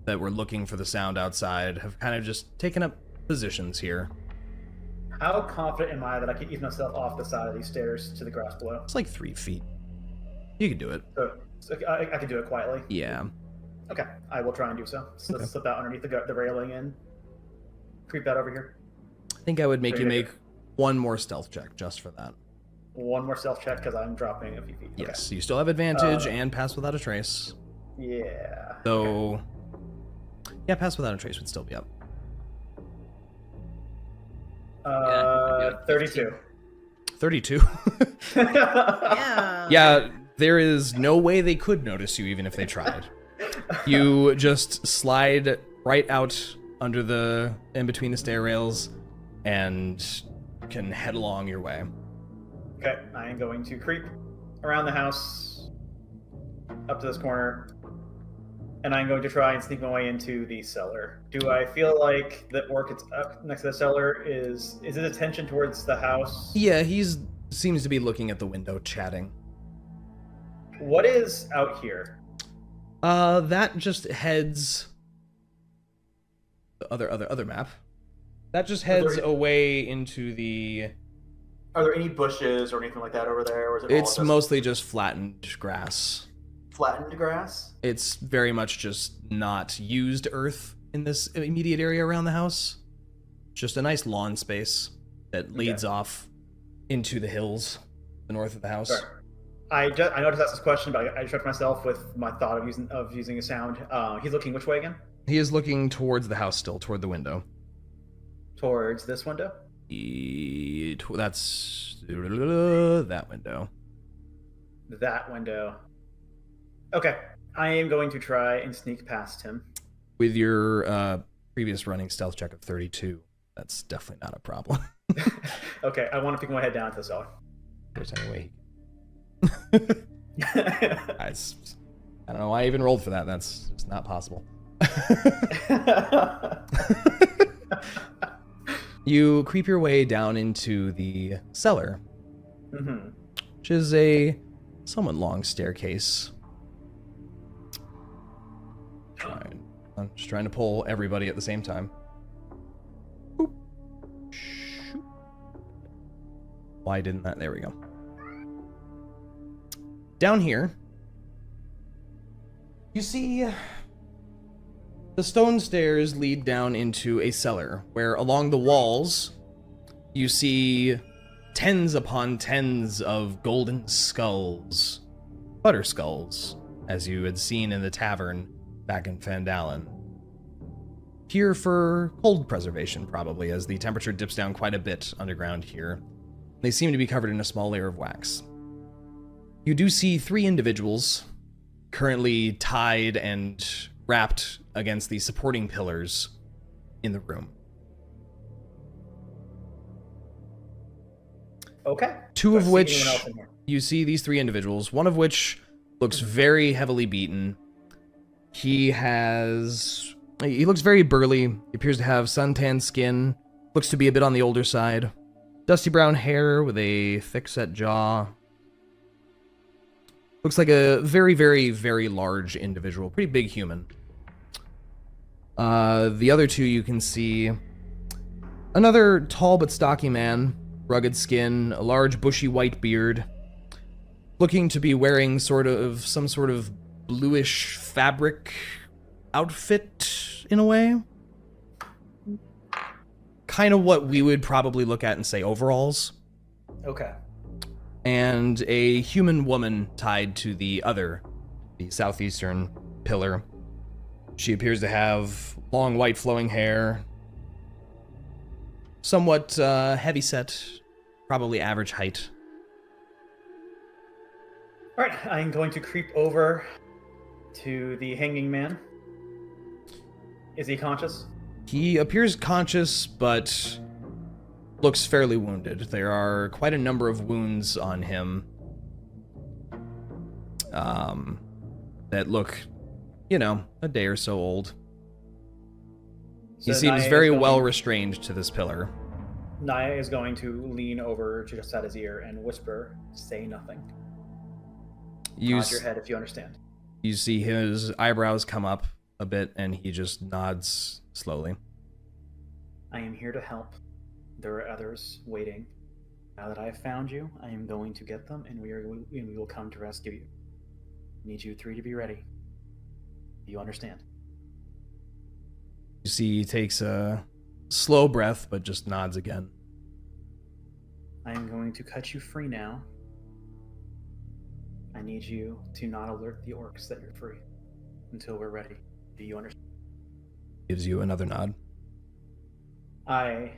that were looking for the sound outside have kind of just taken up positions here. How confident am I that I can ease myself off the side of these stairs to the grass below? It's like 3 feet. You can do it. So I can do it quietly? Yeah. Okay, I will try and do so. So let's slip out underneath the railing and creep out over here. I think I would make you make one more stealth check just for that. One more stealth check because I'm dropping a few feet. Yes, you still have advantage and pass without a trace. Yeah. So, yeah, pass without a trace would still be up. 32. 32? Yeah. Yeah, there is no way they could notice you even if they tried. You just slide right out under in between the stair rails and can head along your way. Okay, I am going to creep around the house up to this corner, and I'm going to try and sneak my way into the cellar. Do I feel like the orc that's up next to the cellar is his attention towards the house? Yeah, seems to be looking at the window, chatting. What is out here? That just heads the other map. That just heads away into the... Are there any bushes or anything like that over there? Or is it it's mostly just flattened grass. flattened grass? It's very much just not used earth in this immediate area around the house. Just a nice lawn space that leads off into the hills, the north of the house. Sure. I noticed that's this question, but I distracted myself with my thought of using a sound. He's looking which way again? He is looking towards the house still, toward the window. Towards this window? That's that window. That window. Okay. I am going to try and sneak past him. With your previous running stealth check of 32, that's definitely not a problem. Okay, I want to pick my head down to the cellar. There's any way I don't know why I even rolled for that. That's just not possible. You creep your way down into the cellar, which is a somewhat long staircase. I'm just trying to pull everybody at the same time. Boop. Shoot. Why didn't that? There we go. Down here, you see the stone stairs lead down into a cellar where along the walls you see tens upon tens of golden skulls, Butterskulls, as you had seen in the tavern back in Fandalen. Here for cold preservation, probably, as the temperature dips down quite a bit underground here. They seem to be covered in a small layer of wax. You do see 3 individuals currently tied and wrapped against the supporting pillars in the room. Okay. Two of which you see these 3 individuals, one of which looks very heavily beaten. He looks very burly. He appears to have suntan skin, looks to be a bit on the older side. Dusty brown hair with a thick-set jaw. Looks like a very, very, very large individual. Pretty big human. The other 2 you can see. Another tall but stocky man. Rugged skin, a large bushy white beard. Looking to be wearing some sort of bluish fabric outfit, in a way. Kind of what we would probably look at and say overalls. Okay. And a human woman tied to the southeastern pillar. She appears to have long white flowing hair, somewhat heavy-set, probably average height. All right, I'm going to creep over to the hanging man. Is he conscious? He appears conscious, but looks fairly wounded. There are quite a number of wounds on him that look, a day or so old. So he seems very well restrained to this pillar. Niah is going to lean over just at his ear and whisper, "Say nothing." Nod your head if you understand. You see his eyebrows come up a bit, and he just nods slowly. I am here to help. There are others waiting. Now that I have found you, I am going to get them, and we will come to rescue you. I need you 3 to be ready. Do you understand? You see he takes a slow breath, but just nods again. I am going to cut you free now. I need you to not alert the orcs that you're free until we're ready. Do you understand? Gives you another nod. I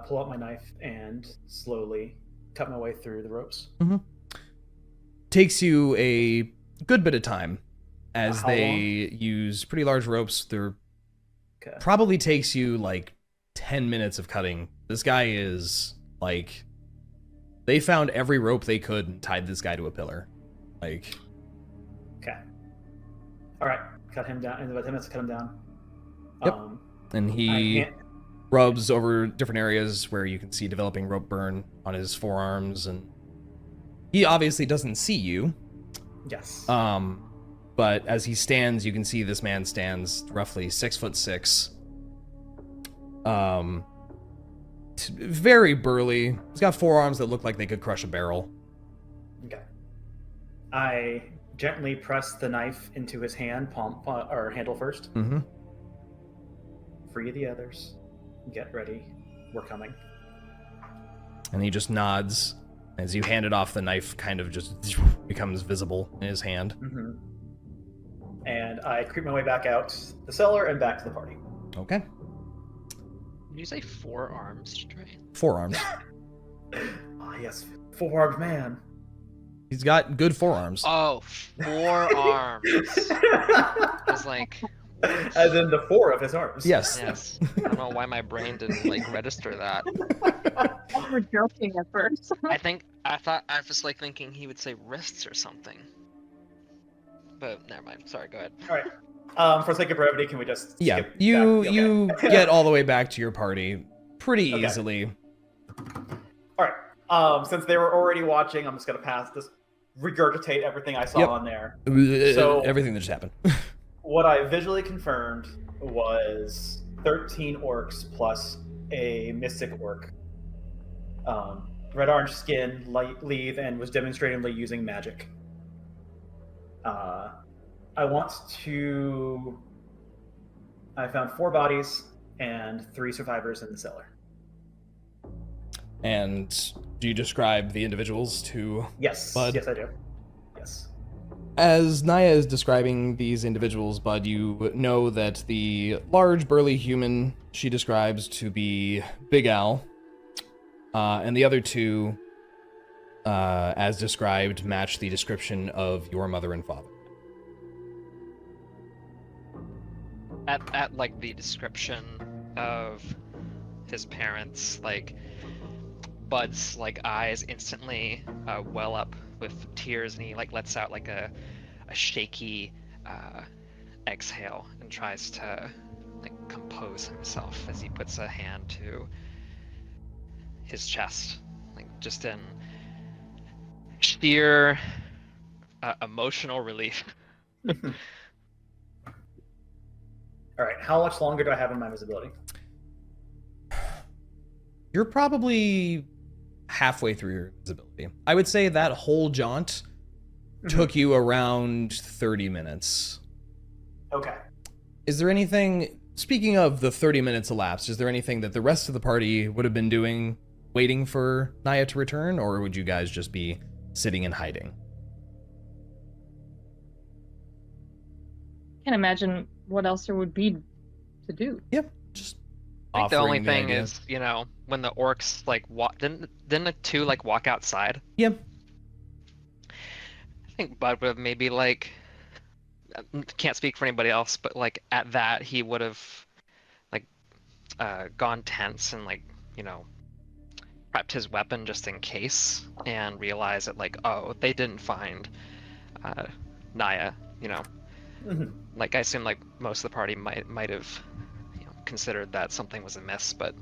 pull out my knife and slowly cut my way through the ropes. Mm-hmm. Takes you a good bit of time, as they use pretty large ropes. Probably takes you like 10 minutes of cutting. This guy is like, they found every rope they could and tied this guy to a pillar. Okay. All right. Cut him down. In about 10 minutes, cut him down. Yep. And he rubs over different areas where you can see developing rope burn on his forearms, and he obviously doesn't see you. Yes. But as he stands, you can see this man stands roughly 6'6". Very burly. He's got forearms that look like they could crush a barrel. Okay. I gently press the knife into his hand, palm or handle first. Mm-hmm. Free the others. Get ready. We're coming. And he just nods as you hand it off. The knife kind of just becomes visible in his hand. Mm-hmm. And I creep my way back out the cellar and back to the party. Okay. Did you say 4 arms, Jrain? 4 arms. Ah, yes. 4-armed man. He's got good forearms. Oh, 4 arms. I was like... As in the 4 of his arms. Yes. Yes. I don't know why my brain didn't, like, register that. We were joking at first. I was, like, thinking he would say wrists or something. But never mind. Sorry, go ahead. All right. For sake of brevity, can we just Yeah, skip you back? you get all the way back to your party pretty Okay. easily. All right. Since they were already watching, I'm just gonna regurgitate everything I saw Yep. on there. So- Everything that just happened. What I visually confirmed was 13 orcs plus a mystic orc. Red orange skin, light leave, and was demonstratively using magic. I found 4 bodies and 3 survivors in the cellar. And do you describe the individuals to Yes. Bud? Yes, I do. Yes. As Niah is describing these individuals, Bud, you know that the large, burly human she describes to be Big Al, and the other 2, as described, match the description of your mother and father. At like the description of his parents, like Bud's like eyes instantly well up with tears, and he like lets out like a shaky exhale and tries to like compose himself as he puts a hand to his chest, like just in sheer emotional relief. All right. How much longer do I have in my visibility? You're probably halfway through your visibility. I would say that whole jaunt took you around 30 minutes. Okay. Is there anything, speaking of the 30 minutes elapsed, is there anything that the rest of the party would have been doing, waiting for Niah to return, or would you guys just be sitting and hiding? Can't imagine what else there would be to do. Yep, just I think the only offering thing idea. is, you know, when the orcs like didn't the 2 like walk outside? Yep. I think Bud would have maybe like, can't speak for anybody else, but like at that he would have like gone tense and like, you know, prepped his weapon just in case, and realized that like, oh, they didn't find Niah, you know. Like I assume like most of the party might have, you know, considered that something was amiss, but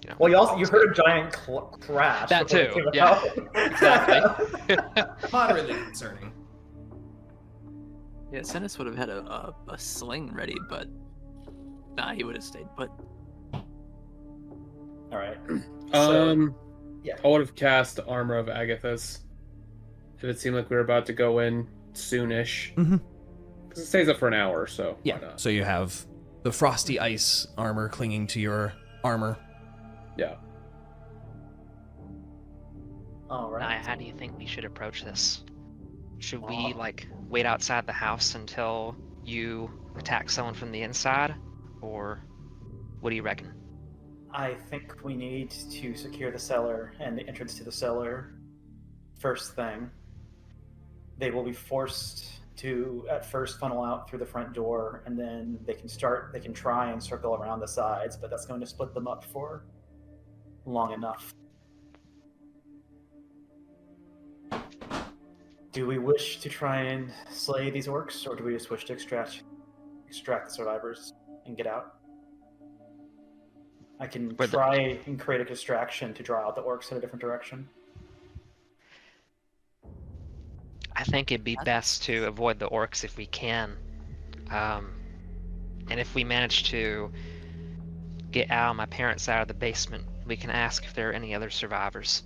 you know. Well, you heard a giant crash. That before too, it came yeah. out. Exactly. Moderately concerning. Yeah, Synas would have had a sling ready, but nah, he would have stayed put. All right. Yeah. I would have cast Armor of Agathis if it seemed like we were about to go in soonish. Mhm. Because it stays up for an hour, so Yeah, why not? so you have the frosty ice armor clinging to your armor. Yeah. All Niah, right. how do you think we should approach this? Should we like wait outside the house until you attack someone from the inside, or what do you reckon? I think we need to secure the cellar and the entrance to the cellar first thing. They will be forced to at first funnel out through the front door, and then they can try and circle around the sides, but that's going to split them up for long enough. Do we wish to try and slay these orcs, or do we just wish to extract the survivors and get out? I can try and create a distraction to draw out the orcs in a different direction. I think it'd be best to avoid the orcs if we can. And if we manage to get Al and my parents out of the basement, we can ask if there are any other survivors.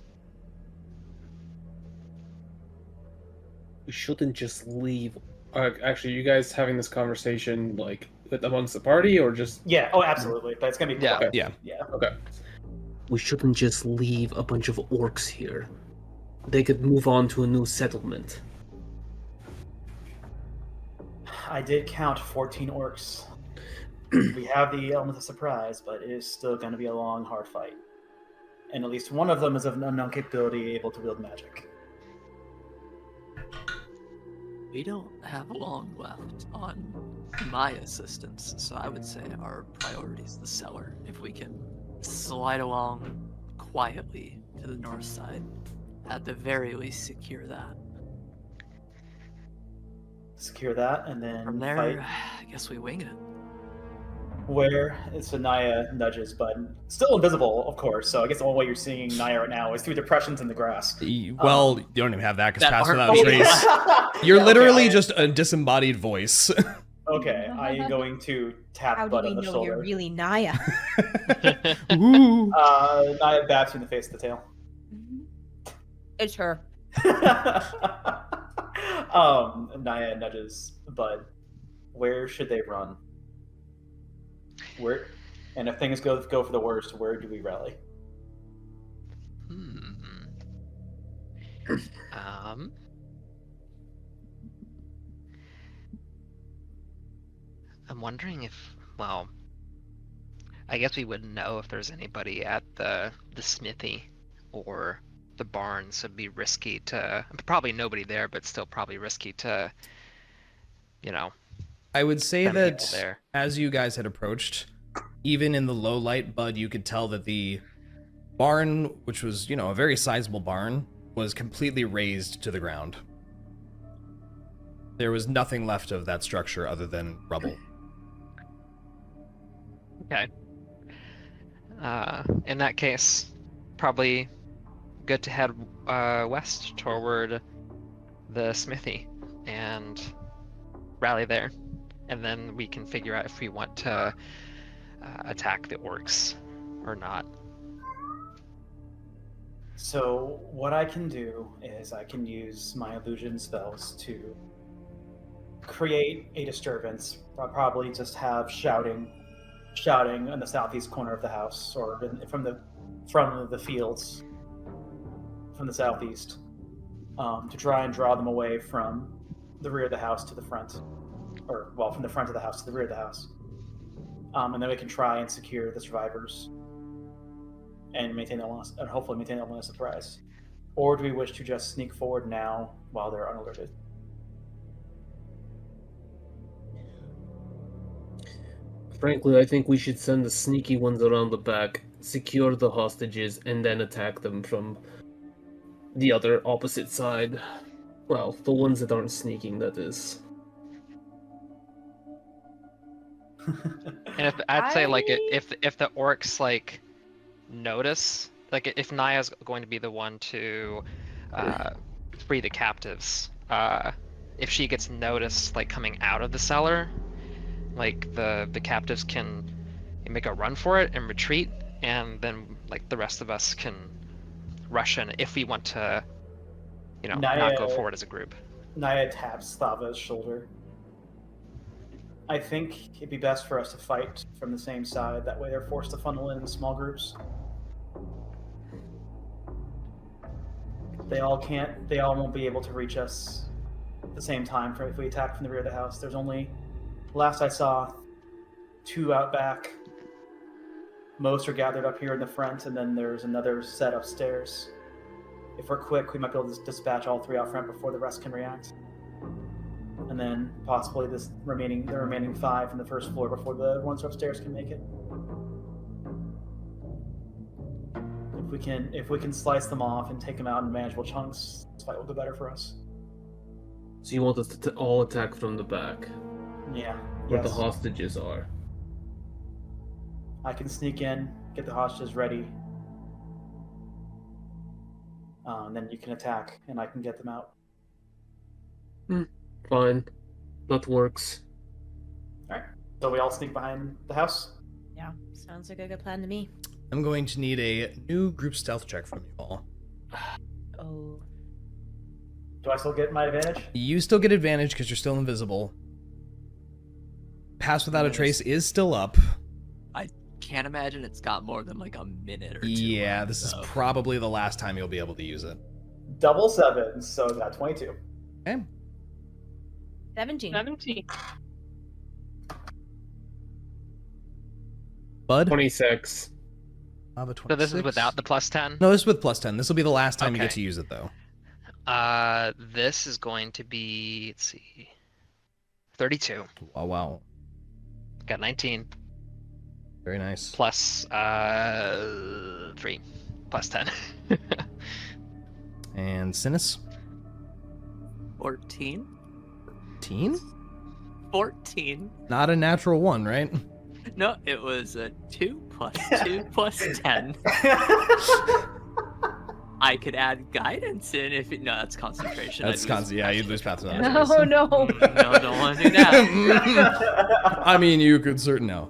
We shouldn't just leave. Actually, you guys having this conversation like amongst the party, or just? Yeah. Oh, absolutely. But it's gonna be Yeah. Yeah. Yeah. Okay. We shouldn't just leave a bunch of orcs here. They could move on to a new settlement. I did count 14 orcs. We have the element of surprise, but it is still going to be a long, hard fight. And at least one of them is of an unknown capability, able to wield magic. We don't have long left on my assistance, so I would say our priority is the cellar. If we can slide along quietly to the north side, at the very least secure that. Secure that, and then From there, fight. I guess we wing it. Where? So Niah nudges, but still invisible, of course. So I guess the only way you're seeing Niah right now is through depressions in the grass. Well, you don't even have that because that Pass aren't- Without a Trace. You're Yeah, literally okay, just a disembodied voice. Okay, I am going to tap How do Bud we on the know shoulder. you're really Niah? Ooh. Niah bats you in the face with the tail. It's her. Niah nudges Bud. Where should they run? Where? And if things go for the worst, where do we rally? I'm wondering if, well, I guess we wouldn't know if there's anybody at the smithy or the barn, so it'd be risky to, probably nobody there, but still probably risky to, you know. I would say send people that there. as you guys had approached, even in the low light, Bud, you could tell that the barn, which was, a very sizable barn, was completely razed to the ground. There was nothing left of that structure other than rubble. Okay. In that case, probably good to head west toward the smithy and rally there. And then we can figure out if we want to attack the orcs or not. So what I can do is I can use my illusion spells to create a disturbance. I'll probably just have shouting in the southeast corner of the house, or from the fields, from the southeast, to try and draw them away from the rear of the house to the front, or well, from the front of the house to the rear of the house, and then we can try and secure the survivors and maintain and hopefully maintain element of surprise. Or do we wish to just sneak forward now while they're unalerted? Frankly, I think we should send the sneaky ones around the back, secure the hostages, and then attack them from the other opposite side. Well, the ones that aren't sneaking, that is. And I'd say like if the orcs like notice, like if Niah's going to be the one to free the captives, if she gets noticed like coming out of the cellar, like the captives can make a run for it and retreat, and then like the rest of us can rush in if we want to, not go forward as a group. Niah taps Thava's shoulder. I think it'd be best for us to fight from the same side. That way they're forced to funnel in small groups. They all won't be able to reach us at the same time if we attack from the rear of the house. There's only, last I saw, 2 out back. Most are gathered up here in the front, and then there's another set upstairs. If we're quick, we might be able to dispatch all 3 out front before the rest can react. And then possibly the remaining 5 from the first floor before the ones upstairs can make it. If we can slice them off and take them out in manageable chunks, this fight will go better for us. So you want us to all attack from the back, Yeah. where Yes. the hostages are? I can sneak in, get the hostages ready. And then you can attack, and I can get them out. Fine. That works. Alright. So we all sneak behind the house? Yeah, sounds like a good plan to me. I'm going to need a new group stealth check from you all. Oh. Do I still get my advantage? You still get advantage because you're still invisible. Pass without a trace is still up. I can't imagine it's got more than like a minute or two. Yeah, left, this is so. probably the last time you'll be able to use it. Double 7, so got 22. Okay. 17. 17. Bud? 26. Thava, So this is 26? without the plus 10? No, this is with plus 10. This will be the last time you Okay. get to use it, though. This is going to be, let's see, 32. Wow, wow. Got 19 Very nice. plus 3 plus 10. And Synas? 14? 14? 14? Not a natural 1, right? No, it was a 2 plus 2 plus 10. I could add guidance in if it... No, that's concentration. That's I'd lose constant. Yeah, you'd lose path without a No, trace. no. No, don't want to do that. I mean, you could certainly know.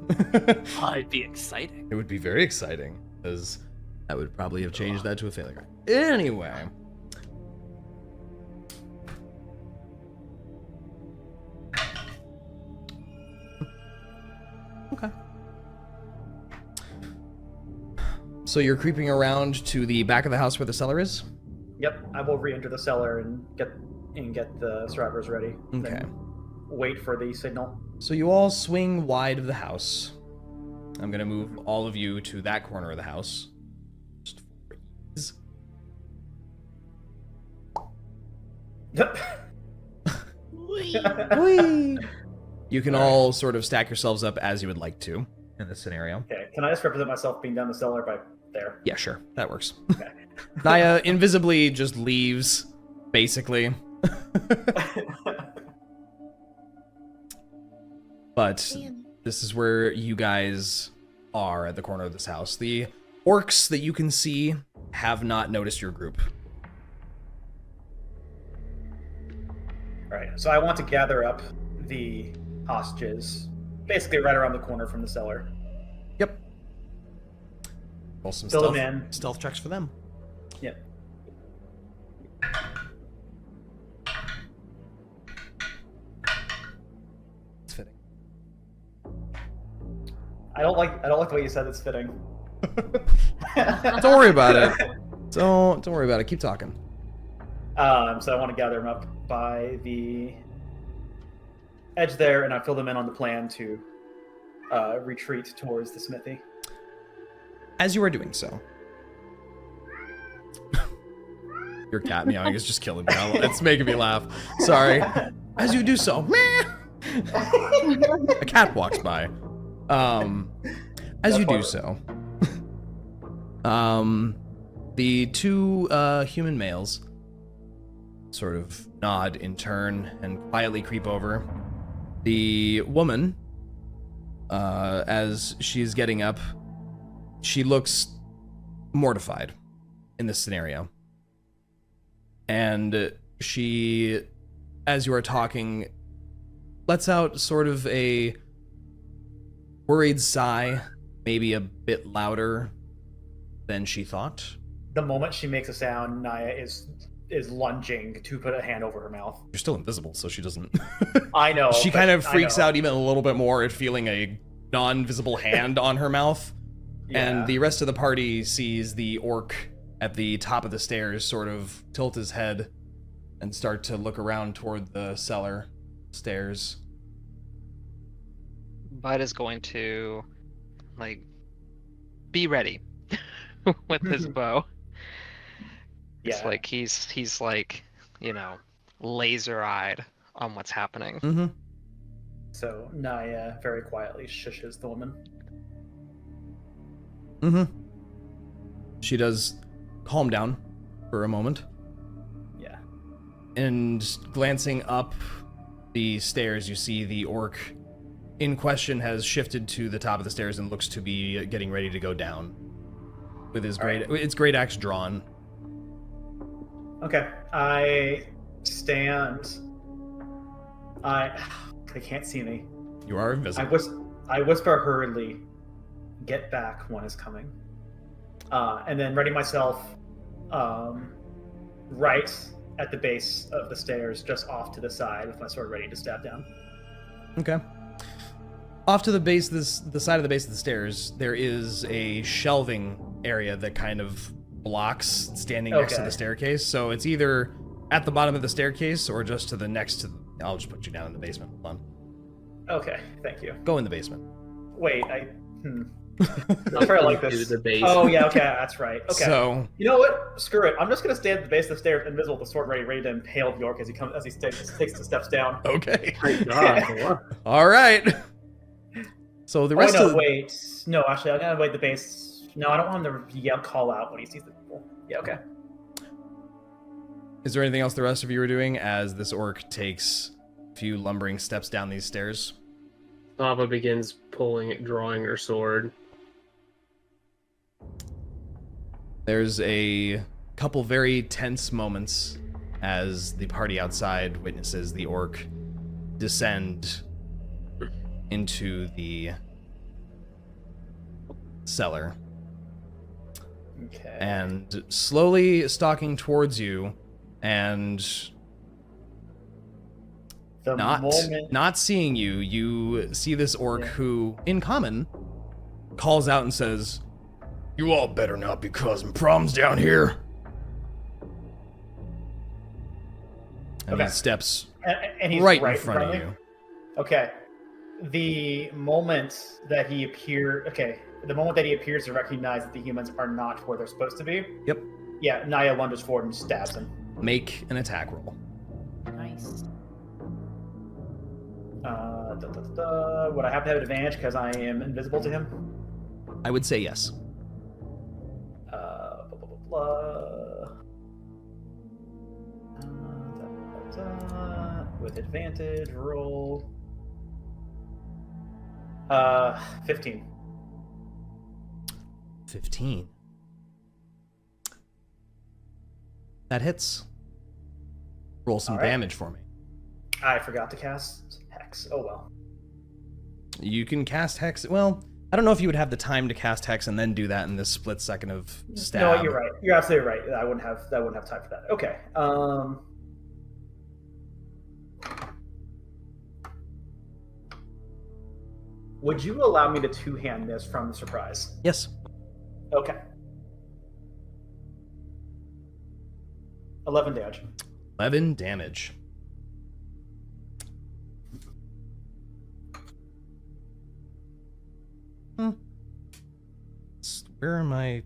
Oh, it'd be exciting. It would be very exciting, because that would probably have changed that to a failure. Anyway. Okay. So you're creeping around to the back of the house where the cellar is? Yep, I will re-enter the cellar and get the survivors ready. Okay. Then wait for the signal. So you all swing wide of the house. I'm gonna move all of you to that corner of the house. Just for ease. Whee! You can all sort of stack yourselves up as you would like to in this scenario. Okay, can I just represent myself being down the cellar by there? Yeah, sure. That works. Okay. Niah invisibly just leaves, basically. But this is where you guys are at the corner of this house. The orcs that you can see have not noticed your group. Alright, so I want to gather up the hostages, basically right around the corner from the cellar. Yep. Roll some Fill them in. stealth checks for them. Yep. It's fitting. I don't like the way you said it's fitting. Don't worry about it. Don't worry about it. Keep talking. So I want to gather them up by the edge there, and I fill them in on the plan to retreat towards the smithy. As you are doing so, your cat meowing is just killing me. It's making me laugh. Sorry. As you do so, a cat walks by. As you do so, the two human males sort of nod in turn and quietly creep over. The woman, as she's getting up, she looks mortified in this scenario. And she, as you are talking, lets out sort of a worried sigh, maybe a bit louder than she thought. The moment she makes a sound, Niah is lunging to put a hand over her mouth. You're still invisible, so she doesn't... I know. She but kind of I freaks know. out even a little bit more at feeling a non-visible hand on her mouth. Yeah. And the rest of the party sees the orc at the top of the stairs sort of tilt his head and start to look around toward the cellar stairs. Bud is going to, like, be ready with his bow. It's Yeah. like he's like, you know, laser-eyed on what's happening. Mm-hmm. So Niah very quietly shushes the woman. Mm-hmm. She does calm down for a moment. Yeah. And glancing up the stairs, you see the orc in question has shifted to the top of the stairs and looks to be getting ready to go down with his great axe drawn. Okay. I stand. They can't see me. You are invisible. I whisper hurriedly, "Get back, one is coming." And then ready myself right at the base of the stairs, just off to the side, with my sword ready to stab down. Okay. Off to the base, the side of the base of the stairs, there is a shelving area that kind of blocks standing next to the staircase. So it's either at the bottom of the staircase or just to the next to. I'll just put you down in the basement. Hold on. Okay, thank you. Go in the basement. Wait, I probably like this. The base. Oh yeah, okay, that's right. Okay. So You know what? Screw it. I'm just gonna stand at the base of the stairs, invisible, with the sword ready to impale York as he takes the steps down. okay. My God. All right. So the rest of wait. No, actually, I'm gonna wait the base. No, I don't want him to yell, call out when he sees the people. Yeah, okay. Is there anything else the rest of you are doing as this orc takes a few lumbering steps down these stairs? Thava begins drawing her sword. There's a couple very tense moments as the party outside witnesses the orc descend into the cellar. Okay. And slowly stalking towards you and The moment... not seeing you, you see this orc who, in common, calls out and says, "You all better not be causing problems down here." And he steps and he's right in front of you. Okay. The moment that he appears to recognize that the humans are not where they're supposed to be. Yep. Yeah, Niah lunges forward and stabs him. Make an attack roll. Nice. Would I have to have advantage because I am invisible to him? I would say yes. With advantage, roll. 15. 15. That hits. Roll some damage for me. I forgot to cast Hex. Oh well. You can cast Hex. Well, I don't know if you would have the time to cast Hex and then do that in this split second of stab. No, you're right. You're absolutely right. I wouldn't have time for that. Okay. Would you allow me to two-hand this from the surprise? Yes. Okay. 11 damage. 11 damage. Where am I?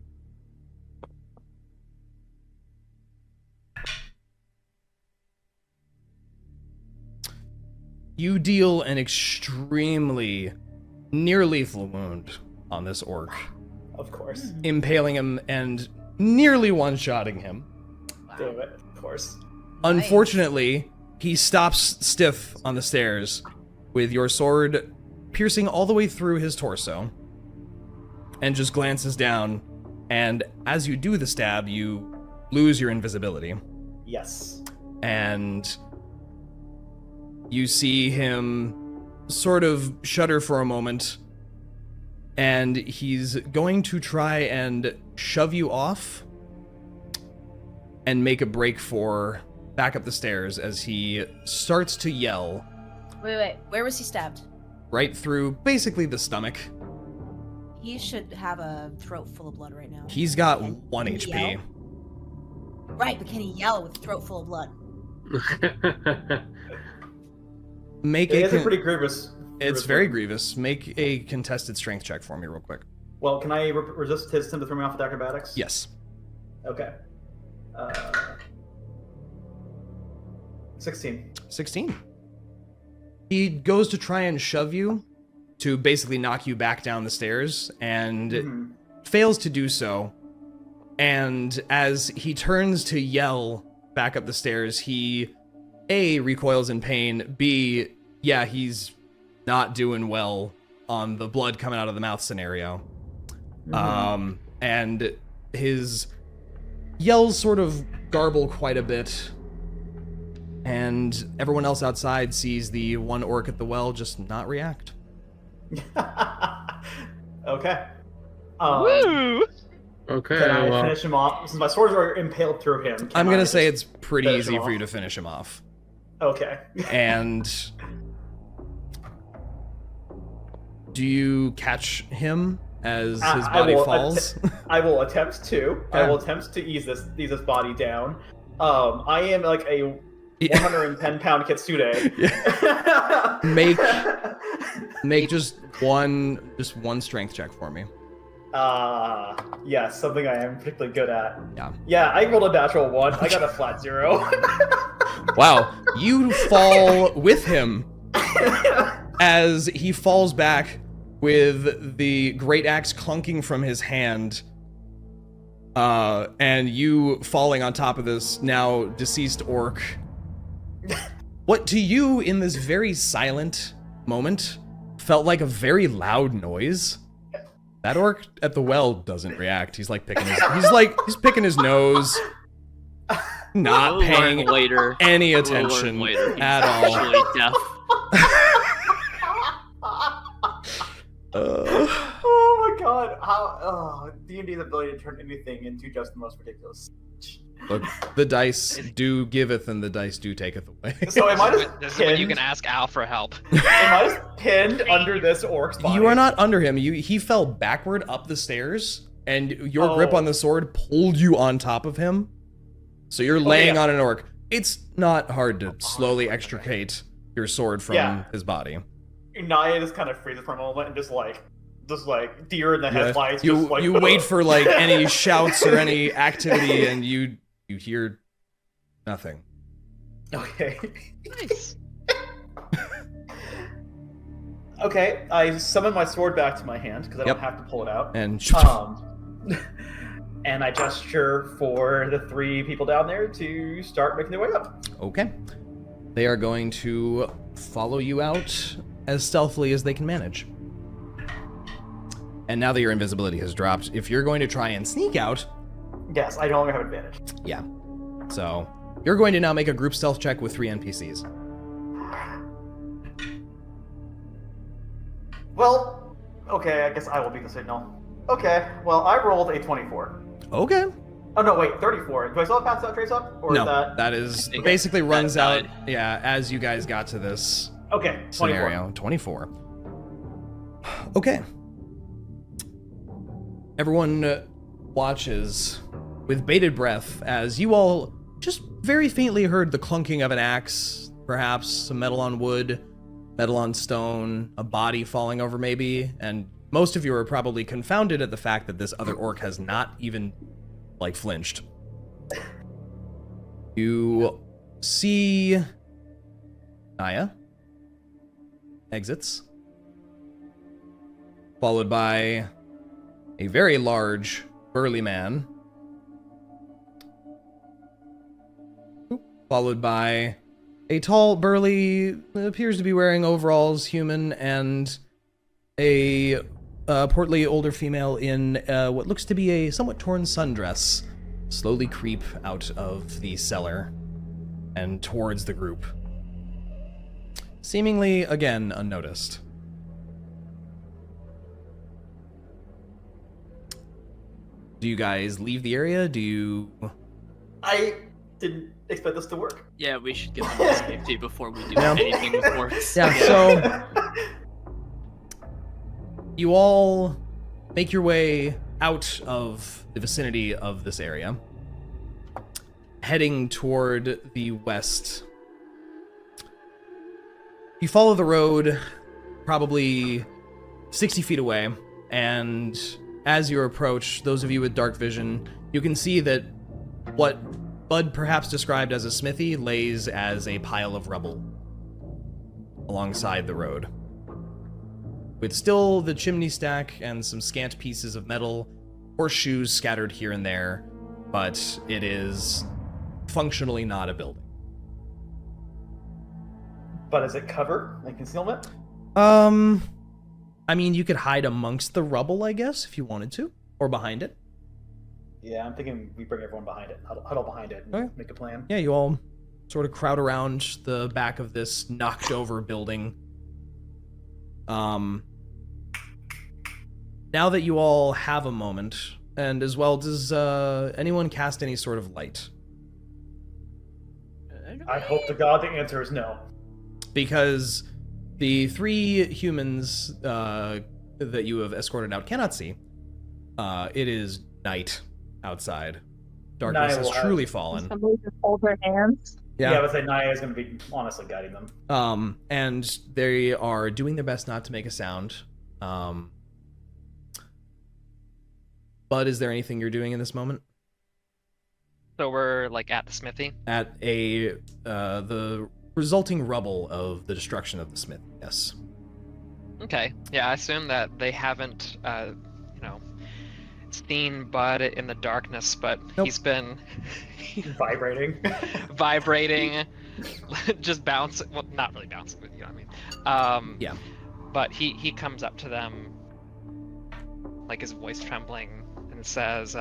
You deal an extremely near lethal wound on this orc. Of course. Impaling him and nearly one-shotting him. Damn it, of course. Unfortunately, he stops stiff on the stairs with your sword piercing all the way through his torso and just glances down, and as you do the stab, you lose your invisibility. Yes. And you see him sort of shudder for a moment, and he's going to try and shove you off and make a break for back up the stairs as he starts to yell. Wait. Where was he stabbed? Right through basically the stomach. He should have a throat full of blood right now. He's got Can 1 he HP. yell? Right, but can he yell with a throat full of blood? It's pretty grievous. It's very grievous. Make a contested strength check for me real quick. Well, can I resist him to throw me off with acrobatics? Yes. Okay. 16. 16. He goes to try and shove you to basically knock you back down the stairs and fails to do so. And as he turns to yell back up the stairs, he A, recoils in pain, B, yeah, he's not doing well on the blood coming out of the mouth scenario. And his yells sort of garble quite a bit. And everyone else outside sees the one orc at the well just not react. Okay. Woo! Okay. Can I well, finish him off? Since my swords are impaled through him. I'm going gonna to say it's pretty finish easy him for you off? to finish him off. Okay. And do you catch him as his body falls? I will attempt to. I will attempt to ease this body down. I am like a 110-pound kitsune. Make just one strength check for me. Yes, something I am particularly good at. Yeah. Yeah, I rolled a natural 1. I got a flat 0. Wow, you fall with him as he falls back with the great axe clunking from his hand, and you falling on top of this now deceased orc. What to you in this very silent moment felt like a very loud noise. That orc at the well doesn't react. He's like picking his nose, not We'll paying learn later. any We'll learn attention later. He's at all. actually deaf. Oh my god! How D&D's ability to turn anything into just the most ridiculous. Look, the dice do giveth and the dice do taketh away. So am I just This is when you pinned? can ask Al for help. Am I just pinned under this orc's body? You are not under him. He fell backward up the stairs, and your grip on the sword pulled you on top of him. So you're laying on an orc. It's not hard to slowly extricate your sword from his body. Niah just kind of freezes for a moment and just like deer in the headlights. You just like, you wait for like any shouts or any activity, and you hear nothing. Okay. Nice. Okay, I summon my sword back to my hand because I don't have to pull it out. And and I gesture for the 3 people down there to start making their way up. okay, they are going to follow you out as stealthily as they can manage. And now that your invisibility has dropped, if you're going to try and sneak out, Yes, I no longer have advantage. yeah. So you're going to now make a group stealth check with 3 NPCs. Well, okay, I guess I will be the signal. Okay, well, I rolled a 24. Okay. Oh, no, wait, 34. Do I still have pass that trace up? Or No, is that... that is think basically runs that out, as you guys got to this Okay, 24. scenario. 24. Okay. Everyone watches with bated breath as you all just very faintly heard the clunking of an axe, perhaps some metal on wood, metal on stone, a body falling over maybe, and most of you are probably confounded at the fact that this other orc has not even, flinched. You see Niah exits, followed by a very large, burly man, followed by a tall, burly, appears to be wearing overalls, human, and a portly older female in what looks to be a somewhat torn sundress, slowly creep out of the cellar and towards the group. Seemingly, again, unnoticed. Do you guys leave the area? Do you... I didn't expect this to work. Yeah, we should get them to safety before we do Yeah. anything with orcs. Yeah, so... You all make your way out of the vicinity of this area, heading toward the west. You follow the road probably 60 feet away, and as you approach, those of you with dark vision, you can see that what Bud perhaps described as a smithy lays as a pile of rubble alongside the road, with still the chimney stack and some scant pieces of metal, horseshoes scattered here and there, but it is functionally not a building. But is it cover and concealment? I mean, you could hide amongst the rubble, I guess, if you wanted to, or behind it. Yeah, I'm thinking we bring everyone behind it, huddle behind it, and Okay. make a plan. Yeah, you all sort of crowd around the back of this knocked over building. Now that you all have a moment, And as well, does anyone cast any sort of light? I hope to God the answer is no. Because the 3 humans that you have escorted out cannot see. It is night outside. Darkness has truly fallen. Somebody just hold their hands. Yeah, I would say Niah is going to be honestly guiding them. And they are doing their best not to make a sound. Bud, is there anything you're doing in this moment? So we're like at the smithy? At the resulting rubble of the destruction of the smith, yes. Okay. Yeah, I assume that they haven't, seen Bud in the darkness, but he's been vibrating, just bouncing. Well, not really bouncing, but you know what I mean. Yeah. But he comes up to them, like his voice trembling, and says,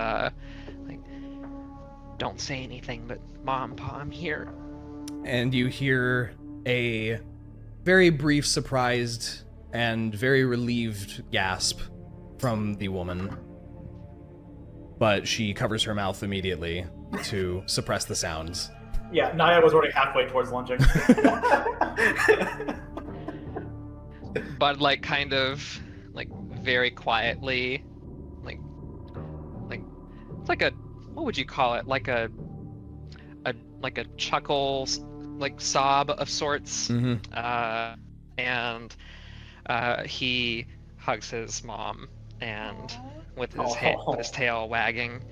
"Don't say anything, but Mom, Pa, I'm here." And you hear a very brief, surprised and very relieved gasp from the woman. But she covers her mouth immediately to suppress the sounds. Yeah, Niah was already halfway towards lunging. But kind of very quietly, it's like a, what would you call it? Like a chuckle, sob of sorts. Mm-hmm. And he hugs his mom, and with his tail wagging,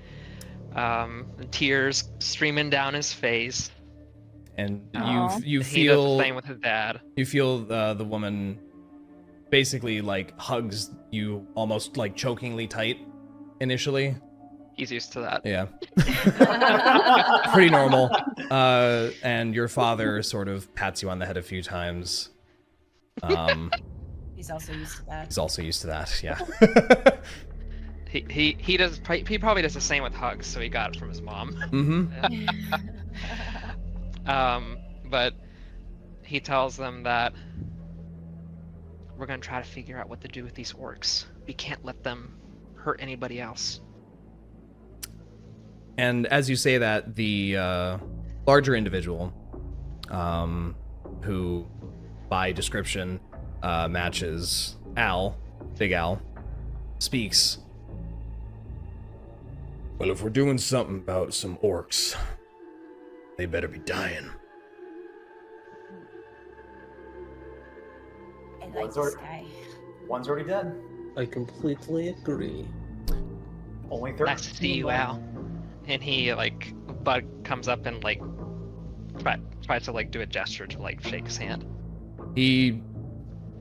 tears streaming down his face. And you he does feel the same with his dad. You feel the woman basically hugs you almost chokingly tight initially. He's used to that. Yeah. Pretty normal. And your father sort of pats you on the head a few times. He's also used to that. He's also used to that, yeah. He probably does the same with hugs, so he got it from his mom. Mm-hmm. But he tells them that we're gonna try to figure out what to do with these orcs. We can't let them hurt anybody else. And as you say that, the larger individual, who by description matches Al, Big Al, speaks. Well, if we're doing something about some orcs, they better be dying. I like this guy. One's already dead. I completely agree. Only 13. Nice to see you, Al. And he Bud comes up and tries to do a gesture to shake his hand. He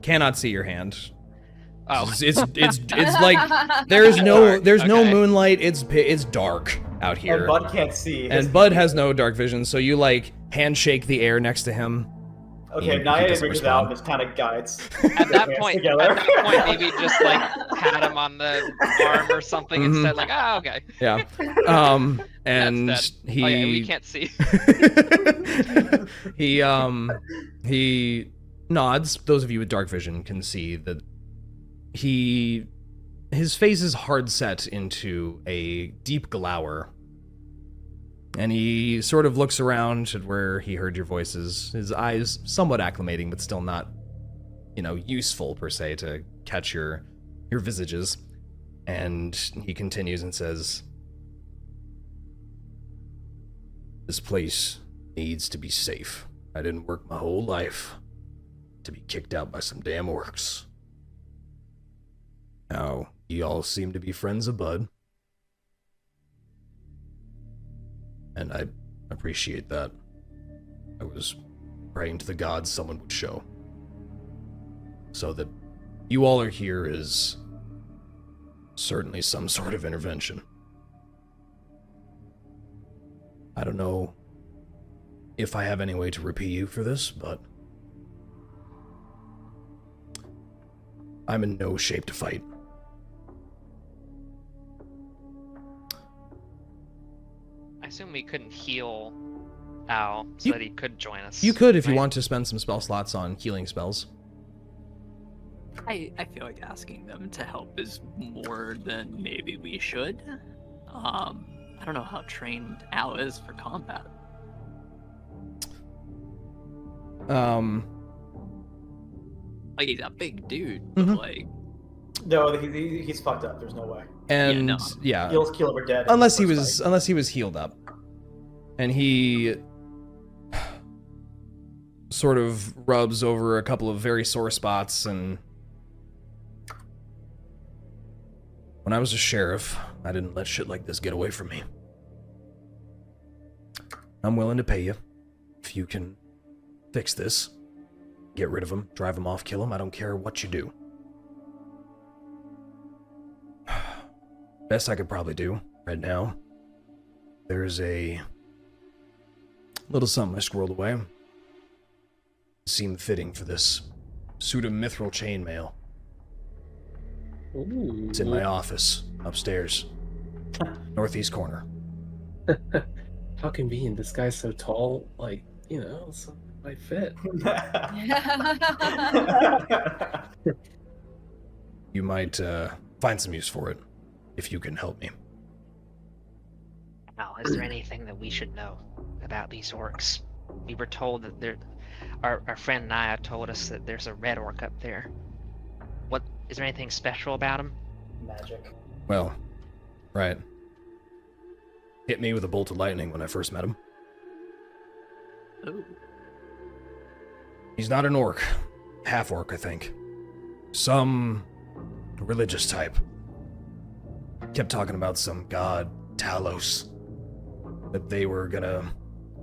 cannot see your hand. Oh, it's there's no moonlight. It's dark out here. And Bud can't see. And Bud has no dark vision, so you handshake the air next to him. Okay, Niah reaches out and just kind of guides. At that point, maybe just pat him on the arm or something instead. Okay. Yeah. And he. Oh, yeah, we can't see. He nods. Those of you with dark vision can see that his face is hard set into a deep glower. And he sort of looks around at where he heard your voices, his eyes somewhat acclimating, but still not, useful per se to catch your visages. And he continues and says, "This place needs to be safe. I didn't work my whole life to be kicked out by some damn orcs. Now, you all seem to be friends of Bud. And I appreciate that. I was praying to the gods someone would show. So that you all are here is certainly some sort of intervention. I don't know if I have any way to repay you for this, but I'm in no shape to fight. I assume we couldn't heal Al so that he could join us. You could if you want to spend some spell slots on healing spells. I feel like asking them to help is more than maybe we should. I don't know how trained Al is for combat. Like, he's a big dude, but like... No, he's fucked up. There's no way. And yeah, He'll kill over dead. unless he was healed up, and he sort of rubs over a couple of very sore spots. And when I was a sheriff, I didn't let shit like this get away from me. I'm willing to pay you if you can fix this. Get rid of him, drive him off, kill him. I don't care what you do. Best I could probably do right now. There's a little something I squirreled away. It seemed fitting for this suit of mithril chainmail. It's in my office, upstairs. Northeast corner. How convenient. This guy's so tall, like, you know, so it might fit. You might find some use for it, if you can help me. Now, is there anything that we should know about these orcs? We were told that our friend Niah told us that there's a red orc up there. What is there anything special about him? Magic. Well, right. Hit me with a bolt of lightning when I first met him. Oh. He's not an orc. Half orc, I think. Some religious type. Kept talking about some god, Talos. That they were gonna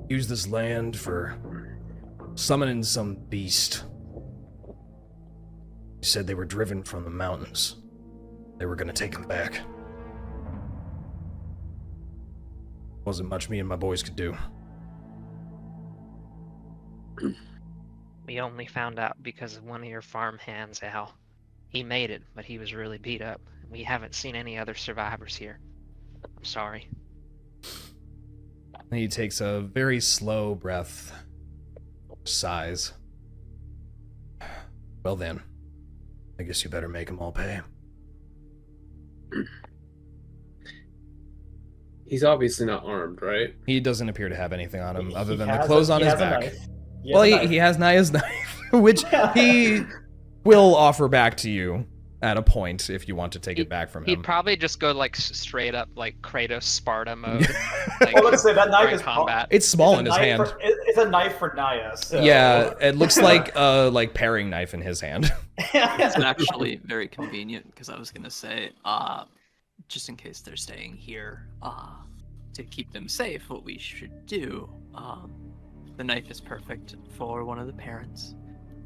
use this land for summoning some beast. He said they were driven from the mountains. They were gonna take him back. Wasn't much me and my boys could do. We only found out because of one of your farm hands, Al. He made it, but he was really beat up. We haven't seen any other survivors here. I'm sorry. He takes a very slow breath. Sighs. Well then, I guess you better make them all pay. He's obviously not armed, right? He doesn't appear to have anything on him other than the clothes on his back. He has Niah's knife, which he will offer back to you at a point if you want to take it back from him. He'd probably just go like straight up like Kratos Sparta mode. Like, well, let's say that knife is combat. It's small in his hand. It's a knife for Niah. So. Yeah, it looks like a paring knife in his hand. It's actually very convenient because I was gonna say, just in case they're staying here, to keep them safe, what we should do, the knife is perfect for one of the parents,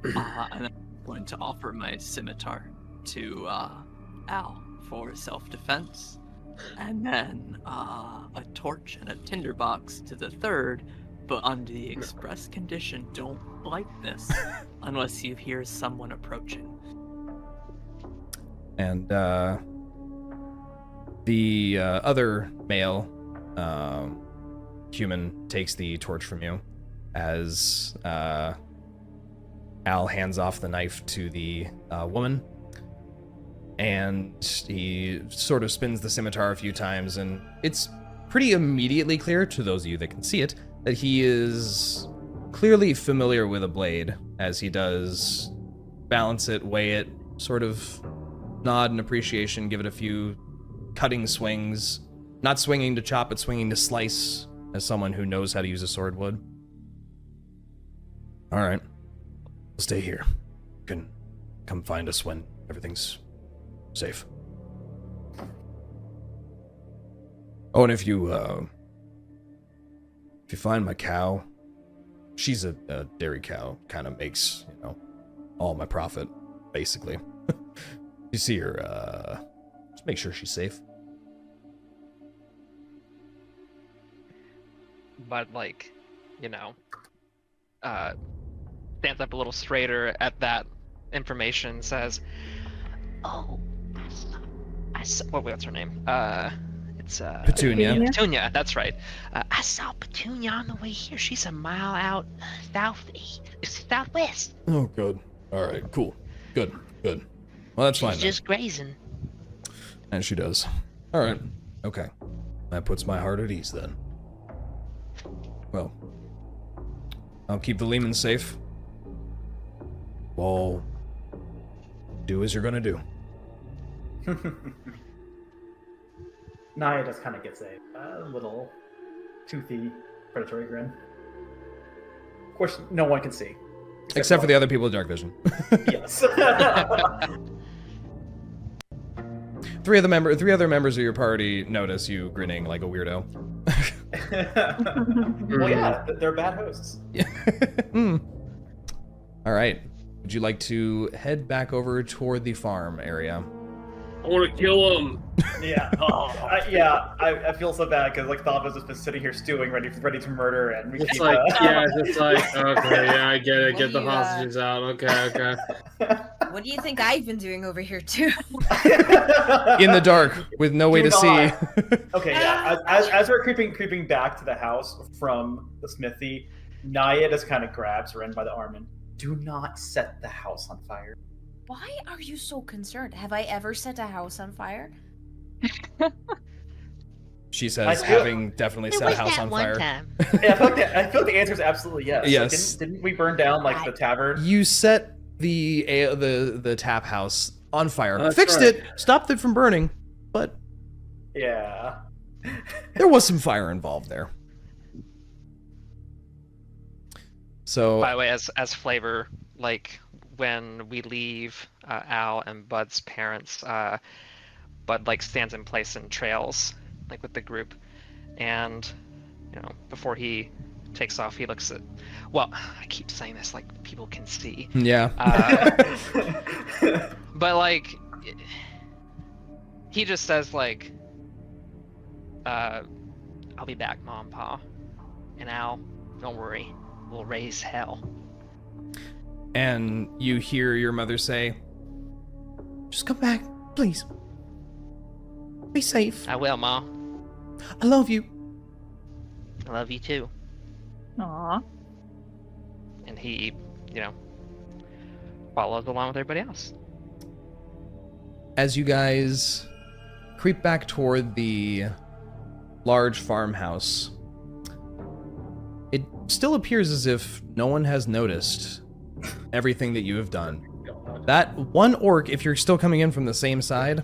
and I'm going to offer my scimitar to Al for self-defense, and then a torch and a tinderbox to the third, but under the express condition, don't light this unless you hear someone approaching. And the other male human takes the torch from you as Al hands off the knife to the woman, and he sort of spins the scimitar a few times, and it's pretty immediately clear to those of you that can see it that he is clearly familiar with a blade, as he does balance it, weigh it, sort of nod in appreciation, give it a few cutting swings, not swinging to chop, but swinging to slice, as someone who knows how to use a sword would. All right, we'll stay here. You can come find us when everything's safe. Oh, and if you find my cow, she's a dairy cow, kind of makes, all my profit, basically. You see her, just make sure she's safe. But stands up a little straighter at that information, says, Oh, what's her name? It's Petunia. Petunia, that's right. I saw Petunia on the way here. She's a mile out southwest. Oh, good. All right, cool. Good. Well, that's fine. She's just grazing. And she does. All right. Okay. That puts my heart at ease then. Well, I'll keep the Lehman safe. Well, do as you're gonna do. Niah just kind of gets a little toothy, predatory grin. Of course, no one can see. Except for the other people with dark vision. Yes. Three other members of your party notice you grinning like a weirdo. Well, yeah, they're bad hosts. All right. Would you like to head back over toward the farm area? I want to kill him. Yeah. I feel so bad because like Thava's just been sitting here stewing, ready to murder, and we It's keep, like, okay, yeah, I get it. Get the hostages out. Okay. What do you think I've been doing over here too? In the dark, with no way to see. Okay, yeah. As we're creeping back to the house from the smithy, Niah just kind of grabs Rinn by the arm and do not set the house on fire. Why are you so concerned? Have I ever set a house on fire? She says, having definitely set a house on fire. Yeah, I feel like the answer is absolutely yes. Yes. Like, didn't we burn down like the tavern? You set the tap house on fire, fixed right. it, stopped it from burning, but Yeah. there was some fire involved there. So, By the way, as flavor, like when we leave Al and Bud's parents, Bud like stands in place and trails like with the group, and before he takes off, he looks at. Well, I keep saying this like people can see. yeah. But like, he just says like, "I'll be back, Mom, Pa, and Al, don't worry, we'll raise hell." And you hear your mother say, "Just come back, please. Be safe. I will, Ma. I love you." I love you too. Aw. And he, follows along with everybody else. As you guys creep back toward the large farmhouse, it still appears as if no one has noticed everything that you have done. That one orc, if you're still coming in from the same side,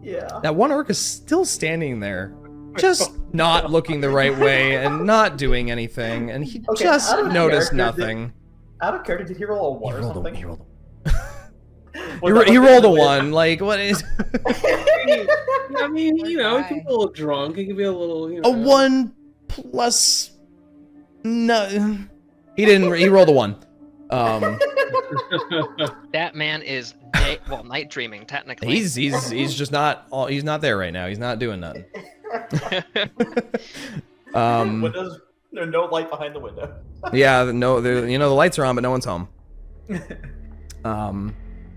Yeah. that one orc is still standing there, just not looking the right way and not doing anything, and he just noticed nothing. Out of character, did he roll a 1 or something? He rolled a 1. Like, what is... I mean, he can be a little drunk. He can be a little, A 1 plus... No. He didn't... He rolled a 1. That man is night dreaming technically. He's just not... He's not there right now. He's not doing nothing. Windows, there's no light behind the window. Yeah, no, the lights are on, but no one's home.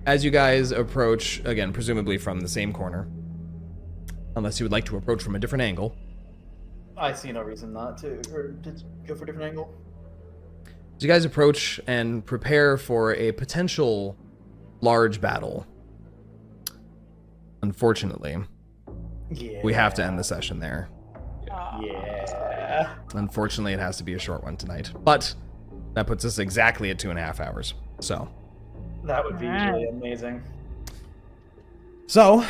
As you guys approach, again, presumably from the same corner, unless you would like to approach from a different angle. I see no reason not to, or to go for a different angle. As you guys approach and prepare for a potential large battle, unfortunately, we have to end the session there. Yeah. Unfortunately, it has to be a short one tonight, but that puts us exactly at 2.5 hours. So That would be really amazing. So,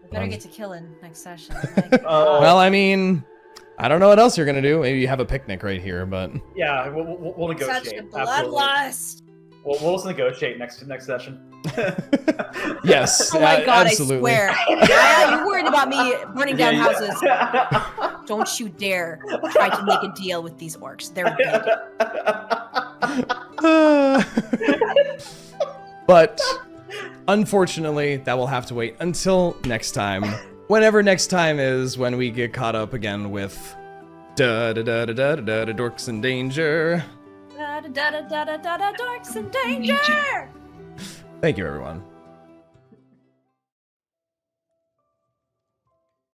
We better get to killing next session. well, I mean, I don't know what else you're gonna do. Maybe you have a picnic right here, but Yeah, we'll negotiate. Such a Absolutely. bloodlust. We'll also negotiate next session. yes, Oh my god, absolutely. I swear. You're worried about me burning down houses. Don't you dare try to make a deal with these orcs. They're dead. But unfortunately, that will have to wait until next time. Whenever next time is, when we get caught up again with Dorks in Danger. Dorks in danger. Thank you, everyone.